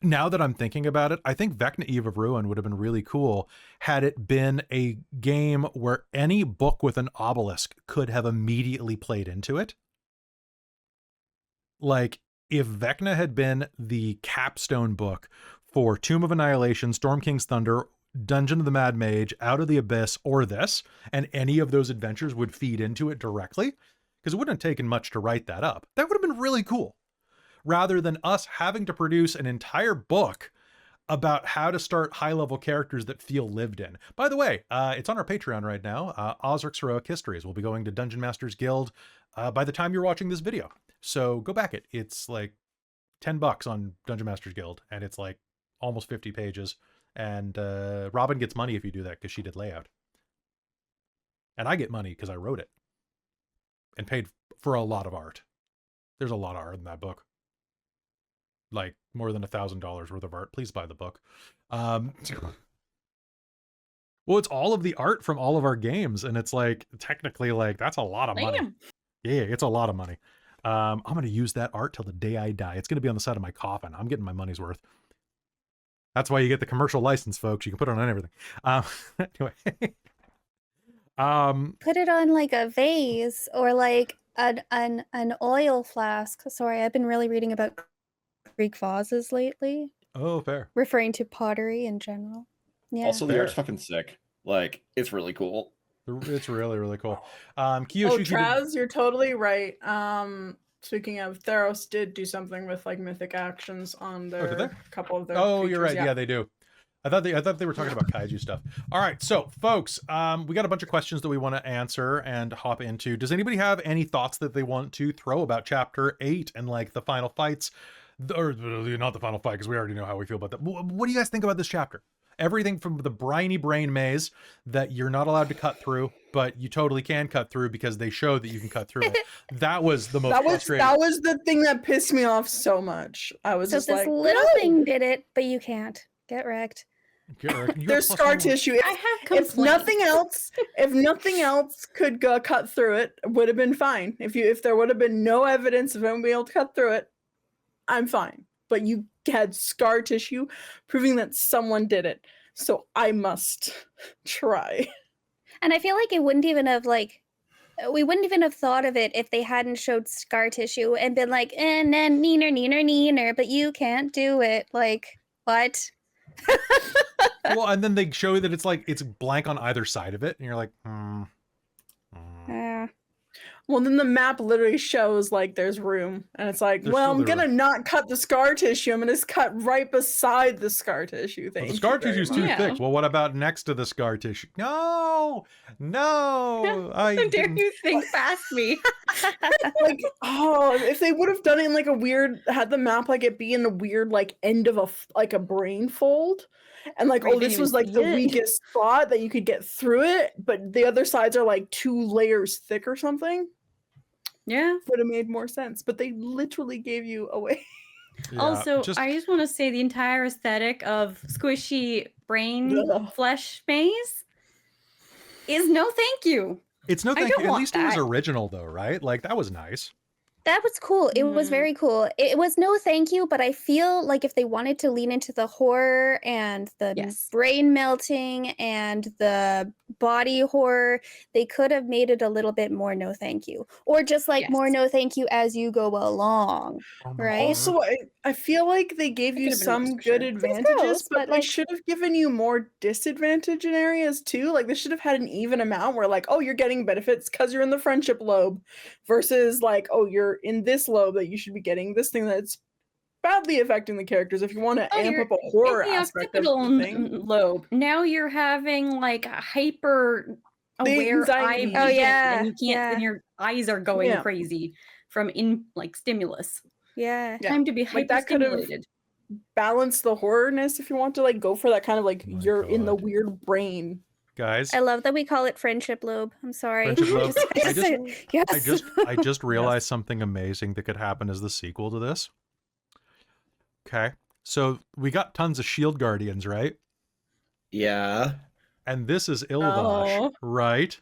Speaker 1: now that I'm thinking about it, I think Vecna Eve of Ruin would have been really cool had it been a game where any book with an obelisk could have immediately played into it. Like, if Vecna had been the capstone book for Tomb of Annihilation, Storm King's Thunder, Dungeon of the Mad Mage, Out of the Abyss, or this, and any of those adventures would feed into it directly, because it wouldn't have taken much to write that up. That would have been really cool. Rather than us having to produce an entire book about how to start high-level characters that feel lived in. By the way, it's on our Patreon right now. Osric's Heroic Histories will be going to Dungeon Masters Guild by the time you're watching this video. So go back it. It's like $10 on Dungeon Masters Guild, and it's like almost 50 pages. And Robin gets money if you do that because she did layout. And I get money because I wrote it and paid for a lot of art. There's a lot of art in that book. like more than $1,000 worth of art, please buy the book. Well, it's all of the art from all of our games, and it's like technically like that's a lot of money.
Speaker 6: Damn.
Speaker 1: Yeah, it's a lot of money. I'm gonna use that art till the day I die. It's gonna be on the side of my coffin. I'm getting my money's worth. That's why you get the commercial license, folks. You can put it on everything. Anyway.
Speaker 3: Put it on like a vase or like an oil flask. Sorry, I've been really reading about Greek vases lately,
Speaker 1: Oh, fair.
Speaker 3: referring to pottery in general. Yeah.
Speaker 5: Also, the
Speaker 1: Fair.
Speaker 5: art's fucking sick. Like, it's really cool.
Speaker 1: It's really, really cool.
Speaker 6: Oh,
Speaker 1: Kiyoshi,
Speaker 6: Traz, you're totally right. Speaking of, Theros did do something with like mythic actions on
Speaker 1: did they?
Speaker 6: their couple of their.
Speaker 1: Oh, you're right.
Speaker 6: creatures,
Speaker 1: Yeah, they do. I thought they were talking about kaiju stuff. All right, so folks, we got a bunch of questions that we want to answer and hop into. Does anybody have any thoughts that they want to throw about Chapter 8 and like the final fights, or not the final fight because we already know how we feel about that. What do you guys think about this chapter? Everything from the briny brain maze that you're not allowed to cut through, but you totally can cut through because they show that you can cut through it. That was the most frustrating.
Speaker 6: That was the thing that pissed me off so much. I was
Speaker 3: So
Speaker 6: just
Speaker 3: this
Speaker 6: like,
Speaker 3: little
Speaker 6: "No."
Speaker 3: thing did it, but you can't. Get wrecked.
Speaker 6: There's scar tissue.
Speaker 4: I have
Speaker 6: If nothing else could cut through it, would have been fine. If there would have been no evidence of him being able to cut through it, I'm fine. But you had scar tissue proving that someone did it. So I must try.
Speaker 3: And I feel like it wouldn't even have like we wouldn't even have thought of it if they hadn't showed scar tissue and been like, and then neener, but you can't do it. Like, what?
Speaker 1: Well, and then they show that it's like it's blank on either side of it, and you're like,
Speaker 6: Well, then the map literally shows like there's room, and it's like,
Speaker 1: There's
Speaker 6: well,
Speaker 1: still
Speaker 6: I'm
Speaker 1: the
Speaker 6: gonna not cut the scar tissue. I'm gonna just cut right beside the scar tissue.
Speaker 1: well,
Speaker 6: Thank
Speaker 1: the scar
Speaker 6: you very
Speaker 1: tissue's too
Speaker 6: much.
Speaker 1: thick. Well, what about next to the scar tissue? No. I
Speaker 4: How dare
Speaker 1: didn't-
Speaker 4: you think past me?
Speaker 6: Like, oh, if they would have done it in like a weird, had the map like it be in the weird like end of a brain fold, and like,
Speaker 4: Where you
Speaker 6: oh,
Speaker 4: didn't
Speaker 6: this was
Speaker 4: even
Speaker 6: like
Speaker 4: see
Speaker 6: the
Speaker 4: it.
Speaker 6: weakest spot that you could get through it, but the other sides are like 2 layers thick or something.
Speaker 4: Yeah.
Speaker 6: Would have made more sense, but they literally gave you away.
Speaker 1: Yeah,
Speaker 4: Also,
Speaker 1: just-
Speaker 4: I just want to say the entire aesthetic of squishy brain
Speaker 6: Ugh.
Speaker 4: flesh maze is no thank you.
Speaker 1: it's no
Speaker 4: I
Speaker 1: thank
Speaker 4: don't
Speaker 1: you. At
Speaker 4: want
Speaker 1: least it was
Speaker 4: that.
Speaker 1: original though, right? Like that was nice.
Speaker 3: That was cool. It was
Speaker 4: Mm.
Speaker 3: very cool. It was no thank you, but I feel like if they wanted to lean into the horror and the
Speaker 4: Yes.
Speaker 3: brain melting and the body horror, they could have made it a little bit more no thank you. Or just like more
Speaker 4: Yes.
Speaker 3: no thank you as you go along. Right?
Speaker 6: Also, I feel like they gave
Speaker 4: It
Speaker 6: you
Speaker 4: could have been worse
Speaker 6: some
Speaker 4: for
Speaker 6: good
Speaker 4: sure.
Speaker 6: advantages,
Speaker 3: gross,
Speaker 6: but
Speaker 3: but,
Speaker 6: they
Speaker 3: like-
Speaker 6: should have given you more disadvantage in areas too. Like they should have had an even amount where like, oh, you're getting benefits because you're in the friendship lobe, versus like, oh, you're in this lobe that you should be getting this thing that's badly affecting the characters. If you want to
Speaker 4: Oh,
Speaker 6: amp
Speaker 4: you're
Speaker 6: up a horror
Speaker 4: in the
Speaker 6: aspect of
Speaker 4: occipital
Speaker 6: the thing.
Speaker 4: lobe. Now you're having like a hyper aware eye
Speaker 6: anxiety.
Speaker 4: vision,
Speaker 3: Oh, yeah,
Speaker 4: and you can't,
Speaker 3: yeah.
Speaker 4: and your eyes are going
Speaker 6: Yeah.
Speaker 4: crazy from like stimulus.
Speaker 3: Yeah.
Speaker 6: Yeah,
Speaker 4: Time to be
Speaker 6: like,
Speaker 4: hyper
Speaker 6: that could've-
Speaker 4: stimulated.
Speaker 6: Balance the horrorness if you want to like go for that kind of like
Speaker 1: Oh my
Speaker 6: you're in the
Speaker 1: God.
Speaker 6: weird brain.
Speaker 1: Guys,
Speaker 3: I love that we call it friendship lobe. I'm sorry.
Speaker 1: Friendship lobe.
Speaker 3: Yes.
Speaker 1: I just realized something amazing that could happen as the sequel to this. Okay. So we got tons of shield guardians, right?
Speaker 5: Yeah.
Speaker 1: And this is Ilvash,
Speaker 6: Oh.
Speaker 1: right?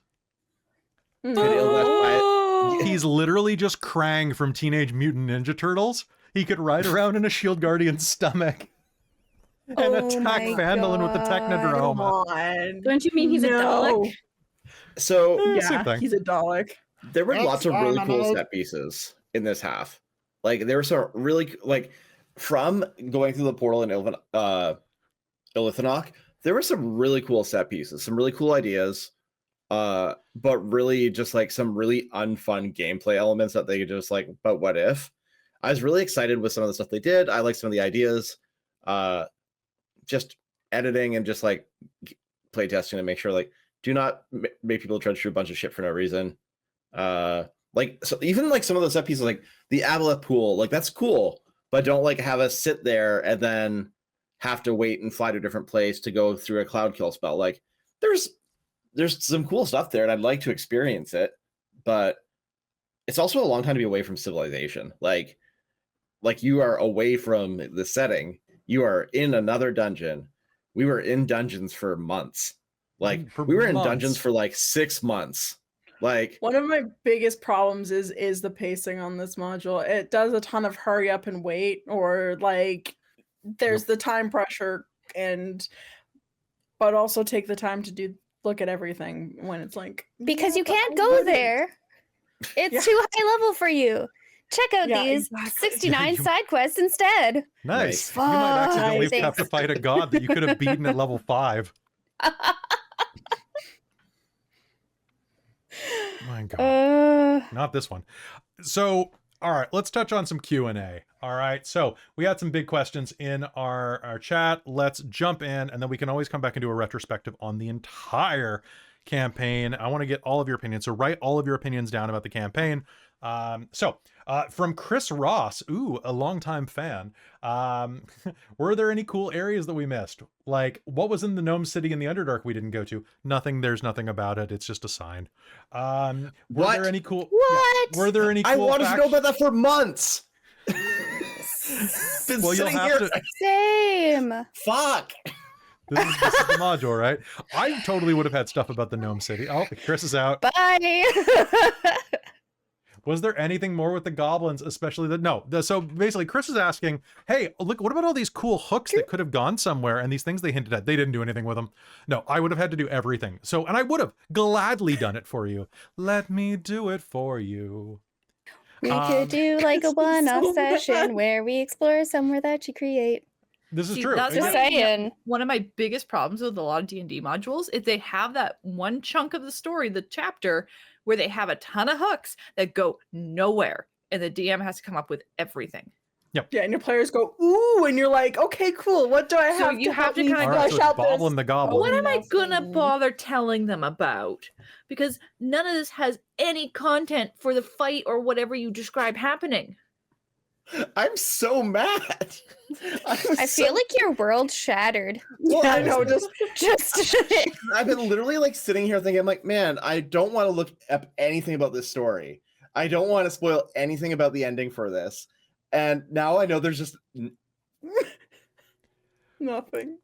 Speaker 5: Could Ilvash
Speaker 1: He's literally just Krang from Teenage Mutant Ninja Turtles. He could ride around in a shield guardian's stomach and
Speaker 3: Oh
Speaker 1: attack
Speaker 3: my
Speaker 1: Phandelver with the
Speaker 3: God.
Speaker 6: Come
Speaker 1: Technodrome.
Speaker 6: on.
Speaker 4: Don't you mean he's a Dalek?
Speaker 5: So
Speaker 1: Same
Speaker 6: Yeah,
Speaker 1: thing.
Speaker 6: he's a Dalek.
Speaker 5: there were lots of really cool
Speaker 7: Exterminate.
Speaker 5: set pieces in this half. Like there were some really like from going through the portal in Illithanok, there were some really cool set pieces, some really cool ideas, but really just like some really unfun gameplay elements that they could just like, but what if? I was really excited with some of the stuff they did. I like some of the ideas, just editing and just like play testing to make sure like do not make people trudge through a bunch of shit for no reason. Like so even like some of the set pieces like the Aboleth pool, like that's cool, but don't like have us sit there and then have to wait and fly to a different place to go through a cloud kill spell. Like there's some cool stuff there and I'd like to experience it, but it's also a long time to be away from civilization. Like like you are away from the setting. You are in another dungeon. We were in dungeons for months. Like
Speaker 1: For
Speaker 5: we were in
Speaker 1: months.
Speaker 5: dungeons for like 6 months. Like
Speaker 6: One of my biggest problems is the pacing on this module. It does a ton of hurry up and wait, or like there's the time pressure, but also take the time to look at everything when it's like,
Speaker 3: Because you
Speaker 6: but
Speaker 3: can't
Speaker 6: I
Speaker 3: go
Speaker 6: wouldn't.
Speaker 3: there. It's
Speaker 6: Yeah.
Speaker 3: too high level for you. Check out
Speaker 6: Yeah,
Speaker 3: these
Speaker 6: exactly.
Speaker 3: 69 side quests instead.
Speaker 1: Nice.
Speaker 5: Nice.
Speaker 1: You might accidentally
Speaker 3: Fuck.
Speaker 1: have to fight a god that you could have beaten at level 5. My god. Not this one. So, all right, let's touch on some Q&A. All right, so we had some big questions in our chat. Let's jump in, and then we can always come back and do a retrospective on the entire campaign. I want to get all of your opinions, so write all of your opinions down about the campaign. From Chris Ross, ooh, a longtime fan. Were there any cool areas that we missed? Like, what was in the Gnome City in the Underdark we didn't go to? Nothing. There's nothing about it. It's just a sign. Were
Speaker 5: What?
Speaker 1: there any cool?
Speaker 3: What?
Speaker 1: Yeah, were there any? Cool
Speaker 5: I wanted to know
Speaker 1: facts?
Speaker 5: about that for months. Been
Speaker 1: Well, you'll
Speaker 5: sitting
Speaker 1: have
Speaker 5: here.
Speaker 1: to.
Speaker 3: Same.
Speaker 5: Fuck.
Speaker 1: This is the module, right? I totally would have had stuff about the Gnome City. Oh, Chris is out.
Speaker 3: Bye.
Speaker 1: Was there anything more with the goblins, especially so basically Chris is asking, hey, look, what about all these cool hooks that could have gone somewhere and these things they hinted at? They didn't do anything with them. No, I would have had to do everything. So, and I would have gladly done it for you. Let me do it for you.
Speaker 3: We could do like a
Speaker 6: this is
Speaker 3: one-off
Speaker 6: so bad.
Speaker 3: session where we explore somewhere that you create.
Speaker 1: This is
Speaker 2: See,
Speaker 1: true.
Speaker 2: that's
Speaker 3: Just
Speaker 2: what I-
Speaker 3: saying.
Speaker 2: One of my biggest problems with a lot of D&D modules is they have that one chunk of the story, the chapter, where they have a ton of hooks that go nowhere, and the DM has to come up with everything.
Speaker 6: Yeah, and your players go, ooh, and you're like, okay, cool. What do I
Speaker 2: So
Speaker 6: have
Speaker 2: you
Speaker 6: to
Speaker 2: have
Speaker 6: help
Speaker 2: to
Speaker 6: me
Speaker 2: kinda
Speaker 1: All
Speaker 2: go
Speaker 1: right,
Speaker 6: flesh
Speaker 1: so
Speaker 6: out
Speaker 1: it's Boblin
Speaker 6: this?
Speaker 1: the Goblin.
Speaker 2: What am I gonna
Speaker 6: nothing.
Speaker 2: bother telling them about? Because none of this has any content for the fight or whatever you describe happening.
Speaker 5: I'm so mad.
Speaker 3: I feel like your world shattered.
Speaker 5: Well,
Speaker 6: Yeah, I
Speaker 5: I
Speaker 6: know,
Speaker 5: was-
Speaker 6: just
Speaker 5: I've been literally like sitting here thinking, I'm like, man, I don't want to look up anything about this story. I don't want to spoil anything about the ending for this. And now I know there's just
Speaker 6: nothing.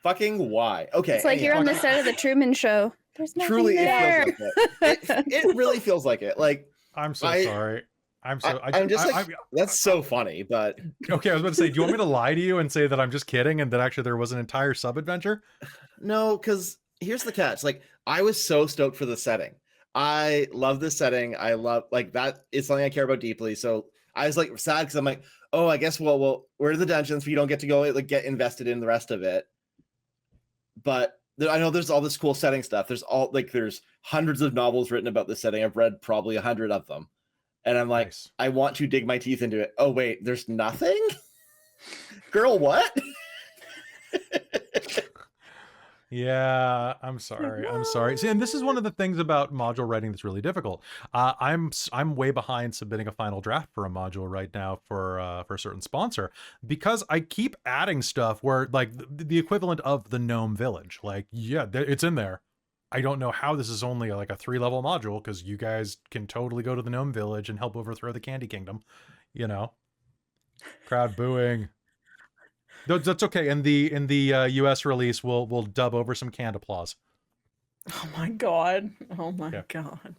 Speaker 5: fucking why. Okay.
Speaker 3: It's like you're on the
Speaker 5: anyhow.
Speaker 3: set of the Truman Show. There's nothing
Speaker 5: Truly,
Speaker 3: there.
Speaker 5: it feels like it. It really feels like it. Like,
Speaker 1: I'm so
Speaker 5: I-
Speaker 1: sorry. I'm so.
Speaker 5: I'm just like, that's so funny, but
Speaker 1: okay, I was about to say, do you want me to lie to you and say that I'm just kidding and that actually there was an entire sub adventure?
Speaker 5: no, because here's the catch. Like, I was so stoked for the setting. I love this setting. I love like that is something I care about deeply. So I was like sad because I'm like, oh, I guess well, we're in the dungeons. We don't get to go like get invested in the rest of it. But I know there's all this cool setting stuff. There's hundreds of novels written about this setting. I've read probably 100 of them. And I'm like,
Speaker 1: Nice.
Speaker 5: I want to dig my teeth into it. Oh, wait, there's nothing? Girl, what?
Speaker 1: Yeah, I'm sorry. I'm sorry. See, and this is one of the things about module writing that's really difficult. I'm way behind submitting a final draft for a module right now for a certain sponsor because I keep adding stuff where like the equivalent of the Gnome Village. Like, yeah, it's in there. I don't know how this is only like a 3-level module because you guys can totally go to the Gnome Village and help overthrow the Candy Kingdom. You know, crowd booing. That's okay. In the US release, we'll dub over some canned applause.
Speaker 6: Oh my god. Oh my
Speaker 1: Yeah.
Speaker 6: god.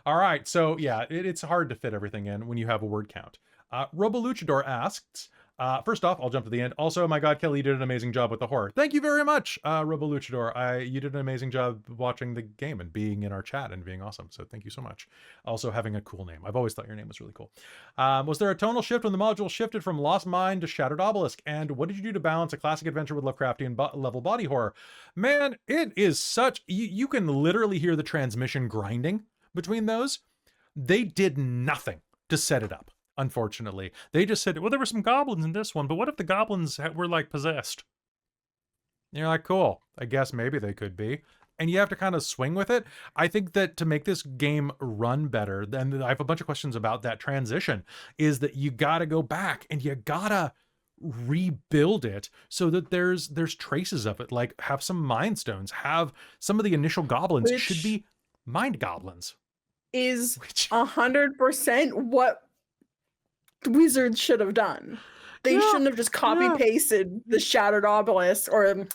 Speaker 1: All right. So yeah, it's hard to fit everything in when you have a word count. Robo-Luchador asks, first off, I'll jump to the end. Also, my God, Kelly, you did an amazing job with the horror. Thank you very much, Robo-Luchador. You did an amazing job watching the game and being in our chat and being awesome. So thank you so much. Also having a cool name. I've always thought your name was really cool. Was there a tonal shift when the module shifted from Lost Mine to Shattered Obelisk? And what did you do to balance a classic adventure with Lovecraftian level body horror? Man, it is such... You can literally hear the transmission grinding between those. They did nothing to set it up. Unfortunately, they just said, well, there were some goblins in this one, but what if the goblins were like possessed? And you're like, cool, I guess maybe they could be. And you have to kind of swing with it. I think that to make this game run better, then I have a bunch of questions about that transition, is that you got to go back and you got to rebuild it so that there's traces of it. Like have some mind stones, have some of the initial goblins should be mind goblins.
Speaker 6: Is
Speaker 1: Which
Speaker 6: 100% what wizards should have done. They shouldn't have just copy-pasted the Shattered Obelisk or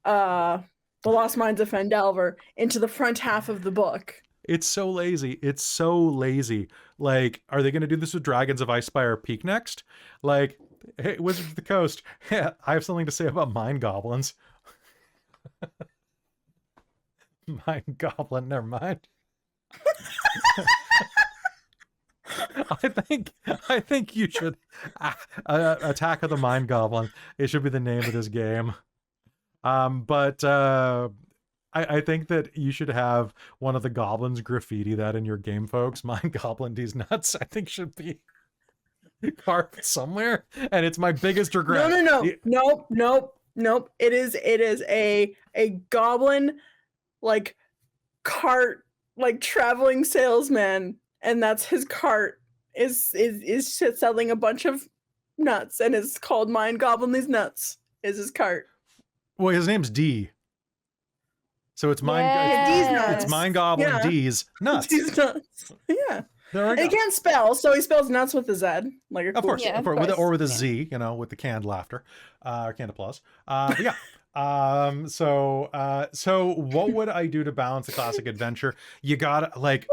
Speaker 6: the Lost Mines of Phandelver into the front half of the book.
Speaker 1: It's so lazy. It's so lazy. Like, are they going to do this with Dragons of Icespire Peak next? Like, hey, Wizards of the Coast, I have something to say about Mind Goblins. Mind Goblin, never mind. I think you should Attack of the Mind Goblin. It should be the name of this game. But I think that you should have one of the goblins graffiti that in your game, folks. Mind Goblin, these nuts, I think should be carved somewhere. And it's my biggest regret.
Speaker 6: Nope. It is a goblin like cart, like traveling salesman, and that's his cart is selling a bunch of nuts, and it's called Mind Goblin. These nuts is his cart.
Speaker 1: Well, his name's D. So it's Mind
Speaker 6: D's nuts.
Speaker 1: It's Mind Goblin D's nuts.
Speaker 6: D's nuts. Yeah.
Speaker 1: There we
Speaker 6: And
Speaker 1: go.
Speaker 6: he can't spell, so he spells nuts with a Z. Like
Speaker 1: Of course,
Speaker 3: Yeah,
Speaker 1: of course. Or with a Z, you know, with the canned laughter, or canned applause. But yeah. So what would I do to balance the classic adventure? You gotta like.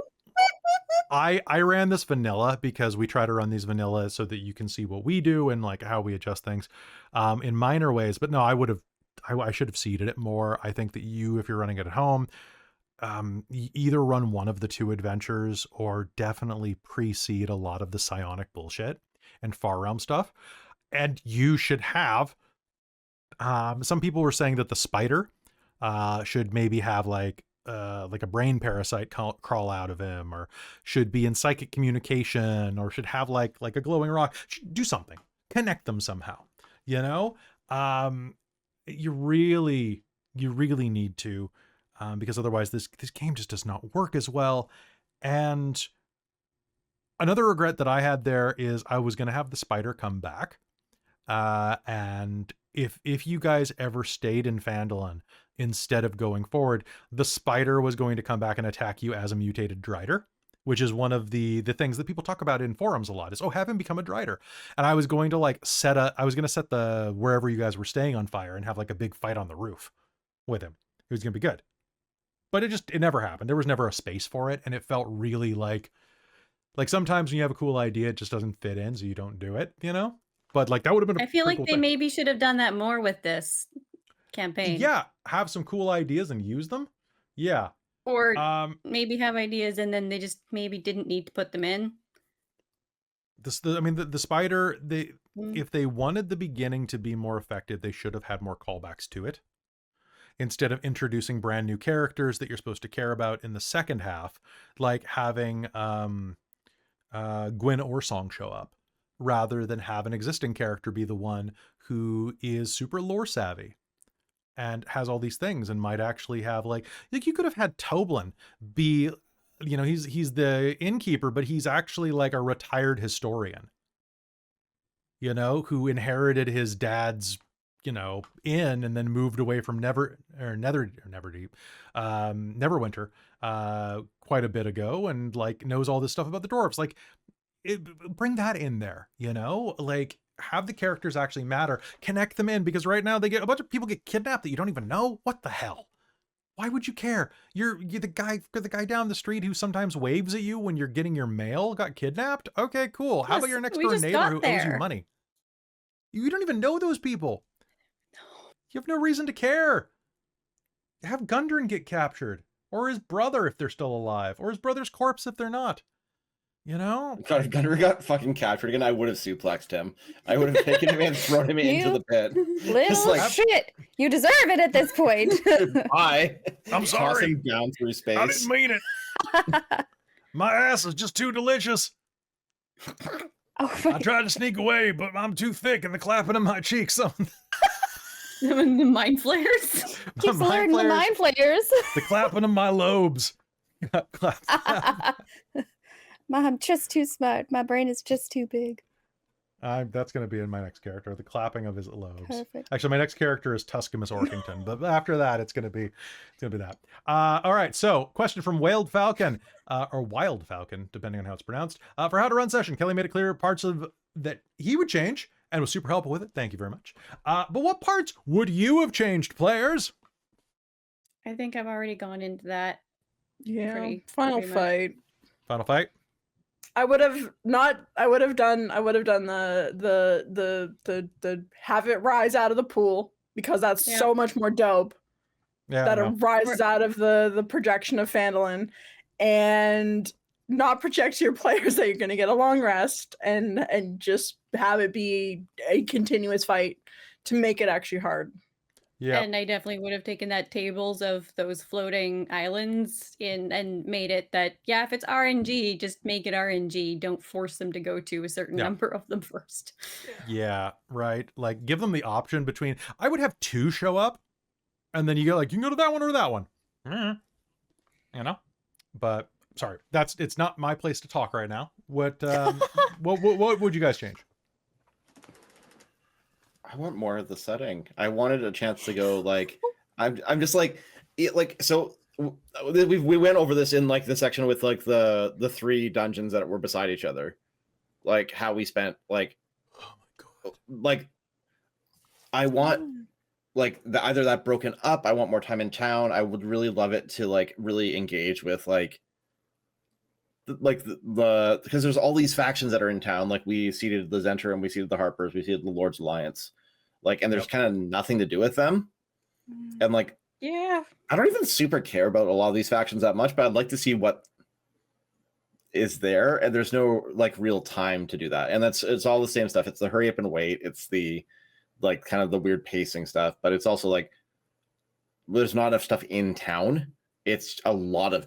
Speaker 1: I ran this vanilla because we try to run these vanilla so that you can see what we do and like how we adjust things in minor ways. But no, I should have seeded it more. I think that if you're running it at home, either run one of the two adventures or definitely pre-seed a lot of the psionic bullshit and far realm stuff. And you should have, some people were saying that the spider should maybe have like a brain parasite crawl out of him, or should be in psychic communication, or should have like a glowing rock. Do something, connect them somehow, you know. You really need to, because otherwise this game just does not work as well. And another regret that I had there is I was going to have the spider come back, and if you guys ever stayed in Phandelver instead of going forward, the spider was going to come back and attack you as a mutated Drider, which is one of the things that people talk about in forums a lot is, oh, have him become a Drider. And I was going to like set the wherever you guys were staying on fire and have like a big fight on the roof with him. It was going to be good. But it never happened. There was never a space for it. And it felt really like sometimes when you have a cool idea, it just doesn't fit in, so you don't do it, you know? But like that would have been
Speaker 4: I feel like they maybe should have done that more with this campaign.
Speaker 1: Yeah, have some cool ideas and use them. Yeah.
Speaker 4: Or maybe have ideas and then they just maybe didn't need to put them in.
Speaker 1: The spider, if they wanted the beginning to be more effective, they should have had more callbacks to it. Instead of introducing brand new characters that you're supposed to care about in the second half, like having Gwyn Orsong show up, rather than have an existing character be the one who is super lore savvy and has all these things and might actually have like you could have had Toblin be, you know, he's the innkeeper, but he's actually like a retired historian, you know, who inherited his dad's, you know, inn and then moved away from Neverwinter quite a bit ago and like knows all this stuff about the dwarves. Like bring that in there, you know, like have the characters actually matter, connect them in, because right now a bunch of people get kidnapped that you don't even know. What the hell? Why would you care? You're the guy down the street who sometimes waves at you when you're getting your mail got kidnapped. Okay, cool. How about your next door neighbor who owes you money? You don't even know those people. You have no reason to care. Have Gundren get captured, or his brother if they're still alive, or his brother's corpse if they're not. You know?
Speaker 5: God, if Gunner got fucking captured again, I would have suplexed him. I would have taken him and thrown him into the pit.
Speaker 3: Little
Speaker 5: like,
Speaker 3: shit. You deserve it at this point.
Speaker 5: Bye.
Speaker 1: I'm sorry.
Speaker 5: Toss him down through space.
Speaker 1: I didn't mean it. My ass is just too delicious. I tried to sneak away, but I'm too thick and the clapping in my cheeks.
Speaker 4: The mind flares.
Speaker 3: Keeps learning the mind flayers.
Speaker 1: The clapping of my lobes.
Speaker 3: I'm just too smart. My brain is just too big.
Speaker 1: That's going to be in my next character, the clapping of his lobes.
Speaker 3: Perfect.
Speaker 1: Actually, my next character is Tuscamus Orkington, but after that, it's going to be that. All right. So, question from Wild Falcon, or Wild Falcon, depending on how it's pronounced. For How to Run session, Kelly made it clear parts of that he would change and was super helpful with it. Thank you very much. But what parts would you have changed, players?
Speaker 4: I think I've already gone into that.
Speaker 6: Yeah.
Speaker 4: Pretty
Speaker 6: Final
Speaker 4: much.
Speaker 6: fight.
Speaker 1: Final fight.
Speaker 6: I would have done the have it rise out of the pool, because that's
Speaker 4: Yeah.
Speaker 6: so much more dope.
Speaker 1: Yeah.
Speaker 6: That
Speaker 1: I
Speaker 6: it
Speaker 1: know.
Speaker 6: rises out of the projection of Phandelin, and not project to your players that you're going to get a long rest, and just have it be a continuous fight to make it actually hard.
Speaker 1: Yeah.
Speaker 4: And I definitely would have taken that tables of those floating islands and made it that, yeah, if it's RNG, just make it RNG. Don't force them to go to a certain
Speaker 1: Yeah.
Speaker 4: number of them first.
Speaker 1: Yeah, right. Like, give them the option between. I would have 2 show up, and then you go like, you can go to that one or that one. You know. But sorry, it's not my place to talk right now. What what would you guys change?
Speaker 5: I want more of the setting. I wanted a chance to go like I'm just like so we went over this in like the section with like the 3 dungeons that were beside each other. Like how we spent like like I want like either that broken up. I want more time in town. I would really love it to like really engage with like the because there's all these factions that are in town. Like we seeded the Zentrum, we seeded the Harpers, we seeded the Lord's Alliance. Like, and there's kind of nothing to do with them. And like,
Speaker 6: Yeah.
Speaker 5: I don't even super care about a lot of these factions that much, but I'd like to see what is there. And there's no like real time to do that. And it's all the same stuff. It's the hurry up and wait. It's the like kind of the weird pacing stuff, but it's also like there's not enough stuff in town. It's a lot of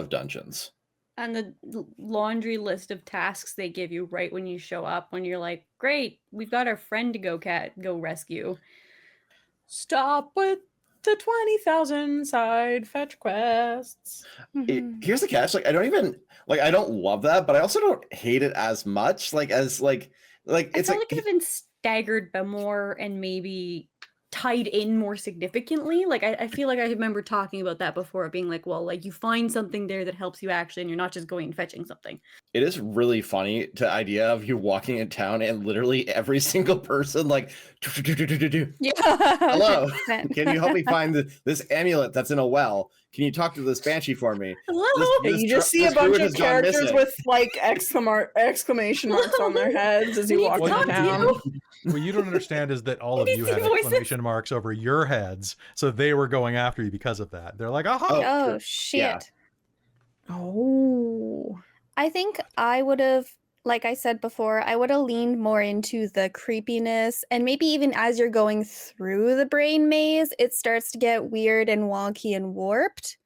Speaker 5: dungeons.
Speaker 4: And the laundry list of tasks they give you right when you show up, when you're like, great, we've got our friend to go rescue.
Speaker 6: Stop with the 20,000 side fetch quests.
Speaker 5: Here's the catch. Like, I don't love that, but I also don't hate it as much. Like, as like
Speaker 4: I
Speaker 5: it's
Speaker 4: felt like it could have been staggered by more and maybe tied in more significantly. Like I feel like I remember talking about that before, being like, well, like you find something there that helps you actually, and you're not just going and fetching something.
Speaker 5: It is really funny the idea of you walking in town and literally every single person like
Speaker 3: Yeah.
Speaker 5: hello,
Speaker 3: 100%.
Speaker 5: can you help me find this amulet that's in a well? Can you talk to this banshee for me?
Speaker 6: You just see a bunch of characters with like exclamation marks on their heads as you walk
Speaker 1: talk
Speaker 6: in
Speaker 1: to
Speaker 6: town.
Speaker 1: What you don't understand is that all of you had
Speaker 4: voices.
Speaker 1: exclamation marks over your heads, so they were going after you because of that. They're like, aha!
Speaker 3: Oh shit.
Speaker 5: Yeah.
Speaker 6: Oh.
Speaker 3: I think I would have, like I said before, I would have leaned more into the creepiness, and maybe even as you're going through the brain maze, it starts to get weird and wonky and warped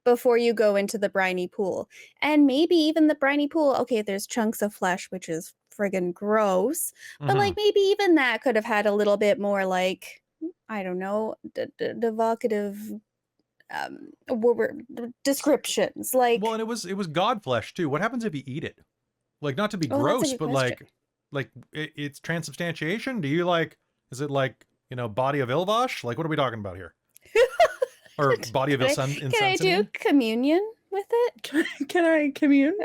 Speaker 3: before you go into the briny pool. And maybe even the briny pool, okay, there's chunks of flesh, which is friggin' gross, but like maybe even that could have had a little bit more like, I don't know, evocative descriptions. Like,
Speaker 1: Well, and it was god flesh too. What happens if you eat it? Like, not to be
Speaker 3: Oh, that's a
Speaker 1: gross,
Speaker 3: good
Speaker 1: but
Speaker 3: question.
Speaker 1: like it's transubstantiation. Do you like? Is it like, you know, body of Ilvash? Like, what are we talking about here? Or body of
Speaker 3: can I do communion with it?
Speaker 6: Can I commune?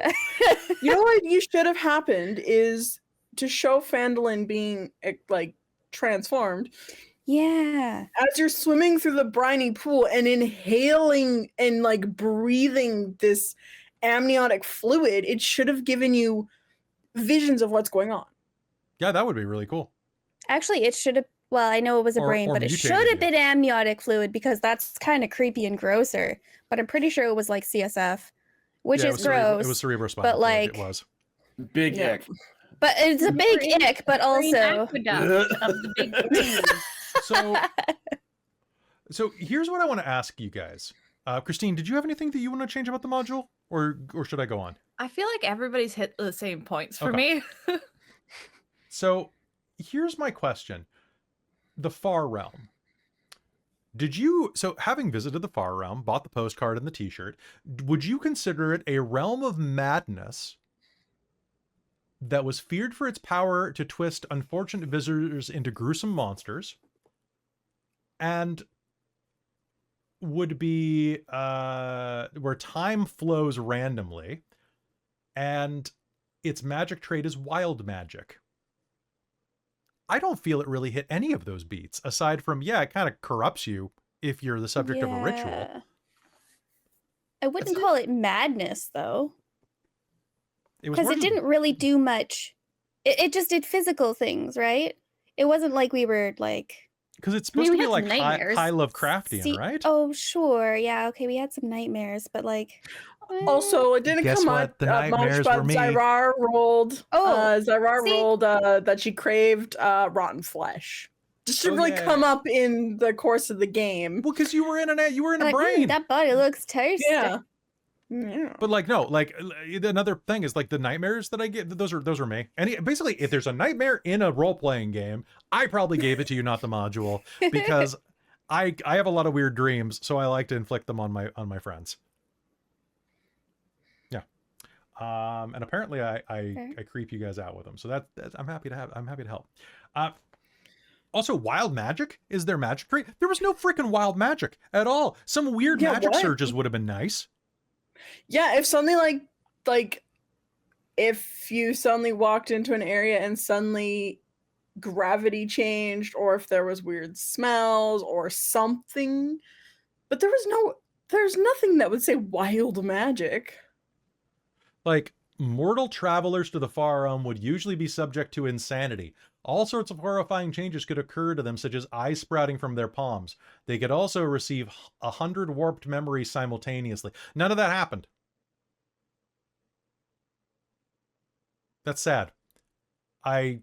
Speaker 6: You know what you should have happened is to show Phandelin being like transformed.
Speaker 3: Yeah.
Speaker 6: As you're swimming through the briny pool and inhaling and like breathing this amniotic fluid, it should have given you visions of what's going on.
Speaker 1: Yeah, that would be really cool.
Speaker 3: Actually, it should have. Well, I know it was a
Speaker 1: Or-
Speaker 3: brain,
Speaker 1: or
Speaker 3: but it
Speaker 1: mutated
Speaker 3: should have
Speaker 1: you.
Speaker 3: been amniotic fluid because that's kind of creepy and grosser. But I'm pretty sure it was like CSF, which
Speaker 1: Yeah,
Speaker 3: is gross.
Speaker 1: It was cerebrospinal
Speaker 3: but,
Speaker 1: fluid,
Speaker 3: like-
Speaker 1: it was.
Speaker 5: Big
Speaker 6: Yeah.
Speaker 5: ick.
Speaker 3: But it's a big
Speaker 4: Brain-
Speaker 3: ick. But
Speaker 4: Brain
Speaker 3: also,
Speaker 4: aqueduct of the big brain.
Speaker 1: So here's what I want to ask you guys. Christine, did you have anything that you want to change about the module, or should I go on?
Speaker 2: I feel like everybody's hit the same points for
Speaker 1: Okay.
Speaker 2: me.
Speaker 1: So here's my question. The Far Realm. So having visited the Far Realm, bought the postcard and the t-shirt, would you consider it a realm of madness that was feared for its power to twist unfortunate visitors into gruesome monsters, and would be where time flows randomly, and its magic trait is wild magic. I don't feel it really hit any of those beats, aside from, yeah, it kind of corrupts you if you're the subject of a ritual.
Speaker 3: Yeah. I wouldn't call it madness, though. Because it didn't really do much. It just did physical things, right? It wasn't like we were like...
Speaker 1: Because it's supposed to be like high
Speaker 4: nightmares.
Speaker 1: Lovecraftian, right?
Speaker 3: Oh, sure. Yeah, okay, we had some nightmares, but like...
Speaker 6: Also, it didn't
Speaker 1: Guess
Speaker 6: come
Speaker 1: what?
Speaker 6: out
Speaker 1: The
Speaker 6: much,
Speaker 1: nightmares
Speaker 6: but
Speaker 1: were me.
Speaker 6: Zai'rar rolled. Zai'rar
Speaker 3: see?
Speaker 6: rolled that she craved rotten flesh. Just didn't really come up in the course of the game.
Speaker 1: Well, because you were in a
Speaker 3: like,
Speaker 1: brain.
Speaker 3: that body looks tasty.
Speaker 6: Yeah.
Speaker 1: But like, no, like another thing is like the nightmares that I get. Those are me. And basically, if there's a nightmare in a role playing game, I probably gave it to you, not the module, because I have a lot of weird dreams, so I like to inflict them on my friends. Yeah. And apparently I creep you guys out with them, so that's I'm happy to help. Also, wild magic is their magic trait. There was no freaking wild magic at all. Some weird magic surges would have been nice.
Speaker 6: Yeah, if suddenly like if you suddenly walked into an area and suddenly gravity changed, or if there was weird smells or something, but there's nothing that would say wild magic.
Speaker 1: Like, mortal travelers to the far realm would usually be subject to insanity. All sorts of horrifying changes could occur to them, such as eyes sprouting from their palms. They could also receive 100 warped memories simultaneously. None of that happened. That's sad. I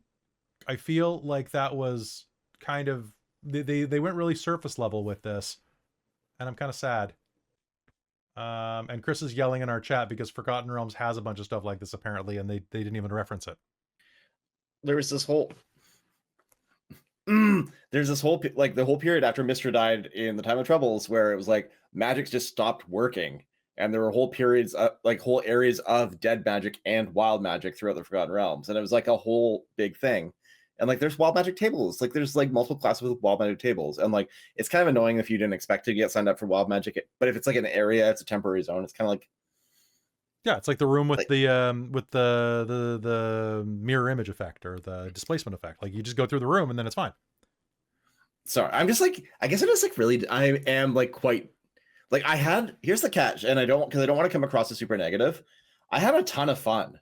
Speaker 1: feel like that was kind of... They went really surface level with this, and I'm kind of sad. And Chris is yelling in our chat because Forgotten Realms has a bunch of stuff like this, apparently, and they didn't even reference it.
Speaker 5: There was this whole... there's this whole like the whole period after Mystra died in the Time of Troubles where it was like magic just stopped working, and there were whole periods like whole areas of dead magic and wild magic throughout the Forgotten Realms, and it was like a whole big thing. And like there's wild magic tables, like there's like multiple classes with wild magic tables, and like it's kind of annoying if you didn't expect to get signed up for wild magic, but if it's like an area, it's a temporary zone, it's kind of like...
Speaker 1: Yeah, it's like the room with like, the mirror image effect or the displacement effect. Like you just go through the room and then it's fine.
Speaker 5: Sorry, I'm just like, I guess I'm just like really, I am like quite, like here's the catch, and I don't want to come across as super negative. I had a ton of fun.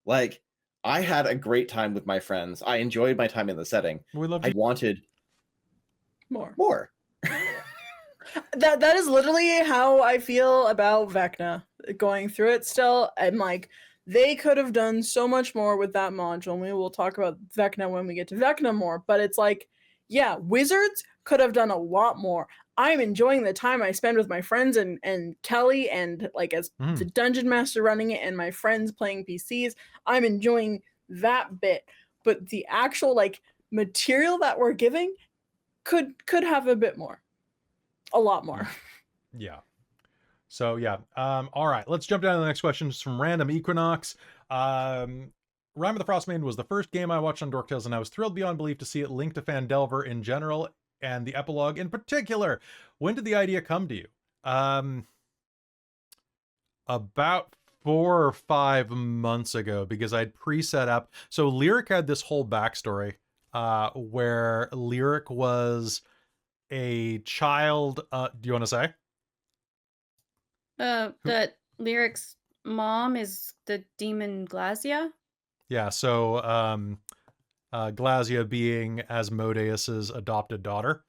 Speaker 5: Like I had a great time with my friends. I enjoyed my time in the setting. I wanted more.
Speaker 6: That is literally how I feel about Vecna. Going through it still, I'm like, they could have done so much more with that module, and we will talk about Vecna when we get to Vecna more, but it's like, yeah, Wizards could have done a lot more. I'm enjoying the time I spend with my friends and Kelly, and like as the dungeon master running it, and my friends playing PCs. I'm enjoying that bit, but the actual like material that we're giving could have a bit more. A lot more.
Speaker 1: Yeah. So yeah. All right, let's jump down to the next question. It's from Random Equinox. Rime of the Frostmaiden was the first game I watched on Dork Tales, and I was thrilled beyond belief to see it linked to Phandelver in general and the epilogue in particular. When did the idea come to you? About 4 or 5 months ago, because I'd pre-set up. So Lyric had this whole backstory where Lyric was a child. Do you want to say?
Speaker 4: That Lyric's mom is the demon Glasia.
Speaker 1: Yeah, so Glasia being Asmodeus's adopted daughter,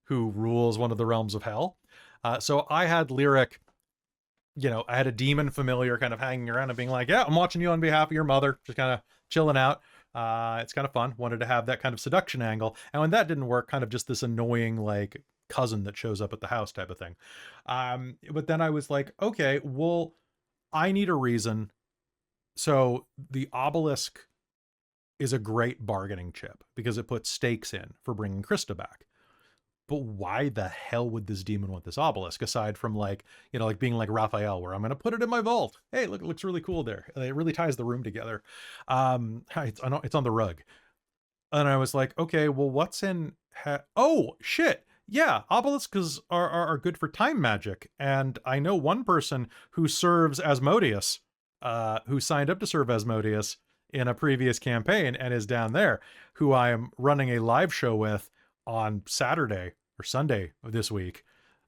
Speaker 1: who rules one of the realms of hell. So I had Lyric, I had a demon familiar kind of hanging around and being like, yeah, I'm watching you on behalf of your mother, just kind of chilling out. It's kind of fun. Wanted to have that kind of seduction angle. And when that didn't work, kind of just this annoying, like, cousin that shows up at the house type of thing. But then I was like, okay, well, I need a reason. So the obelisk is a great bargaining chip because it puts stakes in for bringing Christa back. but why the hell would this demon want this obelisk, aside from like, you know, like being like Raphael, where I'm going to put it in my vault. Hey, look, it looks really cool there. It really ties the room together. It's on the rug. And I was like, okay, well, what's in... oh, shit. Yeah, obelisks are good for time magic. And I know one person who serves Asmodeus, who signed up to serve Asmodeus in a previous campaign and is down there, who I am running a live show with on Saturday or Sunday of this week.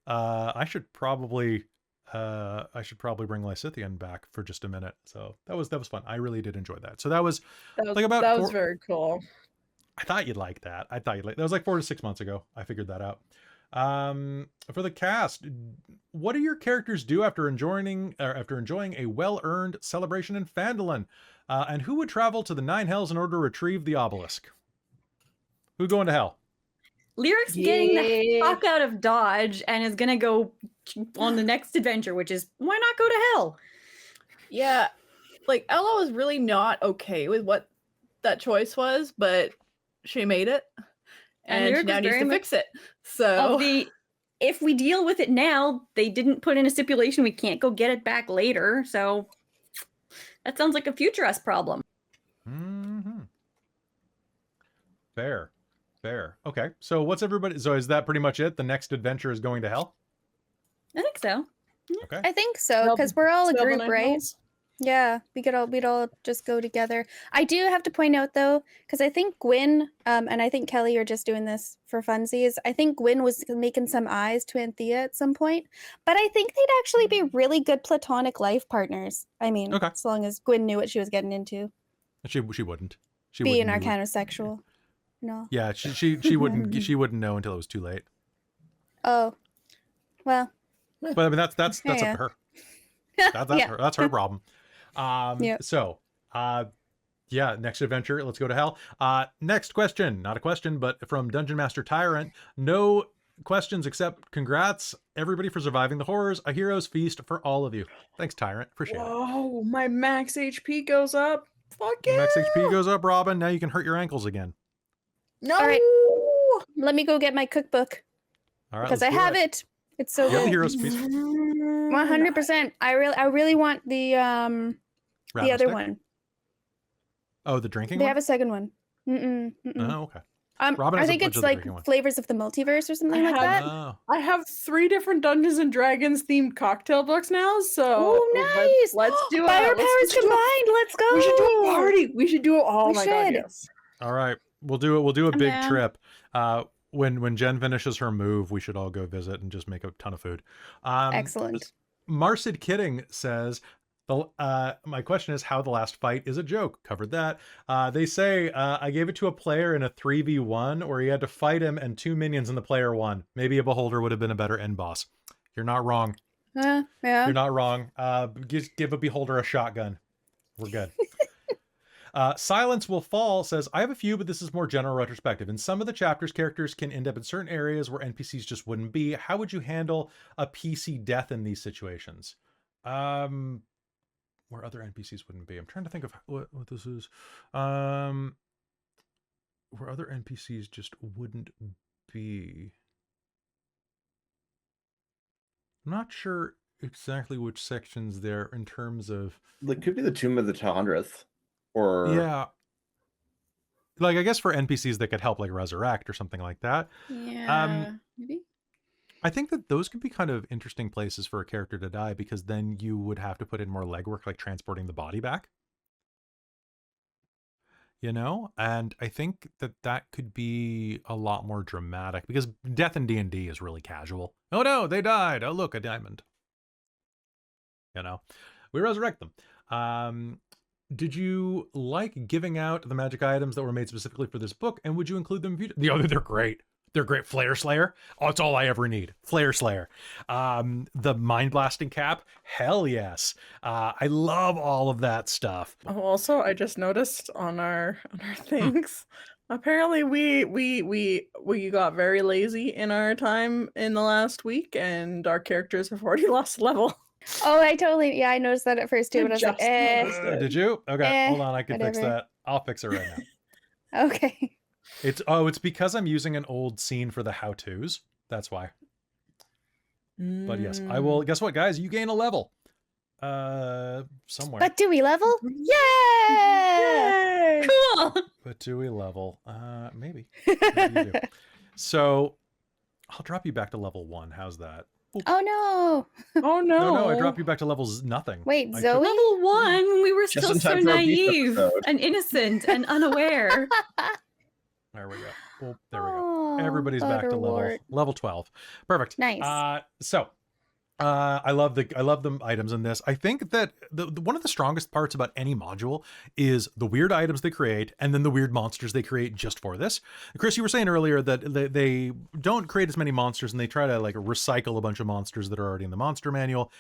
Speaker 1: I should probably bring Lysithian back for just a minute. So that was fun. I really did enjoy that. So that was
Speaker 6: very cool.
Speaker 1: I thought you'd like that. That was like 4 to 6 months ago. I figured that out. For the cast, what do your characters do after enjoying a well-earned celebration in Phandelver? And who would travel to the 9 hells in order to retrieve the obelisk? Who going to hell?
Speaker 4: Lyric's getting the fuck out of Dodge and is gonna go on the next adventure, which is, why not go to hell?
Speaker 2: Yeah, like Ella was really not okay with what that choice was, but she made it, and she now needs to fix it. So
Speaker 4: if we deal with it now, they didn't put in a stipulation we can't go get it back later. So that sounds like a future us problem.
Speaker 1: Mm-hmm. Fair. Okay, so what's everybody? So is that pretty much it? The next adventure is going to hell?
Speaker 4: I think so.
Speaker 1: Okay.
Speaker 3: I think so, because we're all a group, right? Yeah, we'd all just go together. I do have to point out though, because I think Gwyn, and I think Kelly, you're just doing this for funsies. I think Gwyn was making some eyes to Anthea at some point, but I think they'd actually be really good platonic life partners. I mean,
Speaker 1: okay,
Speaker 3: as long as Gwyn knew what she was getting into.
Speaker 1: She wouldn't.
Speaker 3: Being arcanosexual. No.
Speaker 1: Yeah, she wouldn't. She wouldn't know until it was too late.
Speaker 3: Oh, well.
Speaker 1: But I mean, that's up to her. That's her problem. So, next adventure. Let's go to hell. Next question, not a question, but from Dungeon Master Tyrant. No questions except congrats everybody for surviving the horrors. A hero's feast for all of you. Thanks, Tyrant. Appreciate it.
Speaker 6: Oh, my max HP goes up. Fuck yeah.
Speaker 1: Max HP goes up, Robin. Now you can hurt your ankles again.
Speaker 6: No.
Speaker 3: All right. Let me go get my cookbook.
Speaker 1: All right,
Speaker 3: because I have it. It's so good.
Speaker 1: The hero's feast.
Speaker 3: 100%. I really want the other one.
Speaker 1: Oh, the drinking
Speaker 3: they
Speaker 1: one?
Speaker 3: have a second one.
Speaker 1: Oh, okay.
Speaker 3: Robin I think it's like Flavors of the Multiverse or something like that.
Speaker 6: I have 3 different Dungeons and Dragons themed cocktail books now, so
Speaker 3: nice.
Speaker 6: Let's do it.
Speaker 3: Fire powers combined. Let's go.
Speaker 6: We should do a party. We should do it. Oh my god, yes.
Speaker 1: All right. We'll do a big trip. When Jen finishes her move, we should all go visit and just make a ton of food.
Speaker 3: Excellent.
Speaker 1: Marcid Kidding says, my question is how the last fight is a joke. Covered that. They say, I gave it to a player in a 3v1 where he had to fight him and 2 minions and the player won. Maybe a beholder would have been a better end boss. You're not wrong.
Speaker 3: Yeah.
Speaker 1: You're not wrong. Give a beholder a shotgun. We're good. Silence Will Fall says, I have a few, but this is more general retrospective. In some of the chapters, characters can end up in certain areas where NPCs just wouldn't be. How would you handle a PC death in these situations? Where other NPCs wouldn't be. I'm trying to think of what this is. Where other NPCs just wouldn't be. I'm not sure exactly which sections there in terms of.
Speaker 5: It could be the Tomb of the 200th. Or
Speaker 1: yeah, like I guess for NPCs that could help like resurrect or something like that.
Speaker 4: Yeah, maybe.
Speaker 1: I think that those could be kind of interesting places for a character to die, because then you would have to put in more legwork, like transporting the body back. You know, and I think that could be a lot more dramatic, because death in D&D is really casual. Oh no, they died. Oh look, a diamond. You know, we resurrect them. Did you like giving out the magic items that were made specifically for this book, and would you include them in future? They're great. They're great. Flare Slayer. Oh, it's all I ever need. Flare Slayer. The Mind Blasting Cap. Hell yes. I love all of that stuff.
Speaker 6: Oh, also, I just noticed on our things, apparently we got very lazy in our time in the last week, and our characters have already lost a level.
Speaker 3: Oh, I noticed that at first too, but I was like,
Speaker 1: Did you? Okay, hold on, I can fix that. I'll fix it right now.
Speaker 3: Okay.
Speaker 1: It's because I'm using an old scene for the how-tos. That's why. But yes, I will. Guess what, guys? You gain a level. Somewhere.
Speaker 3: But do we level? Yeah!
Speaker 4: Cool.
Speaker 1: But do we level? Maybe. Maybe you do. So I'll drop you back to level 1. How's that?
Speaker 3: Oh no!
Speaker 6: Oh no!
Speaker 1: No, I drop you back to levels nothing.
Speaker 3: Wait,
Speaker 1: I
Speaker 3: Zoe?
Speaker 4: Level 1 when we were
Speaker 5: Just
Speaker 4: still
Speaker 5: in
Speaker 4: so
Speaker 5: time for a beef
Speaker 4: naive
Speaker 5: episode.
Speaker 4: and innocent and unaware.
Speaker 1: There we go. Well, there we go.
Speaker 3: Oh,
Speaker 1: Everybody's back to
Speaker 3: Butterwort.
Speaker 1: level 12. Perfect.
Speaker 3: Nice.
Speaker 1: So I love the items in this. I think that the one of the strongest parts about any module is the weird items they create and then the weird monsters they create just for this. Chris, you were saying earlier that they don't create as many monsters and they try to like recycle a bunch of monsters that are already in the monster manual.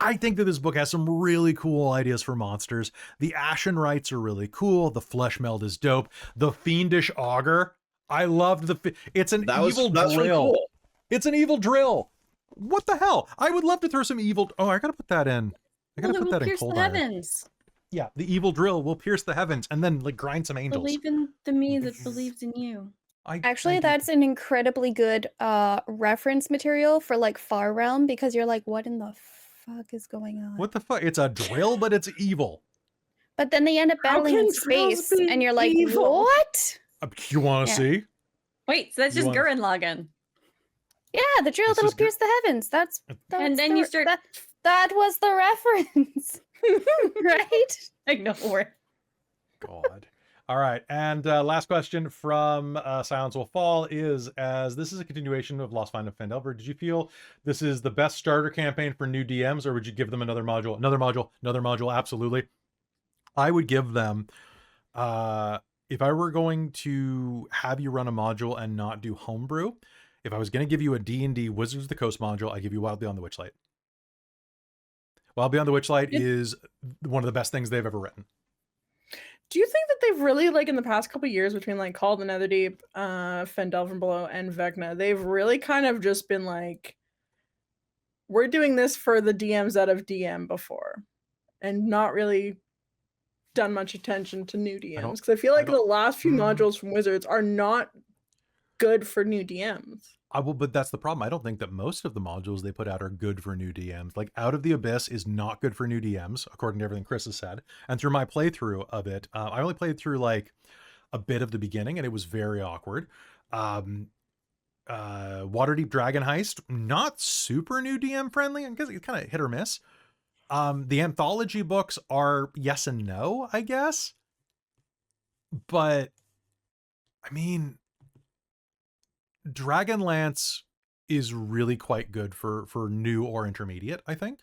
Speaker 1: I think that this book has some really cool ideas for monsters. The Ashen Rites are really cool. The Flesh Meld is dope. The Fiendish Augur. I loved it's an evil drill.
Speaker 5: Really cool.
Speaker 1: It's an evil drill. What the hell? I would love to throw some evil. Oh, I gotta put that in. I gotta
Speaker 4: Well, it
Speaker 1: put
Speaker 4: will
Speaker 1: that in
Speaker 4: pierce
Speaker 1: cold
Speaker 4: the
Speaker 1: iron.
Speaker 4: heavens.
Speaker 1: Yeah, the evil drill will pierce the heavens and then like grind some angels.
Speaker 4: Believe in the me that believes in you.
Speaker 3: Actually,
Speaker 1: I do.
Speaker 3: that's an incredibly good reference material for like Far Realm because you're like, what in the fuck is going on?
Speaker 1: What the fuck? It's a drill, but it's evil.
Speaker 3: But then they end up
Speaker 6: How
Speaker 3: battling in
Speaker 6: can drills
Speaker 3: space,
Speaker 6: be
Speaker 3: and you're like,
Speaker 6: evil?
Speaker 3: what?
Speaker 1: You want to
Speaker 3: Yeah.
Speaker 1: see?
Speaker 4: Wait, so that's
Speaker 1: You
Speaker 4: just
Speaker 1: want-
Speaker 4: Gurren Lagann.
Speaker 3: Yeah, the drill
Speaker 1: This
Speaker 3: that'll
Speaker 1: is good.
Speaker 3: pierce the heavens. That's
Speaker 4: And then you start-
Speaker 3: That was the reference, right?
Speaker 4: Ignore.
Speaker 1: God. All right. And last question from Silence Will Fall is, as this is a continuation of Lost Find of Phandelver, did you feel this is the best starter campaign for new DMs, or would you give them another module? Another module? Another module? Absolutely. I would give them, if I were going to have you run a module and not do homebrew, if I was going to give you a D&D Wizards of the Coast module, I'd give you Wild Beyond the Witchlight. Wild Beyond the Witchlight is one of the best things they've ever written.
Speaker 6: Do you think that they've really, like, in the past couple years between like Call of the Netherdeep, Phandelver and Below, and Vecna, they've really kind of just been like, we're doing this for the DMs that have DM before, and not really done much attention to new DMs? Because I feel like the last few modules from Wizards are not good for new DMs.
Speaker 1: But that's the problem. I don't think that most of the modules they put out are good for new DMs. Like Out of the Abyss is not good for new DMs, according to everything Chris has said. And through my playthrough of it, I only played through like a bit of the beginning, and it was very awkward. Waterdeep Dragon Heist, not super new DM friendly, because it's kind of hit or miss. The anthology books are yes and no, I guess. But I mean, Dragonlance is really quite good for new or intermediate, I think.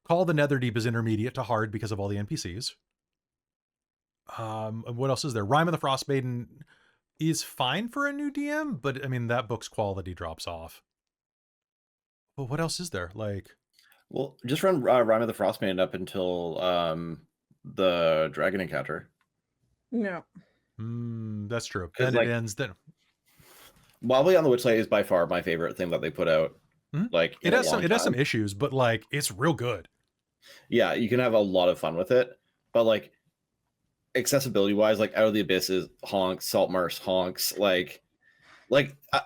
Speaker 1: Call of the Netherdeep is intermediate to hard because of all the NPCs. What else is there? Rime of the Frostmaiden is fine for a new DM, but I mean, that book's quality drops off. But what else is there? Like,
Speaker 5: Well, just run Rime of the Frostmaiden up until the dragon encounter.
Speaker 6: No.
Speaker 1: that's true.
Speaker 5: 'Cause,
Speaker 1: Then
Speaker 5: like,
Speaker 1: it ends then.
Speaker 5: Wild Beyond the Witchlight is by far my favorite thing that they put out.
Speaker 1: Mhm.
Speaker 5: Like
Speaker 1: It
Speaker 5: in a
Speaker 1: has
Speaker 5: long
Speaker 1: some
Speaker 5: time.
Speaker 1: issues, but like it's real good.
Speaker 5: Yeah, you can have a lot of fun with it, but like accessibility wise, like Out of the Abyss is honks, Saltmarsh honks. Like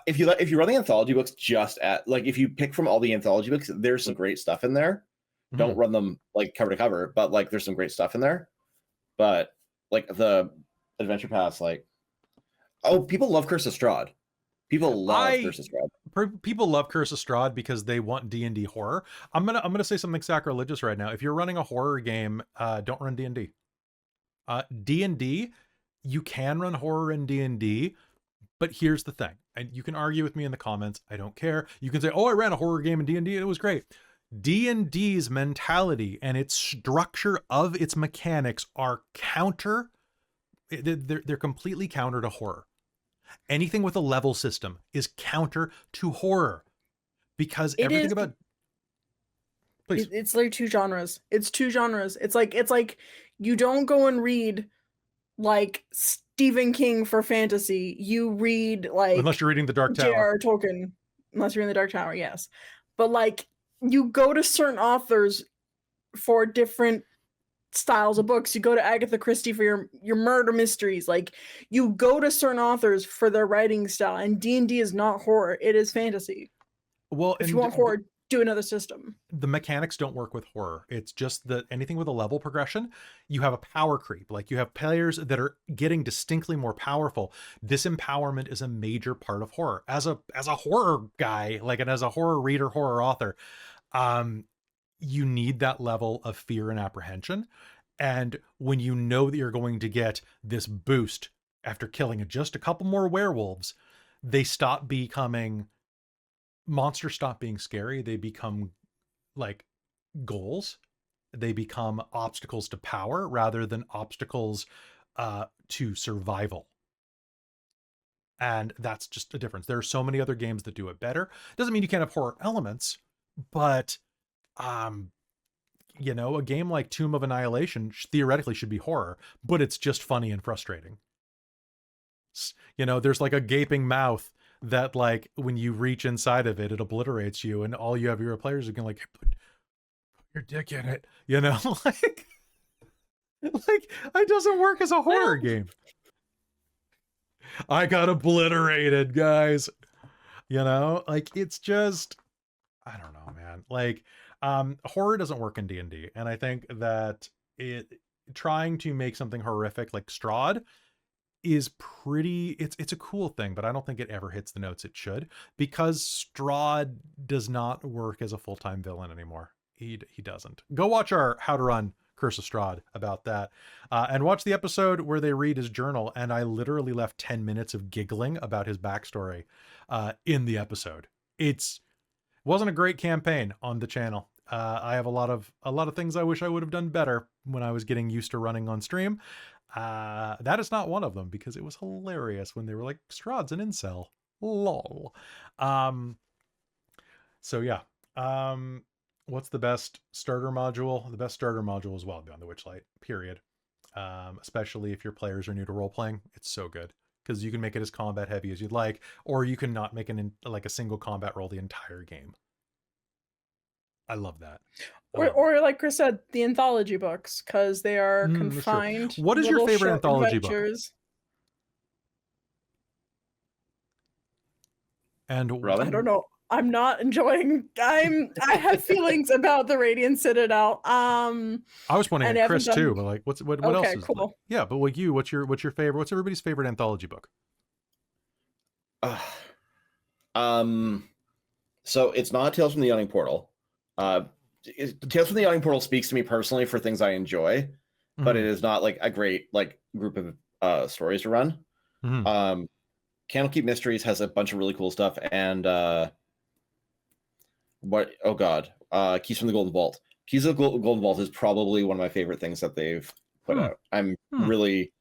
Speaker 5: if you run the anthology books just at like if you pick from all the anthology books, there's some great stuff in there. Don't run them like cover to cover, but like there's some great stuff in there. But like the adventure paths, like people love Curse of Strahd. People love Curse of Strahd.
Speaker 1: People love Curse of Strahd because they want D&D horror. I'm gonna say something sacrilegious right now. If you're running a horror game, don't run D&D. D&D, you can run horror in D&D, but here's the thing, and you can argue with me in the comments. I don't care. You can say, "Oh, I ran a horror game in D&D. It was great." D&D's mentality and its structure of its mechanics are counter. They're completely counter to horror. Anything with a level system is counter to horror, because everything about. Please.
Speaker 6: It's like two genres. It's two genres. It's like you don't go and read like Stephen King for fantasy. You read like
Speaker 1: Unless you're reading The Dark Tower.
Speaker 6: J.R.R. Tolkien. Unless you're in the Dark Tower, yes. But like you go to certain authors for different styles of books. You go to Agatha Christie for your murder mysteries. Like, you go to certain authors for their writing style, and D&D is not horror, it is fantasy.
Speaker 1: Well,
Speaker 6: If
Speaker 1: and
Speaker 6: you want horror, do another system.
Speaker 1: the mechanics don't work with horror. It's just that anything with a level progression, you have a power creep. Like, you have players that are getting distinctly more powerful. This empowerment is a major part of horror. As a horror guy, like, and as a horror reader, horror author, you need that level of fear and apprehension. And when you know that you're going to get this boost after killing just a couple more werewolves, monsters stop being scary. They become like goals. They become obstacles to power rather than obstacles to survival. And that's just a difference. There are so many other games that do it better. Doesn't mean you can't have horror elements, but you know, a game like Tomb of Annihilation theoretically should be horror, but it's just funny and frustrating. You know, there's like a gaping mouth that, like, when you reach inside of it, it obliterates you, and all you have your players who can, like, put your dick in it, you know? like it doesn't work as a horror game. I got obliterated, guys. You know, like, it's just, I don't know, man. Like, horror doesn't work in D&D, and I think that trying to make something horrific like Strahd is it's a cool thing, but I don't think it ever hits the notes it should, because Strahd does not work as a full-time villain anymore. He doesn't. Go watch our How to Run Curse of Strahd about that, and watch the episode where they read his journal, and I literally left 10 minutes of giggling about his backstory in the episode. Wasn't a great campaign on the channel. I have a lot of things I wish I would have done better when I was getting used to running on stream. That is not one of them, because it was hilarious when they were like, Strahd's an incel. Lol. So yeah. What's the best starter module? The best starter module is Wild Beyond the Witchlight, period. Especially if your players are new to role-playing. It's so good, because you can make it as combat heavy as you'd like, or you can not make a single combat roll the entire game. I love that.
Speaker 6: Or like Chris said, the anthology books, because they are confined.
Speaker 1: What is your favorite anthology book? And
Speaker 5: Robin?
Speaker 6: I don't know. I'm not enjoying. I have feelings about the Radiant Citadel.
Speaker 1: I was pointing at Chris too, but like, what
Speaker 6: okay,
Speaker 1: else is
Speaker 6: cool.
Speaker 1: Yeah, but like you, what's your favorite? What's everybody's favorite anthology book?
Speaker 5: So it's not Tales from the Yawning Portal. Tales from the Yawning Portal speaks to me personally for things I enjoy, but it is not like a great like group of stories to run. Candlekeep Mysteries has a bunch of really cool stuff, and Keys from the Golden Vault. Keys of the Golden Vault is probably one of my favorite things that they've put out. I'm really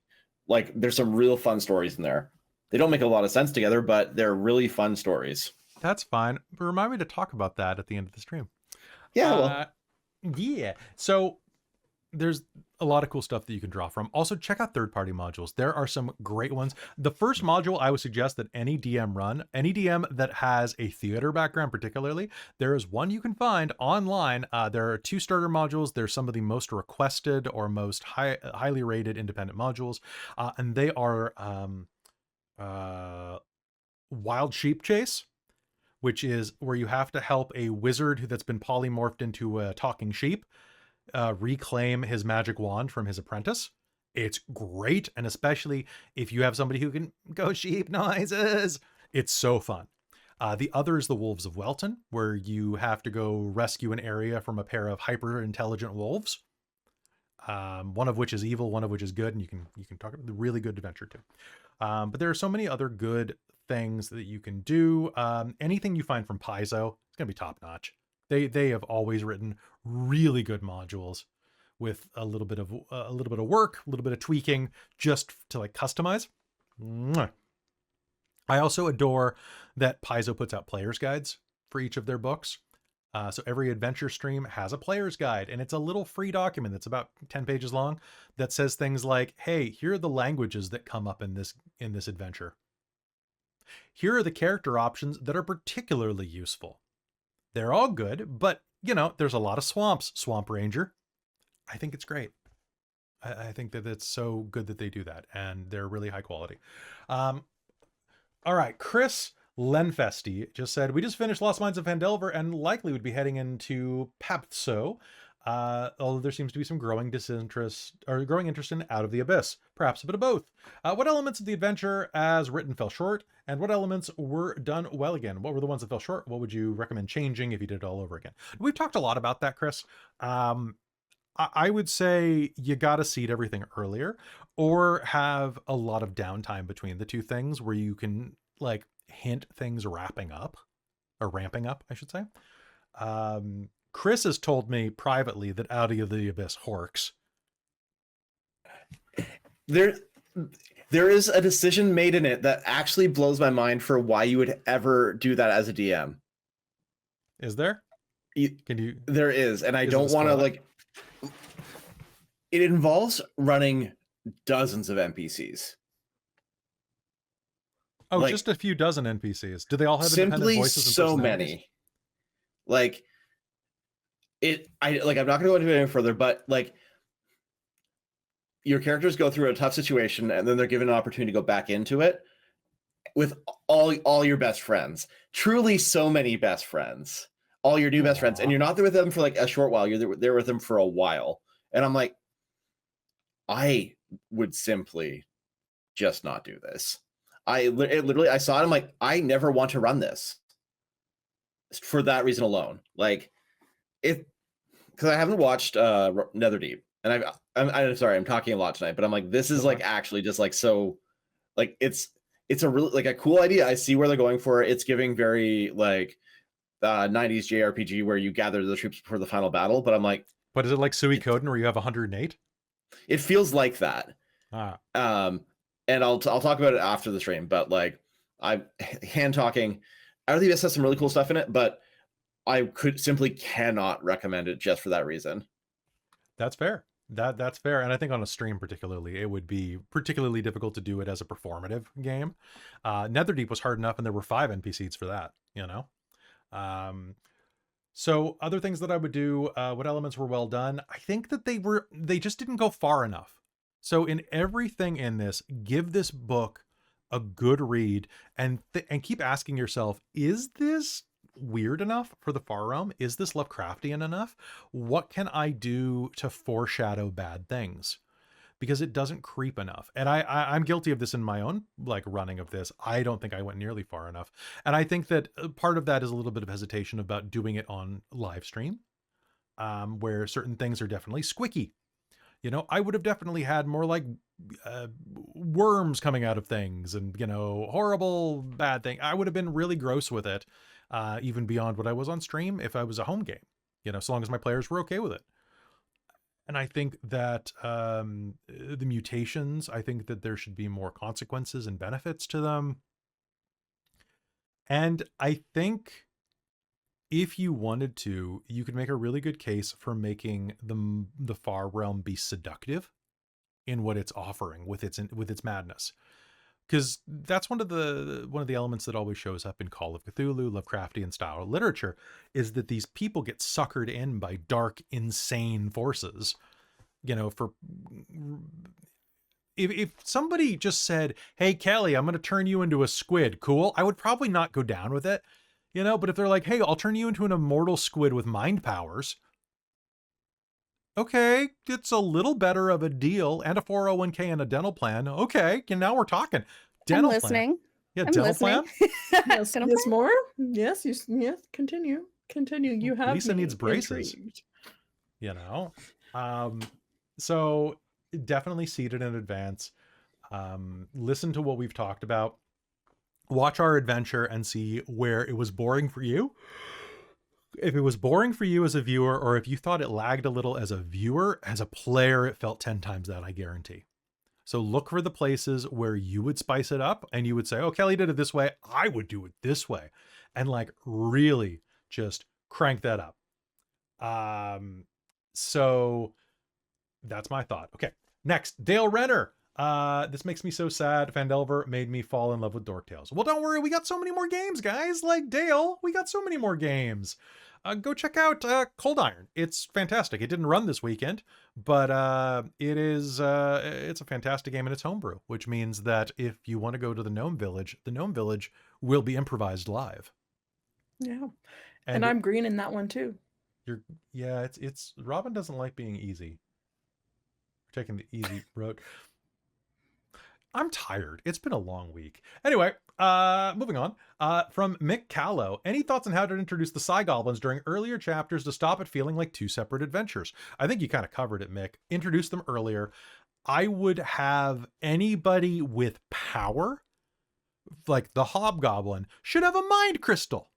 Speaker 5: like, there's some real fun stories in there. They don't make a lot of sense together, but they're really fun stories.
Speaker 1: That's fine. But remind me to talk about that at the end of the stream.
Speaker 5: Yeah.
Speaker 1: Yeah. So there's a lot of cool stuff that you can draw from. Also, check out third-party modules. There are some great ones. The first module I would suggest that any DM run, any DM that has a theater background particularly, there is one you can find online. There are 2 starter modules. They're some of the most requested or most highly rated independent modules. And they are Wild Sheep Chase, which is where you have to help a wizard that's been polymorphed into a talking sheep reclaim his magic wand from his apprentice. It's great, and especially if you have somebody who can go sheep noises, it's so fun. The other is the Wolves of Welton, where you have to go rescue an area from a pair of hyper intelligent wolves, one of which is evil, one of which is good, and you can talk about the really good adventure too. But there are so many other good things that you can do. Anything you find from Paizo, it's gonna be top notch. They have always written really good modules with a little bit of work, a little bit of tweaking, just to like customize. Mwah. I also adore that Paizo puts out player's guides for each of their books. So every adventure stream has a player's guide, and it's a little free document that's about 10 pages long that says things like, hey, here are the languages that come up in this adventure. Here are the character options that are particularly useful. They're all good, but you know, there's a lot of swamps. Swamp Ranger. I think it's great. I think that it's so good that they do that, and they're really high quality. All right, Chris Lenfesti just said, we just finished Lost Mines of Phandelver and likely would be heading into Paptso, although there seems to be some growing interest in Out of the Abyss, perhaps a bit of both. What elements of the adventure as written fell short, and what elements were done well again? What were the ones that fell short? What would you recommend changing if you did it all over again? We've talked a lot about that, Chris. I would say you got to seed everything earlier, or have a lot of downtime between the two things where you can like hint things ramping up, I should say. Chris has told me privately that Out of the Abyss horks.
Speaker 5: There is a decision made in it that actually blows my mind for why you would ever do that as a DM.
Speaker 1: Is there?
Speaker 5: There is, and I don't want to like. It involves running dozens of NPCs.
Speaker 1: Oh, like, just a few dozen NPCs. Do they all have independent voices and
Speaker 5: so many? Like I'm not gonna go into it any further, but like your characters go through a tough situation and then they're given an opportunity to go back into it with all your best friends. Truly so many best friends. All your new best friends. And you're not there with them for like a short while, you're there with them for a while. And I'm like, I would simply just not do this. I saw it. I'm like, I never want to run this for that reason alone. Like, because I haven't watched Netherdeep, and I'm sorry, I'm talking a lot tonight, but I'm like, this is like actually just like so, like it's a really like a cool idea. I see where they're going for it. It's giving very like 90s JRPG where you gather the troops before the final battle. But I'm like,
Speaker 1: but is it like Suikoden where you have 108?
Speaker 5: It feels like that. And I'll talk about it after the stream, but like I'm hand talking. Out of the Abyss has some really cool stuff in it, but I simply cannot recommend it just for that reason.
Speaker 1: That's fair. That's fair. And I think on a stream particularly, it would be particularly difficult to do it as a performative game. Netherdeep was hard enough, and there were 5 NPCs for that, you know? So other things that I would do, what elements were well done? I think that they just didn't go far enough. So in everything in this, give this book a good read and keep asking yourself, is this weird enough for the Far Realm? Is this Lovecraftian enough? What can I do to foreshadow bad things? Because it doesn't creep enough. And I'm guilty of this in my own like running of this. I don't think I went nearly far enough. And I think that part of that is a little bit of hesitation about doing it on live stream, where certain things are definitely squicky. You know, I would have definitely had more like worms coming out of things and, you know, horrible bad thing. I would have been really gross with it, even beyond what I was on stream if I was a home game, you know, so long as my players were okay with it. And I think that the mutations, I think that there should be more consequences and benefits to them. And I think if you wanted to, you could make a really good case for making the Far Realm be seductive in what it's offering with its madness. Because that's one of the elements that always shows up in Call of Cthulhu, Lovecraftian style literature, is that these people get suckered in by dark, insane forces. You know, if somebody just said, "Hey, Kelly, I'm going to turn you into a squid," cool, I would probably not go down with it. You know, but if they're like, "Hey, I'll turn you into an immortal squid with mind powers," okay, it's a little better of a deal, and a 401k and a dental plan. Okay, and now we're talking. Dental
Speaker 3: I'm listening.
Speaker 1: Plan. Yeah,
Speaker 3: I'm
Speaker 1: dental
Speaker 3: listening.
Speaker 1: plan.
Speaker 6: Yes, yes, more? Yes, yes, continue. You have
Speaker 1: Lisa
Speaker 6: me
Speaker 1: needs braces.
Speaker 6: intrigued.
Speaker 1: You know, so definitely seed it in advance. Listen to what we've talked about. Watch our adventure and see where it was boring for you. If it was boring for you as a viewer, or if you thought it lagged a little as a viewer, as a player, it felt 10 times that, I guarantee. So look for the places where you would spice it up and you would say, "Oh, Kelly did it this way, I would do it this way." And like really just crank that up. So that's my thought. Okay, next, Dale Renner. This makes me so sad. Phandelver made me fall in love with Dork Tales. Well, don't worry, we got so many more games, guys. Like Dale, we got so many more games. go check out Cold Iron. It's fantastic. It didn't run this weekend, but it's a fantastic game, and it's homebrew, which means that if you want to go to the Gnome Village will be improvised live.
Speaker 6: Yeah. And I'm green in that one too.
Speaker 1: It's Robin doesn't like being easy. We're taking the easy road. I'm tired. It's been a long week. Anyway, moving on. From Mick Callow, any thoughts on how to introduce the Psy Goblins during earlier chapters to stop it feeling like two separate adventures? I think you kind of covered it, Mick. Introduce them earlier. I would have anybody with power, like the Hobgoblin, should have a mind crystal.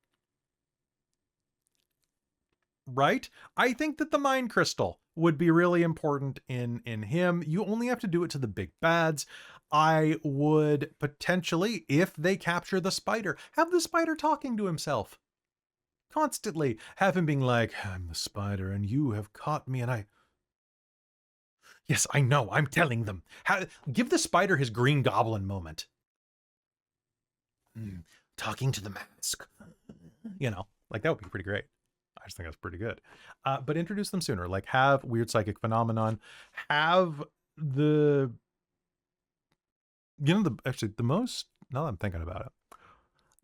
Speaker 1: Right? I think that the mind crystal would be really important in him. You only have to do it to the big bads. I would potentially, if they capture the spider, have the spider talking to himself constantly. Have him being like, I'm the spider and you have caught me, and yes, I know, I'm telling them. Give the spider his Green Goblin moment. Talking to the mask. Like that would be pretty great. I just think that's pretty good. But introduce them sooner. Like have weird psychic phenomenon. Have the most, now that I'm thinking about it,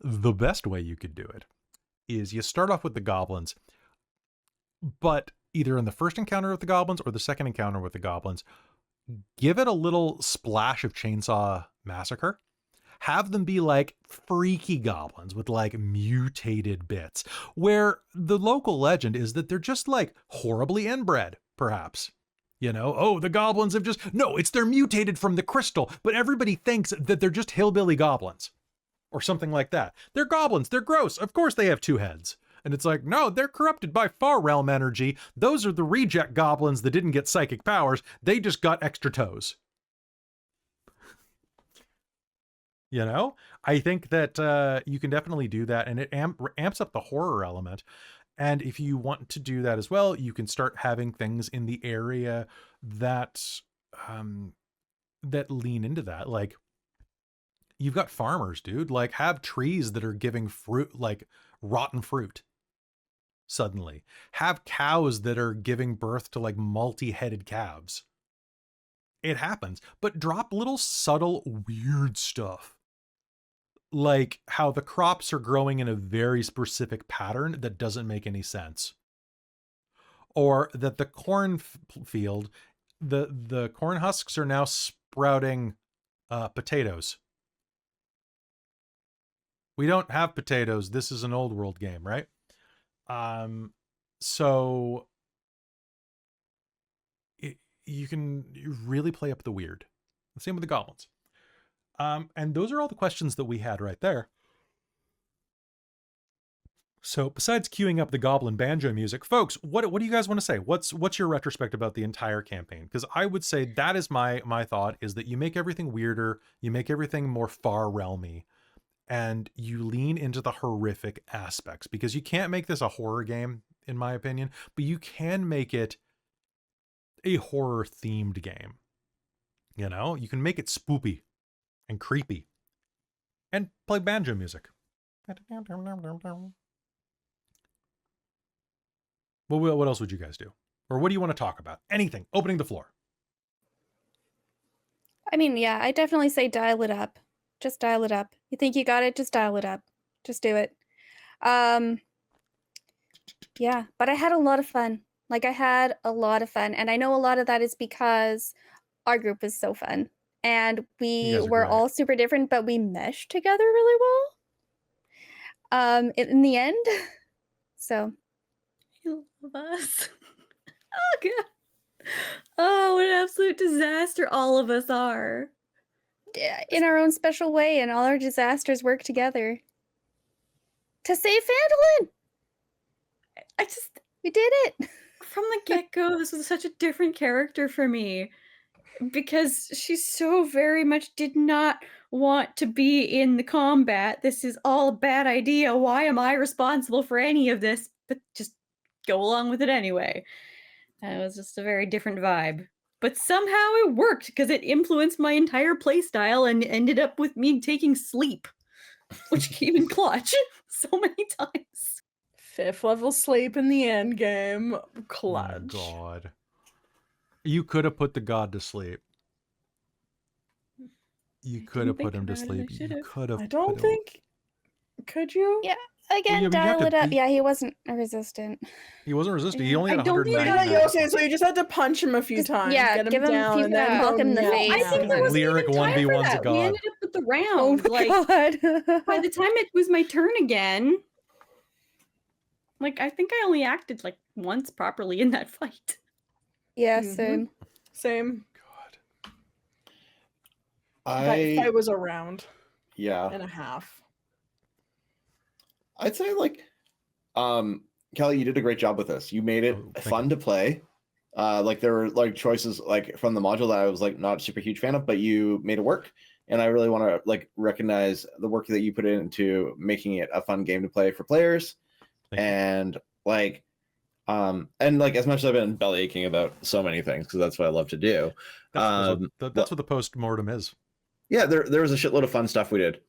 Speaker 1: the best way you could do it is you start off with the goblins, but either in the first encounter with the goblins or the second encounter with the goblins, give it a little splash of Chainsaw Massacre. Have them be like freaky goblins with like mutated bits, where the local legend is that they're just like horribly inbred, perhaps. The goblins have they're mutated from the crystal, but everybody thinks that they're just hillbilly goblins or something like that. They're goblins. They're gross. Of course they have two heads. And it's like, no, they're corrupted by Far Realm energy. Those are the reject goblins that didn't get psychic powers. They just got extra toes. I think that you can definitely do that, and it amps up the horror element. And if you want to do that as well, you can start having things in the area that lean into that. Like you've got farmers, dude, like have trees that are giving fruit, like rotten fruit. Suddenly have cows that are giving birth to like multi-headed calves. It happens, but drop little subtle weird stuff. Like how the crops are growing in a very specific pattern that doesn't make any sense. Or that the corn field, the corn husks are now sprouting potatoes. We don't have potatoes. This is an old world game, right? So you can really play up the weird. The same with the goblins. And those are all the questions that we had right there. So besides queuing up the goblin banjo music, folks, what do you guys want to say? What's your retrospect about the entire campaign? Because I would say that is my thought, is that you make everything weirder, you make everything more far realmy, and you lean into the horrific aspects, because you can't make this a horror game, in my opinion, but you can make it a horror themed game. You can make it spoopy and creepy and play banjo music. Well, what else would you guys do? Or what do you want to talk about? Anything. Opening the floor.
Speaker 3: I mean, yeah, I definitely say dial it up. Just dial it up. You think you got it? Just dial it up. Just do it. Yeah, but I had a lot of fun. Like, I had a lot of fun. And I know a lot of that is because our group is so fun. And we were all super different, but we meshed together really well. In the end. So.
Speaker 4: You love us. Oh, God. Oh, what an absolute disaster all of us are.
Speaker 3: In our own special way, and all our disasters work together. To save Phandelver! We did it!
Speaker 4: From the get-go, this was such a different character for me. Because she so very much did not want to be in the combat. This is all a bad idea. Why am I responsible for any of this? But just go along with it anyway. And it was just a very different vibe. But somehow it worked, because it influenced my entire playstyle and ended up with me taking sleep, which came in clutch so many times.
Speaker 6: 5th level sleep in the end game.
Speaker 1: Oh my
Speaker 6: Clutch.
Speaker 1: God. You could have put the god to sleep. You could have put him to sleep. You could have.
Speaker 6: I don't think. Could you?
Speaker 3: Yeah.
Speaker 1: Well,
Speaker 3: Again,
Speaker 1: yeah, but you have
Speaker 3: dial
Speaker 1: to
Speaker 3: it up.
Speaker 1: beat-
Speaker 3: Yeah, he wasn't resistant.
Speaker 1: He wasn't resisting. He only
Speaker 4: I
Speaker 1: had
Speaker 4: don't think
Speaker 1: 190.
Speaker 6: Yeah, okay, so you just had to punch him a few
Speaker 3: Just-
Speaker 6: times.
Speaker 3: yeah,
Speaker 6: get him
Speaker 3: give him a
Speaker 6: down,
Speaker 3: few
Speaker 6: and then
Speaker 3: poke
Speaker 6: go
Speaker 3: him in the
Speaker 6: nail
Speaker 3: face.
Speaker 4: I think
Speaker 6: him.
Speaker 4: there wasn't
Speaker 1: Lyric
Speaker 4: even time
Speaker 1: 1v1's
Speaker 4: for
Speaker 1: a
Speaker 4: that.
Speaker 1: god.
Speaker 4: We ended up with the
Speaker 3: Oh
Speaker 4: round.
Speaker 3: my
Speaker 4: Like by
Speaker 3: god.
Speaker 4: the time it was my turn again, like I think I only acted like once properly in that fight.
Speaker 3: Yeah,
Speaker 6: Mhm.
Speaker 3: same.
Speaker 6: Same.
Speaker 1: God.
Speaker 6: That fight was a round
Speaker 5: Yeah.
Speaker 6: and a half.
Speaker 5: I'd say like Kelly, you did a great job with this. You made it
Speaker 1: Oh, thank
Speaker 5: fun to play. Like there were like choices like from the module that I was like not a super huge fan of, but you made it work. And I really want to like recognize the work that you put into making it a fun game to play for players.
Speaker 1: Thank you.
Speaker 5: And like as much as I've been belly aching about so many things, because that's what I love to do.
Speaker 1: That's what the post-mortem is.
Speaker 5: Yeah, there was a shitload of fun stuff we did.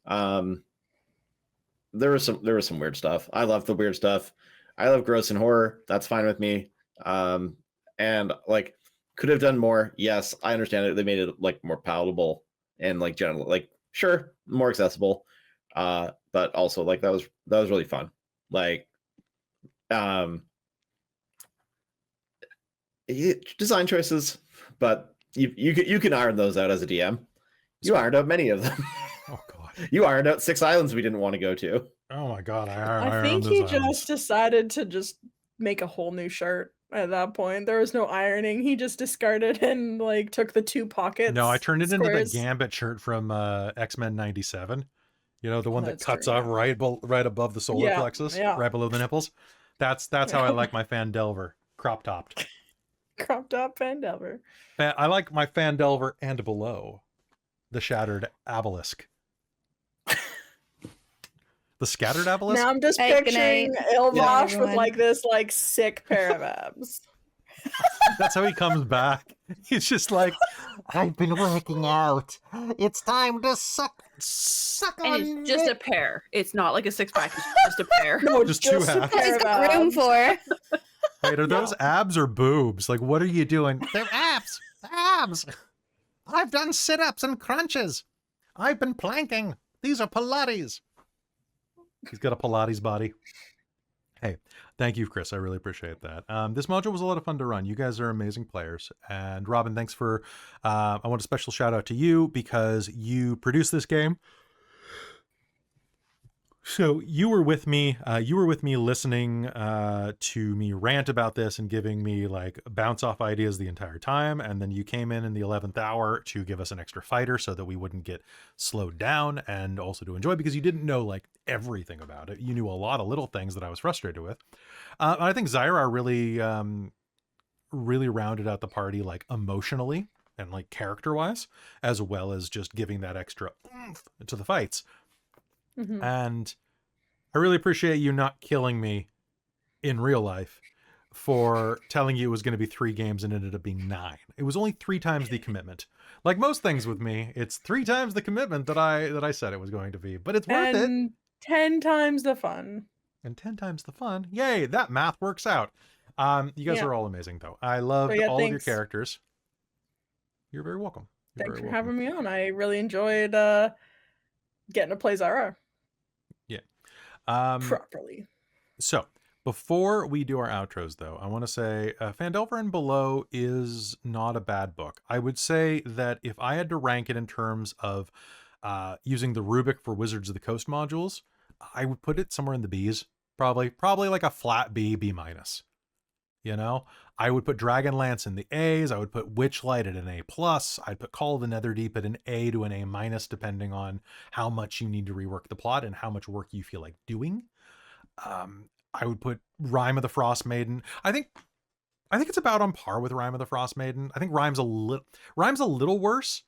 Speaker 5: There was some weird stuff. I love the weird stuff. I love gross and horror. That's fine with me. And like could have done more. Yes, I understand it. They made it like more palatable and like general, like sure, more accessible. But also like that was really fun. Like design choices, but you can iron those out as a DM. You ironed out many of them.
Speaker 1: Oh God.
Speaker 5: You ironed out 6 islands we didn't want to go to.
Speaker 1: Oh my God.
Speaker 6: I think he just decided to just make a whole new shirt at that point. There was no ironing. He just discarded and like took the 2 pockets.
Speaker 1: No, I turned it into the
Speaker 6: squares.
Speaker 1: Gambit shirt from X-Men 97. You know, the one that
Speaker 6: That's
Speaker 1: cuts
Speaker 6: true,
Speaker 1: off
Speaker 6: yeah.
Speaker 1: right above the solar
Speaker 6: Yeah,
Speaker 1: plexus,
Speaker 6: yeah.
Speaker 1: right below the nipples. That's how I like my Phandelver, crop topped.
Speaker 6: Cropped up Phandelver.
Speaker 1: I like my Phandelver and Below, the Shattered Obelisk. The Scattered Obelisk?
Speaker 6: Now I'm just
Speaker 3: Hey, good
Speaker 6: picturing
Speaker 3: night.
Speaker 6: Ilvosh
Speaker 3: Yeah,
Speaker 6: with
Speaker 3: everyone.
Speaker 6: like this like sick pair of abs.
Speaker 1: That's how he comes back. He's just like,
Speaker 7: I've been working out. It's time to suck
Speaker 2: And
Speaker 7: on
Speaker 2: it's just
Speaker 7: it.
Speaker 2: a pair. It's not like a 6-pack. It's just a pair.
Speaker 6: No,
Speaker 1: Just 2
Speaker 6: a
Speaker 1: halves.
Speaker 6: pair
Speaker 3: He's
Speaker 6: of
Speaker 3: got room
Speaker 6: abs.
Speaker 3: for.
Speaker 1: wait, are those abs or boobs? Like, what are you doing?
Speaker 7: They're abs. They're abs. I've done sit-ups and crunches. I've been planking. These are Pilates.
Speaker 1: He's got a Pilates body. Hey, thank you, Chris. I really appreciate that. This module was a lot of fun to run. You guys are amazing players. And Robin, thanks for, I want a special shout out to you because you produced this game. So you were with me listening to me rant about this and giving me like bounce off ideas the entire time. And then you came in the 11th hour to give us an extra fighter so that we wouldn't get slowed down and also to enjoy because you didn't know like everything about it. You knew a lot of little things that I was frustrated with. And I think Zai'rar really rounded out the party like emotionally and like character wise, as well as just giving that extra oomph to the fights.
Speaker 6: Mhm.
Speaker 1: And I really appreciate you not killing me in real life for telling you it was going to be 3 games and it ended up being 9. It was only 3 times the commitment. Like most things with me, it's 3 times the commitment that I said it was going to be, but it's worth it.
Speaker 6: And 10 times the fun.
Speaker 1: And 10 times the fun. Yay, that math works out. You guys
Speaker 6: Yeah.
Speaker 1: are all amazing though. I loved
Speaker 6: yeah,
Speaker 1: all of your
Speaker 6: thanks.
Speaker 1: characters. You're very welcome. You're
Speaker 6: Thanks
Speaker 1: very
Speaker 6: for
Speaker 1: welcome.
Speaker 6: having me on. I really enjoyed getting to play Zai'rar properly.
Speaker 1: So before we do our outros though, I want to say Phandelver and Below is not a bad book. I would say that if I had to rank it in terms of using the rubric for Wizards of the Coast modules, I would put it somewhere in the B's, probably like a flat B, B minus. You know, I would put Dragonlance in the A's. I would put Witchlight at an A+. I'd put Call of the Netherdeep at an A to an A-, depending on how much you need to rework the plot and how much work you feel like doing. I would put Rime of the Frost Maiden. I think it's about on par with Rime of the Frost Maiden. I think Rime's a little worse.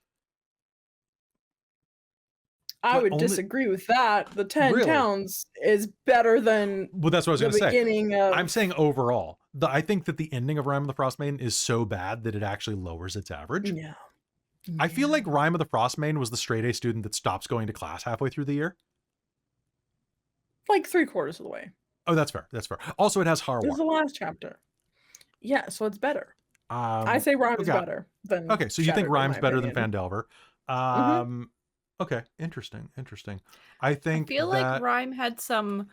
Speaker 6: I
Speaker 1: But
Speaker 6: would
Speaker 1: only-
Speaker 6: disagree with that. The 10
Speaker 1: Really?
Speaker 6: towns is better than
Speaker 1: Well, that's what I was
Speaker 6: the
Speaker 1: going to say.
Speaker 6: beginning of.
Speaker 1: I'm saying overall, I think that the ending of Rime of the Frost Maiden is so bad that it actually lowers its average.
Speaker 6: Yeah.
Speaker 1: I feel like Rime of the Frost Maiden was the straight A student that stops going to class halfway through the year.
Speaker 6: like 3/4 of the way.
Speaker 1: Oh, that's fair. That's fair. Also, it has
Speaker 6: This is the
Speaker 1: Harwar.
Speaker 6: last chapter. Yeah, so it's better. I say Rhyme is
Speaker 1: okay.
Speaker 6: better than
Speaker 1: Okay, so you think
Speaker 6: Shattered, in
Speaker 1: Rhyme's
Speaker 6: my
Speaker 1: better than
Speaker 6: opinion.
Speaker 1: Phandelver.
Speaker 6: Mhm.
Speaker 1: Okay, interesting. I
Speaker 2: I
Speaker 1: think
Speaker 2: feel
Speaker 1: that
Speaker 2: like Rhyme had some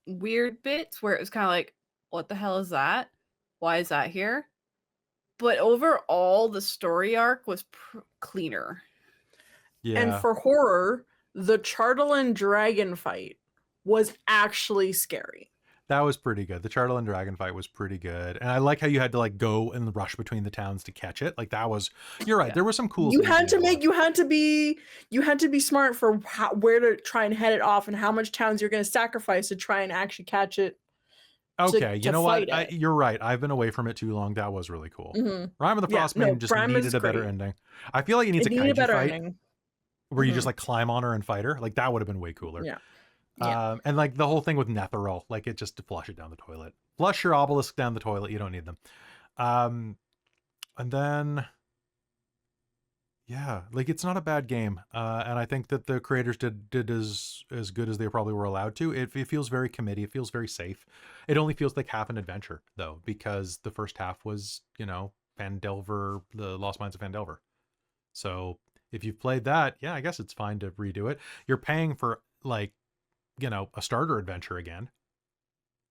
Speaker 2: weird bits where it was kind of like, what the hell is that? Why is that here? But overall, the story arc was cleaner.
Speaker 6: And
Speaker 1: yeah,
Speaker 6: for horror, the Chartlan dragon fight was actually scary.
Speaker 1: that was pretty good. The Chartlan dragon fight was pretty good. And I like how you had to like go and rush between the towns to catch it. Like that was, you're right.
Speaker 2: Yeah.
Speaker 1: There were some cool
Speaker 6: You
Speaker 1: things.
Speaker 6: had to
Speaker 1: in
Speaker 6: make
Speaker 1: it.
Speaker 6: you had to be smart for where to try and head it off and how much towns you're going to sacrifice to try and actually catch it.
Speaker 1: Okay, you
Speaker 6: to
Speaker 1: know what?
Speaker 6: fight it.
Speaker 1: You're right. I've been away from it too long. That was really cool.
Speaker 6: Mhm.
Speaker 1: Rhyme of the
Speaker 6: Yeah,
Speaker 1: Frostman
Speaker 6: no,
Speaker 1: just
Speaker 6: Rhyme is
Speaker 1: needed a better
Speaker 6: great.
Speaker 1: ending. I feel like it needs
Speaker 6: It
Speaker 1: a
Speaker 6: needed a
Speaker 1: kaiju
Speaker 6: better
Speaker 1: fight
Speaker 6: ending.
Speaker 1: where you just
Speaker 6: Mhm.
Speaker 1: like climb on her and fight her. Like that would have been way cooler.
Speaker 6: Yeah.
Speaker 2: Yeah.
Speaker 1: And like the whole thing with Netheril, like it just to flush it down the toilet. Flush your obelisk down the toilet. You don't need them. And then, yeah, like it's not a bad game. And I think that the creators did as good as they probably were allowed to. It feels very committee. It feels very safe. It only feels like half an adventure though, because the first half was, you know, Phandelver, the Lost Mines of Phandelver. So if you've played that, yeah, I guess it's fine to redo it. You're paying for like, you know, a starter adventure again,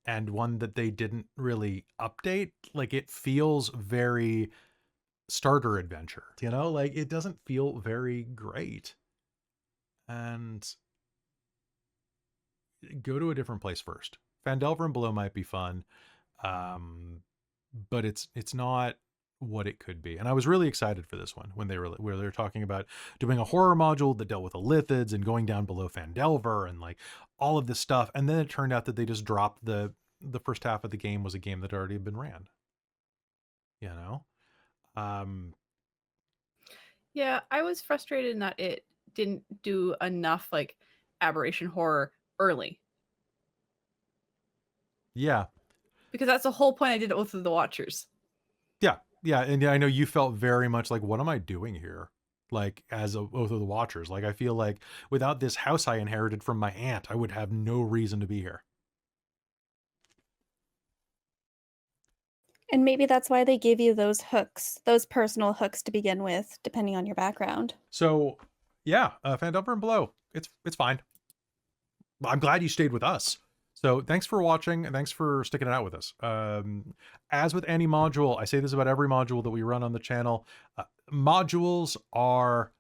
Speaker 1: and one that they didn't really update. Like it feels very starter adventure, you know, like it doesn't feel very great. And go to a different place first. Phandelver and Below might be fun, but it's not what it could be. And I was really excited for this one when they were talking about doing a horror module that dealt with Illithids and going down below Phandelver and like all of this stuff. And then it turned out that they just dropped the first half of the game was a game that already had been ran. You know?
Speaker 2: Yeah, I was frustrated in that it didn't do enough like aberration horror early.
Speaker 1: Yeah.
Speaker 2: Because that's the whole point I did it with the Watchers.
Speaker 1: Yeah, and I know you felt very much like, what am I doing here? Like as both of the Watchers. Like I feel like without this house I inherited from my aunt, I would have no reason to be here.
Speaker 3: And maybe that's why they give you those hooks, those personal hooks to begin with, depending on your background.
Speaker 1: So yeah, Phandelver and Below. It's fine. I'm glad you stayed with us. So thanks for watching and thanks for sticking it out with us. As with any module, I say this about every module that we run on the channel. Modules are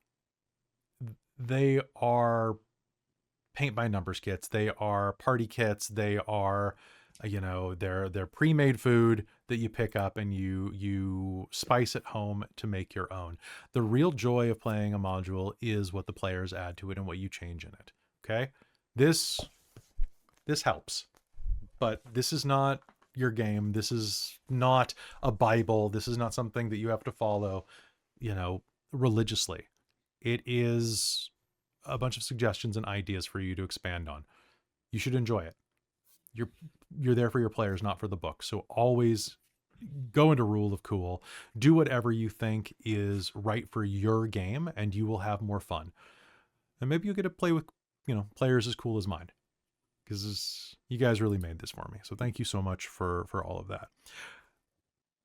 Speaker 1: paint by numbers kits. They are party kits. They are, you know, they're pre-made food that you pick up and you spice at home to make your own. The real joy of playing a module is what the players add to it and what you change in it. Okay, this helps, but this is not your game. This is not a Bible. This is not something that you have to follow, you know, religiously. It is a bunch of suggestions and ideas for you to expand on. You should enjoy it. You're there for your players, not for the book. So always go into rule of cool. Do whatever you think is right for your game, and you will have more fun. And maybe you'll get to play with, you know, players as cool as mine, because you guys really made this for me. So thank you so much for all of that.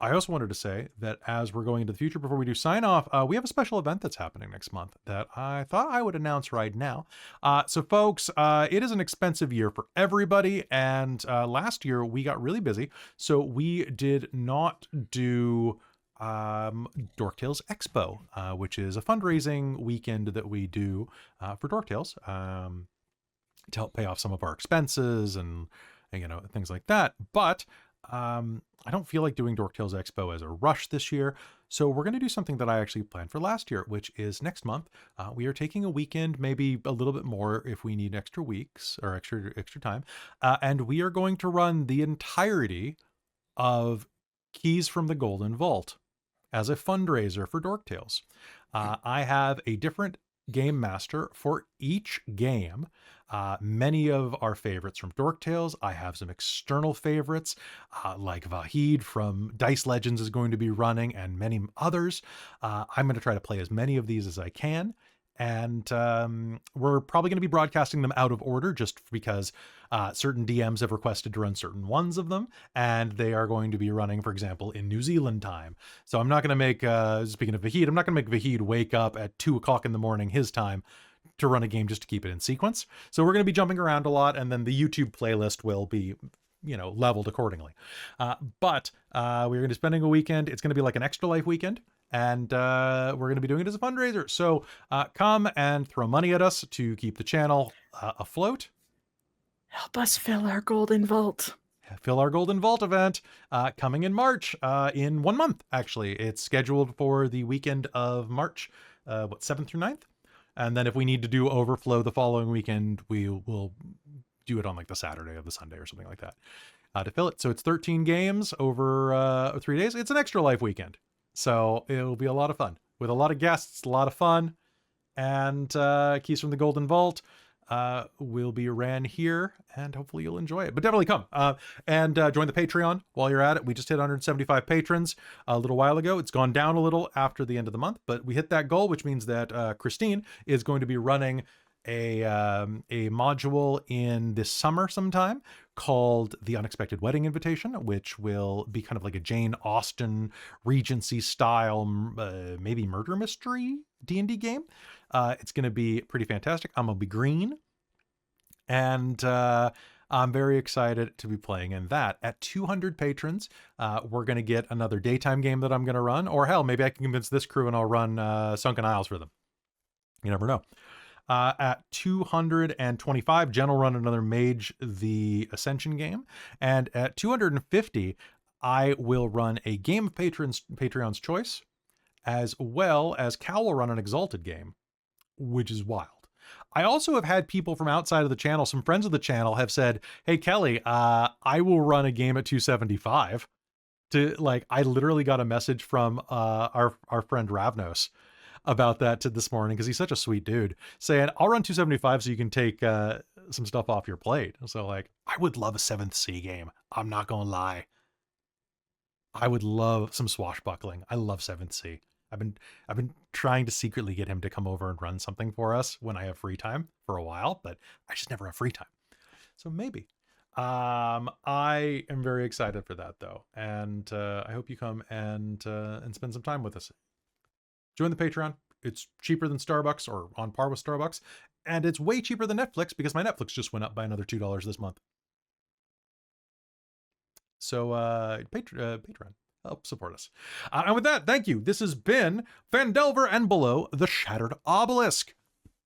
Speaker 1: I also wanted to say that as we're going into the future, before we do sign off, we have a special event that's happening next month that I thought I would announce right now. So folks, it is an expensive year for everybody. And last year we got really busy. So we did not do Dork Tales Expo, which is a fundraising weekend that we do for Dork Tales to help pay off some of our expenses and you know, things like that. But I don't feel like doing Dork Tales Expo as a rush this year. So we're going to do something that I actually planned for last year, which is next month. We are taking a weekend, maybe a little bit more if we need extra weeks or extra time. And we are going to run the entirety of Keys from the Golden Vault as a fundraiser for Dork Tales. I have a different game master for each game. Many of our favorites from Dork Tales. I have some external favorites, like Vahid from Dice Legends is going to be running, and many others. I'm going to try to play as many of these as I can. And we're probably going to be broadcasting them out of order just because certain DMs have requested to run certain ones of them, and they are going to be running, for example, in New Zealand time. So I'm not going to make, speaking of Vahid, I'm not going to make Vahid wake up at 2 o'clock in the morning his time to run a game just to keep it in sequence. So we're going to be jumping around a lot, and then the YouTube playlist will be, leveled accordingly. But we're going to be spending a weekend. It's going to be like an Extra Life weekend. And we're going to be doing it as a fundraiser. So come and throw money at us to keep the channel afloat.
Speaker 6: Help us fill our golden vault.
Speaker 1: Fill our golden vault event coming in March, in 1 month, actually. It's scheduled for the weekend of March, 7th through 9th. And then if we need to do overflow the following weekend, we will do it on like the Saturday or the Sunday or something like that to fill it. So it's 13 games over 3 days. It's an Extra Life weekend. So it'll be a lot of fun with a lot of guests, a lot of fun, and keys from the Golden Vault will be ran here, and hopefully you'll enjoy it. But definitely come and join the Patreon while you're at it. We just hit 175 patrons a little while ago. It's gone down a little after the end of the month, but we hit that goal, which means that Christine is going to be running a module in this summer sometime called The Unexpected Wedding Invitation, which will be kind of like a Jane Austen Regency style, maybe murder mystery D&D game. It's going to be pretty fantastic. I'm going to be green. And I'm very excited to be playing in that. At 200 patrons, we're going to get another daytime game that I'm going to run. Or hell, maybe I can convince this crew and I'll run Sunken Isles for them. You never know. At 225, Jen will run another Mage the Ascension game. And at 250, I will run a Game of Patreon's Choice, as well as Cal will run an Exalted game, which is wild. I also have had people from outside of the channel, some friends of the channel have said, hey, Kelly, I will run a game at 275. I literally got a message from our friend Ravnos about that this morning, because he's such a sweet dude, saying I'll run 275 so you can take some stuff off your plate. So I would love a 7th Sea game. I'm not gonna lie. I would love some swashbuckling. I love 7th Sea. I've been trying to secretly get him to come over and run something for us when I have free time for a while, but I just never have free time. So maybe. I am very excited for that though, and I hope you come and spend some time with us. Join the Patreon. It's cheaper than Starbucks, or on par with Starbucks. And it's way cheaper than Netflix because my Netflix just went up by another $2 this month. So Patreon, help support us. And with that, thank you. This has been Phandelver and Below, the Shattered Obelisk.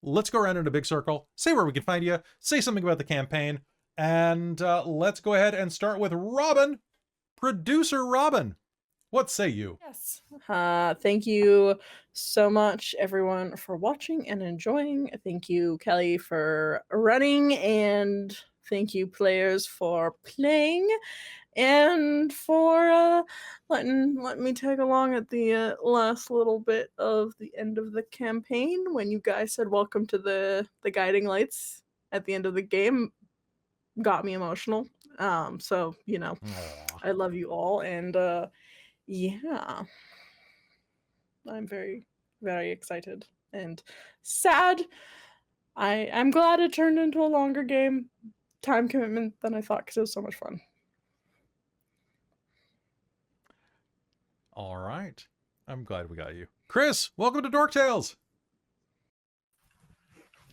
Speaker 1: Let's go around in a big circle, say where we can find you, say something about the campaign, and let's go ahead and start with Robin. Producer Robin. What say you?
Speaker 6: Yes. Thank you so much, everyone, for watching and enjoying. Thank you, Kelly, for running, and thank you, players, for playing, and for letting me tag along at the last little bit of the end of the campaign when you guys said welcome to the guiding lights at the end of the game. Got me emotional. So I love you all, and yeah, I'm very, very excited and sad. I'm glad it turned into a longer game time commitment than I thought, because it was so much fun.
Speaker 1: All right. I'm glad we got you. Chris, welcome to Dork Tales.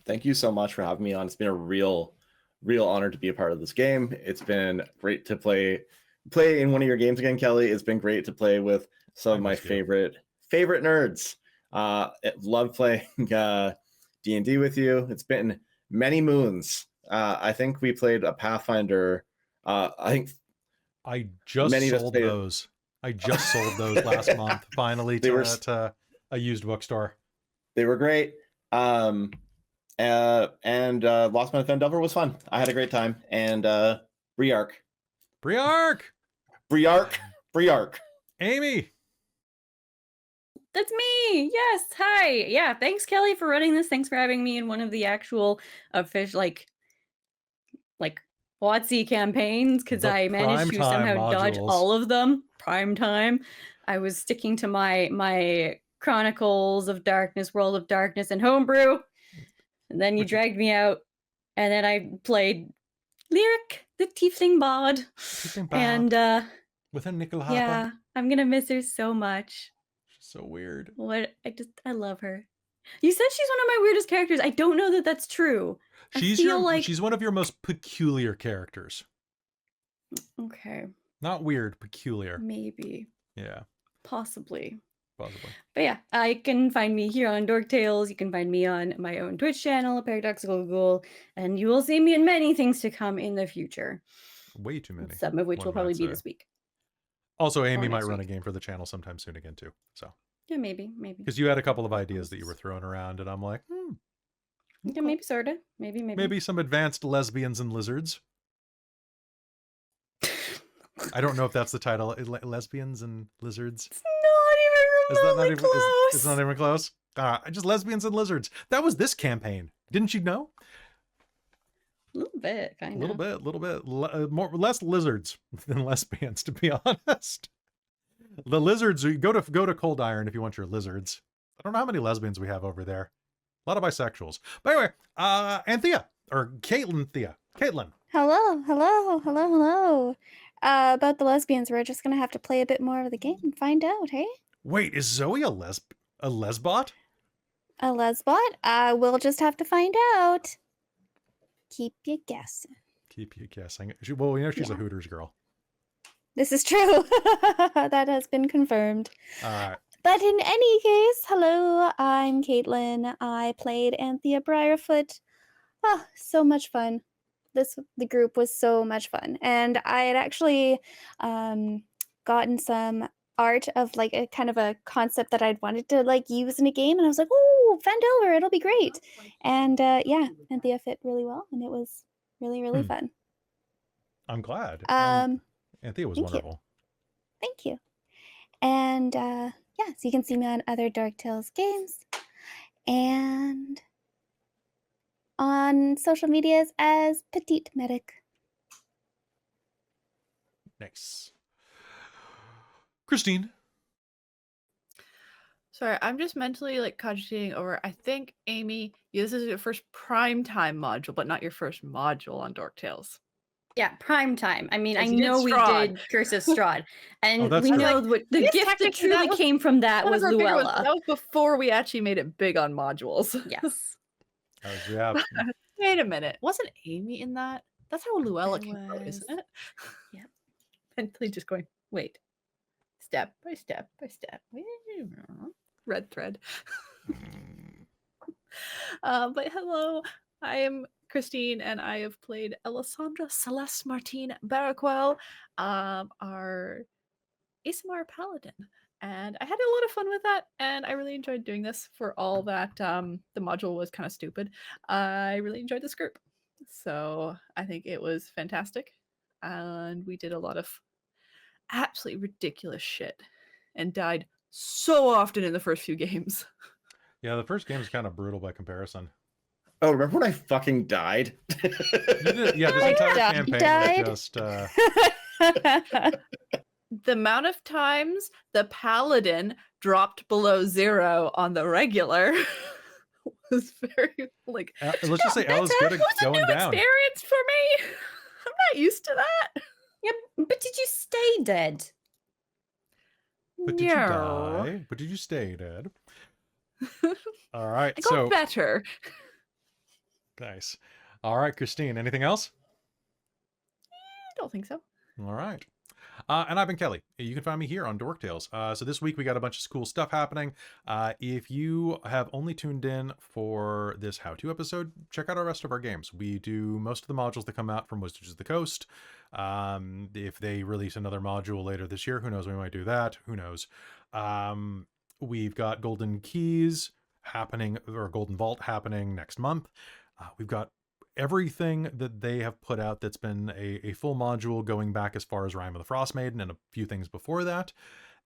Speaker 5: Thank you so much for having me on. It's been a real honor to be a part of this game. It's been great to play in one of your games again, Kelly. It's been great to play with some of my favorite nerds. Love playing D&D with you. It's been many moons. I think we played a Pathfinder. I just sold
Speaker 1: those. I just sold those last month, finally, to a used bookstore.
Speaker 5: They were great. And Lost Man of Phandelver was fun. I had a great time. And Briark.
Speaker 1: Amy.
Speaker 4: That's me. Yes. Hi. Yeah. Thanks, Kelly, for running this. Thanks for having me in one of the actual official, like WotC campaigns, because I managed to somehow dodge all of them. Prime time. I was sticking to my Chronicles of Darkness, World of Darkness, and Homebrew. And then you dragged me out, and then I played Lyric, the Tiefling Bod. And
Speaker 1: with a nickel hopper.
Speaker 4: yeah, I'm gonna miss her so much.
Speaker 1: She's so weird.
Speaker 4: I love her. You said she's one of my weirdest characters. I don't know that that's true.
Speaker 1: She's one of your most peculiar characters.
Speaker 4: Okay.
Speaker 1: Not weird, peculiar.
Speaker 4: Maybe.
Speaker 1: Yeah.
Speaker 4: Possibly.
Speaker 1: But
Speaker 4: yeah, I can find me here on Dork Tales. You can find me on my own Twitch channel, Paradoxical Ghoul, and you will see me in many things to come in the future.
Speaker 1: Way too many.
Speaker 4: Some of which will probably be this week.
Speaker 1: Also, Amy might run a game for the channel sometime soon again too. So
Speaker 4: yeah, maybe.
Speaker 1: Because you had a couple of ideas that you were throwing around, and I'm like,
Speaker 4: yeah, maybe sorta. Maybe.
Speaker 1: Maybe some advanced lesbians and lizards. I don't know if that's the title. Lesbians and lizards.
Speaker 4: It's not even close.
Speaker 1: It's not even close. Just lesbians and lizards. That was this campaign. Didn't you know?
Speaker 4: A little bit, kind of.
Speaker 1: A little bit. Less lizards than lesbians, to be honest. The lizards, go to Cold Iron if you want your lizards. I don't know how many lesbians we have over there. A lot of bisexuals. But anyway, Anthea, or Caitlan.
Speaker 3: Hello. About the lesbians, we're just gonna have to play a bit more of the game and find out, hey?
Speaker 1: Wait, is Zoe a lesbot?
Speaker 3: A lesbot? We'll just have to find out. Keep you guessing.
Speaker 1: Well, you know she's a Hooters girl.
Speaker 3: This is true. That has been confirmed.
Speaker 1: Alright.
Speaker 3: But in any case, hello, I'm Caitlan. I played Anthea Briarfoot. Oh, so much fun. The group was so much fun. And I had actually gotten some art of like a kind of a concept that I'd wanted to like use in a game, and I was like, oh, Phandelver, it'll be great. And yeah, Anthea fit really well, and it was really fun.
Speaker 1: I'm glad. Anthea was
Speaker 3: Thank
Speaker 1: wonderful.
Speaker 3: You. Thank you. And yeah, so you can see me on other Dark Tales games and on social medias as Petite Medic.
Speaker 1: Nice. Christine.
Speaker 2: Sorry, I'm just mentally like cogitating over. I think, Amy, this is your first primetime module, but not your first module on Dork Tales.
Speaker 4: Yeah, prime time. I mean, I
Speaker 2: Because you did
Speaker 4: know we
Speaker 2: Strahd.
Speaker 4: did Curse of Strahd, and
Speaker 1: that's
Speaker 4: we
Speaker 1: true.
Speaker 4: know what the
Speaker 2: Yes,
Speaker 4: gift that
Speaker 2: technically,
Speaker 4: truly
Speaker 2: that was
Speaker 4: came from that
Speaker 2: One
Speaker 4: was
Speaker 2: of our bigger ones,
Speaker 4: Luella.
Speaker 2: That was before we actually made it big on modules.
Speaker 4: Yes.
Speaker 1: Yeah.
Speaker 2: Wait a minute. Wasn't Amy in that? That's how Luella
Speaker 4: I
Speaker 2: came out, isn't
Speaker 4: was.
Speaker 2: it?
Speaker 4: Yep.
Speaker 2: Mentally just going, wait. Step by step by step. Red thread. But hello, I am Christine, and I have played Alessandra Celeste Martine Baraquel, our ASMR paladin. And I had a lot of fun with that, and I really enjoyed doing this for all that the module was kind of stupid. I really enjoyed this group. So I think it was fantastic. And we did a lot of absolutely ridiculous shit and died so often in the first few games.
Speaker 1: Yeah, the first game is kind of brutal by comparison.
Speaker 5: Oh, remember when I fucking died?
Speaker 1: Yeah, this entire campaign was just...
Speaker 2: The amount of times the paladin dropped below 0 on the regular was very like.
Speaker 1: Let's just say Ella's good at going down.
Speaker 2: Experience for me. I'm not used to that.
Speaker 4: Yep. But did you stay dead?
Speaker 1: But did you die? But did you stay dead? All right.
Speaker 2: I got better.
Speaker 1: Nice. All right, Christine. Anything else?
Speaker 2: I don't think so.
Speaker 1: All right. And I've been Kelly. You can find me here on Dork Tales. So this week we got a bunch of cool stuff happening. If you have only tuned in for this how-to episode, check out our rest of our games. We do most of the modules that come out from Wizards of the Coast. If they release another module later this year, who knows? We might do that. Who knows? We've got Golden Keys happening, or Golden Vault happening next month. We've got everything that they have put out that's been a full module going back as far as Rime of the Frost Maiden and a few things before that.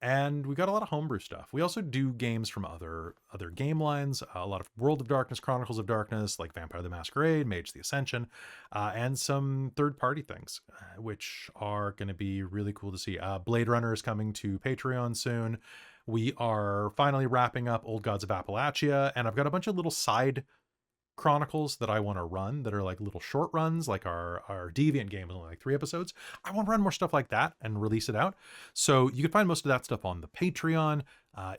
Speaker 1: And we got a lot of homebrew stuff. We also do games from other game lines, a lot of World of Darkness, Chronicles of Darkness, like Vampire the Masquerade, Mage the Ascension, and some third-party things, which are going to be really cool to see. Blade Runner is coming to Patreon soon. We are finally wrapping up Old Gods of Appalachia, and I've got a bunch of little side chronicles that I want to run that are like little short runs, like our Deviant game is only like 3 episodes. I want to run more stuff like that and release it out. So you can find most of that stuff on the Patreon.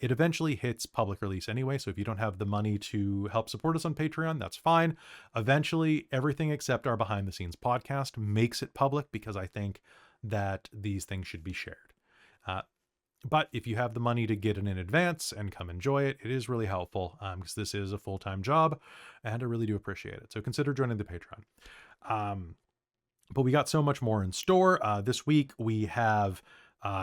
Speaker 1: It eventually hits public release anyway, so if you don't have the money to help support us on Patreon, that's fine. Eventually, everything except our behind the scenes podcast makes it public because I think that these things should be shared. But if you have the money to get it in advance and come enjoy it, it is really helpful because this is a full-time job and I really do appreciate it. So consider joining the Patreon. But we got so much more in store. This week we have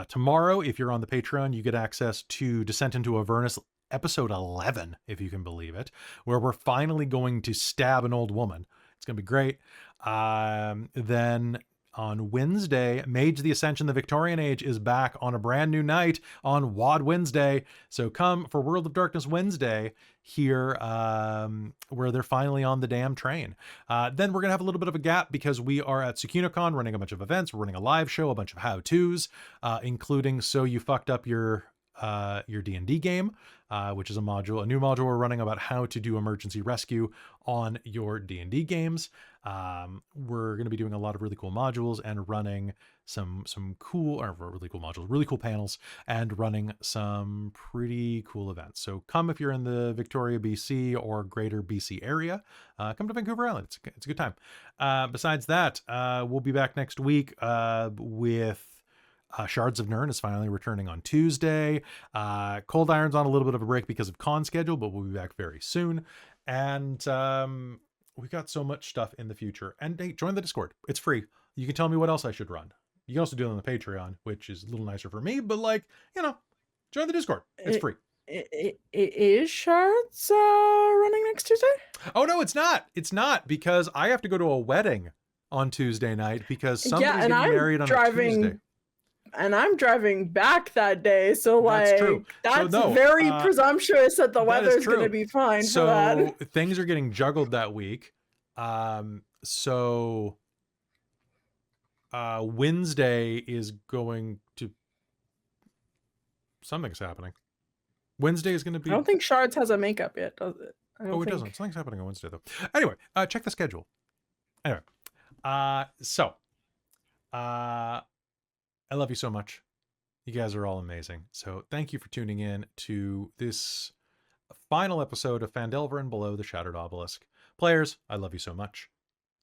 Speaker 1: tomorrow, if you're on the Patreon, you get access to Descent into Avernus episode 11, if you can believe it, where we're finally going to stab an old woman. It's going to be great. Then on Wednesday, Mage the Ascension, the Victorian Age is back on a brand new night on WOD Wednesday. So come for World of Darkness Wednesday here, where they're finally on the damn train. Then we're going to have a little bit of a gap because we are at SukunaCon running a bunch of events. We're running a live show, a bunch of how-tos, including So You Fucked Up Your D&D game, which is a new module we're running about how to do emergency rescue on your D&D games. We're going to be doing a lot of really cool modules and running some really cool panels and running some pretty cool events. So come if you're in the Victoria, BC or greater BC area, come to Vancouver Island. It's a good time. Besides that, we'll be back next week with Shards of Nirn is finally returning on Tuesday. Cold Iron's on a little bit of a break because of con schedule, but we'll be back very soon. And we've got so much stuff in the future. And hey, join the Discord. It's free. You can tell me what else I should run. You can also do it on the Patreon, which is a little nicer for me, but join the Discord. It's free.
Speaker 6: Is Shards running next Tuesday?
Speaker 1: Oh, no, it's not. It's not because I have to go to a wedding on Tuesday night because somebody's getting married on a Tuesday.
Speaker 6: And I'm driving back that day, so
Speaker 1: that's true.
Speaker 6: That's very presumptuous that the weather's going to be fine for that.
Speaker 1: So things are getting juggled that week. Wednesday is going to... Something's happening. Wednesday is going to be...
Speaker 6: I don't think Shards has a makeup yet, does it?
Speaker 1: It doesn't. Something's happening on Wednesday, though. Anyway, check the schedule. Anyway, I love you so much. You guys are all amazing. So thank you for tuning in to this final episode of Phandelver and Below, the Shattered Obelisk. Players, I love you so much.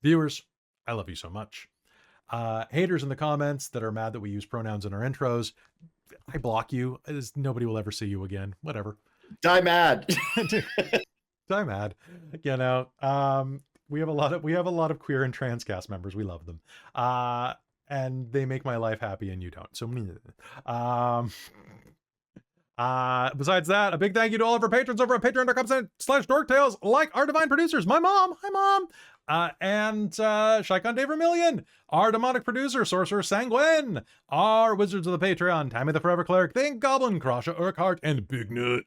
Speaker 1: Viewers, I love you so much. Haters in the comments that are mad that we use pronouns in our intros, I block you. Nobody will ever see you again. Whatever.
Speaker 5: Die mad.
Speaker 1: Die mad. We have a lot of queer and trans cast members. We love them. And they make my life happy and you don't. So, besides that, a big thank you to all of our patrons over at patreon.com/dorktales, like our divine producers, my mom, hi mom, and Shaikon Dave Vermillion, our demonic producer, Sorcerer Sanguine, our wizards of the Patreon, Tammy the Forever Cleric, Think Goblin, Krasha Urquhart, and Big Nut.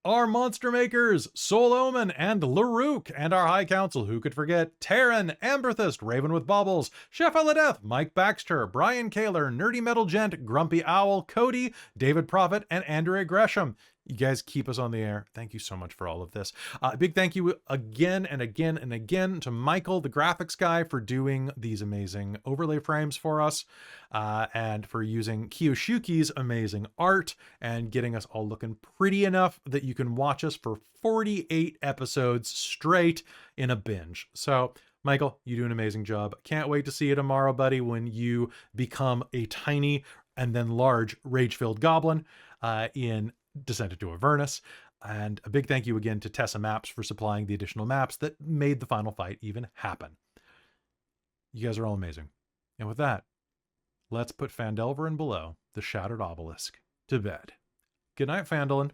Speaker 1: Our monster makers, Soul Omen and Larook, and our High Council, who could forget, Terran, Amberthist, Raven with Bubbles, Chef Eladeth, Mike Baxter, Brian Kaler, Nerdy Metal Gent, Grumpy Owl, Cody, David Prophet, and Andrea Gresham. You guys keep us on the air. Thank you so much for all of this. Big thank you again and again and again to Michael, the graphics guy, for doing these amazing overlay frames for us, and for using Kiyoshuki's amazing art and getting us all looking pretty enough that you can watch us for 48 episodes straight in a binge. So, Michael, you do an amazing job. Can't wait to see you tomorrow, buddy, when you become a tiny and then large rage-filled goblin in Descent into Avernus. And a big thank you again to Tessa Maps for supplying the additional maps that made the final fight even happen. You guys are all amazing. And with that, let's put Phandelver and Below, the Shattered Obelisk, to bed. Good night, Phandelin.